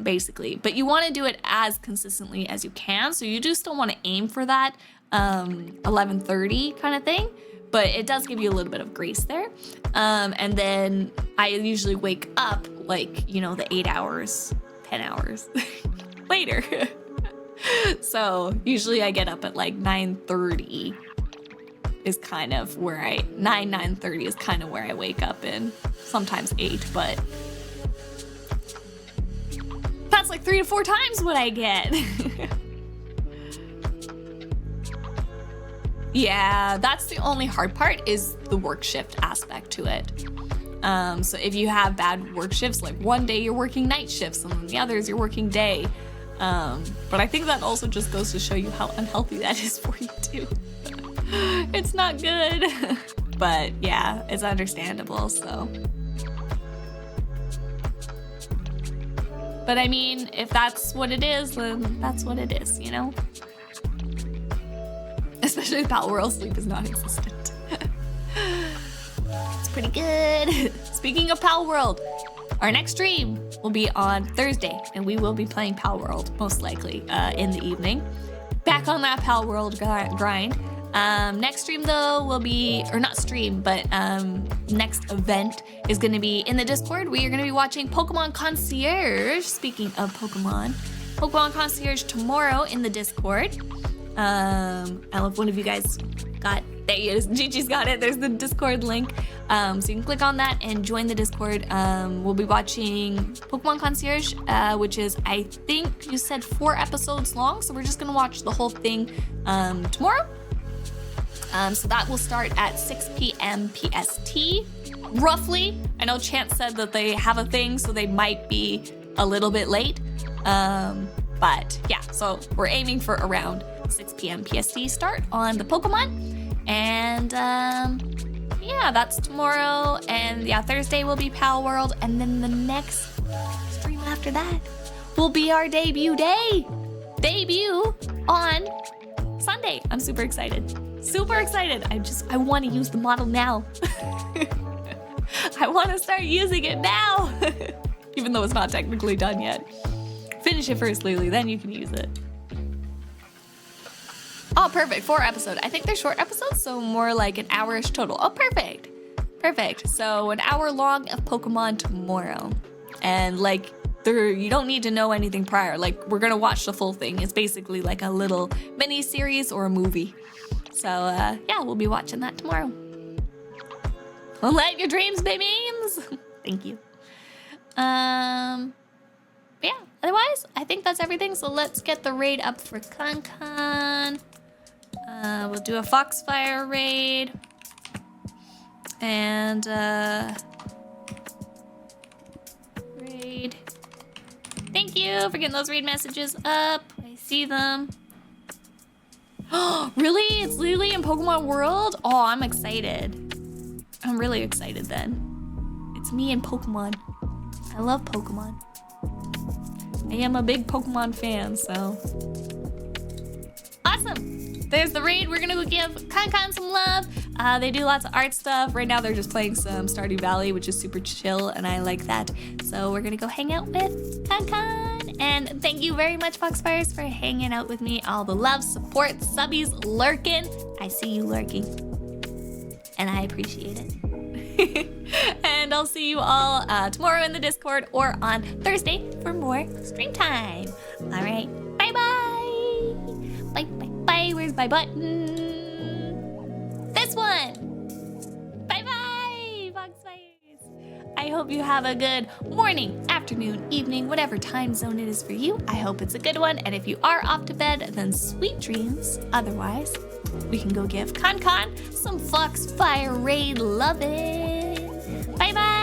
basically. But you want to do it as consistently as you can. So you do still want to aim for that 11:30 kind of thing. but it does give you a little bit of grace there. And then I usually wake up like, you know, the 8 hours, 10 hours later. So usually I get up at like 9:30 is kind of where 9:30 is kind of where I wake up in. Sometimes 8, but that's like 3 to 4 times what I get. Yeah, that's the only hard part is the work shift aspect to it. So if you have bad work shifts, like one day you're working night shifts and then the others you're working day. But I think that also just goes to show you how unhealthy that is for you too. It's not good. But yeah, it's understandable, so. But I mean, if that's what it is, then that's what it is, you know? Especially with Pal World, sleep is non-existent. It's pretty good. Speaking of Pal World, our next stream will be on Thursday, and we will be playing Pal World, most likely, in the evening. Back on that Pal World grind. Next stream, though, will be, or not stream, but next event is going to be in the Discord. We are going to be watching Pokemon Concierge. Speaking of Pokemon Concierge tomorrow in the Discord. I love one of you guys got, there he is, Gigi's got it, there's the Discord link, so you can click on that and join the Discord. We'll be watching Pokemon Concierge, which is, I think you said 4 episodes long, so we're just gonna watch the whole thing tomorrow. So that will start at 6 p.m. PST, roughly. I know Chance said that they have a thing, so they might be a little bit late, but yeah, so we're aiming for around 6 p.m. PST start on the Pokemon, and yeah, that's tomorrow, and yeah, Thursday will be Pal World, and then the next stream after that will be our debut on Sunday. I'm super excited. I want to use the model now. I want to start using it now, even though it's not technically done yet. Finish it first, Lily, then you can use it. Oh, perfect. 4 episodes. I think they're short episodes, so more like an hour-ish total. Oh, perfect. Perfect. So an hour long of Pokemon tomorrow. And like, you don't need to know anything prior. Like, we're going to watch the full thing. It's basically like a little mini-series or a movie. So, yeah, we'll be watching that tomorrow. Let your dreams be memes. Thank you. Yeah, otherwise, I think that's everything. So let's get the raid up for Kankan. We'll do a Foxfire raid. And, raid. Thank you for getting those raid messages up. I see them. Oh, really? It's Lily in Pokemon World? Oh, I'm excited. I'm really excited then. It's me and Pokemon. I love Pokemon. I am a big Pokemon fan, so. Awesome. There's the raid. We're gonna go give Kankan some love. They do lots of art stuff. Right now they're just playing some Stardew Valley, which is super chill, and I like that. So we're gonna go hang out with Kankan. And thank you very much, Foxfires, for hanging out with me. All the love, support, subbies lurking. I see you lurking. And I appreciate it. And I'll see you all tomorrow in the Discord or on Thursday for more stream time. All right, bye-bye. Bye. Where's my button? This one. Bye-bye, Foxfires. I hope you have a good morning, afternoon, evening, whatever time zone it is for you. I hope it's a good one. And if you are off to bed, then sweet dreams. Otherwise, we can go give Kankan some Foxfire raid loving. Bye-bye.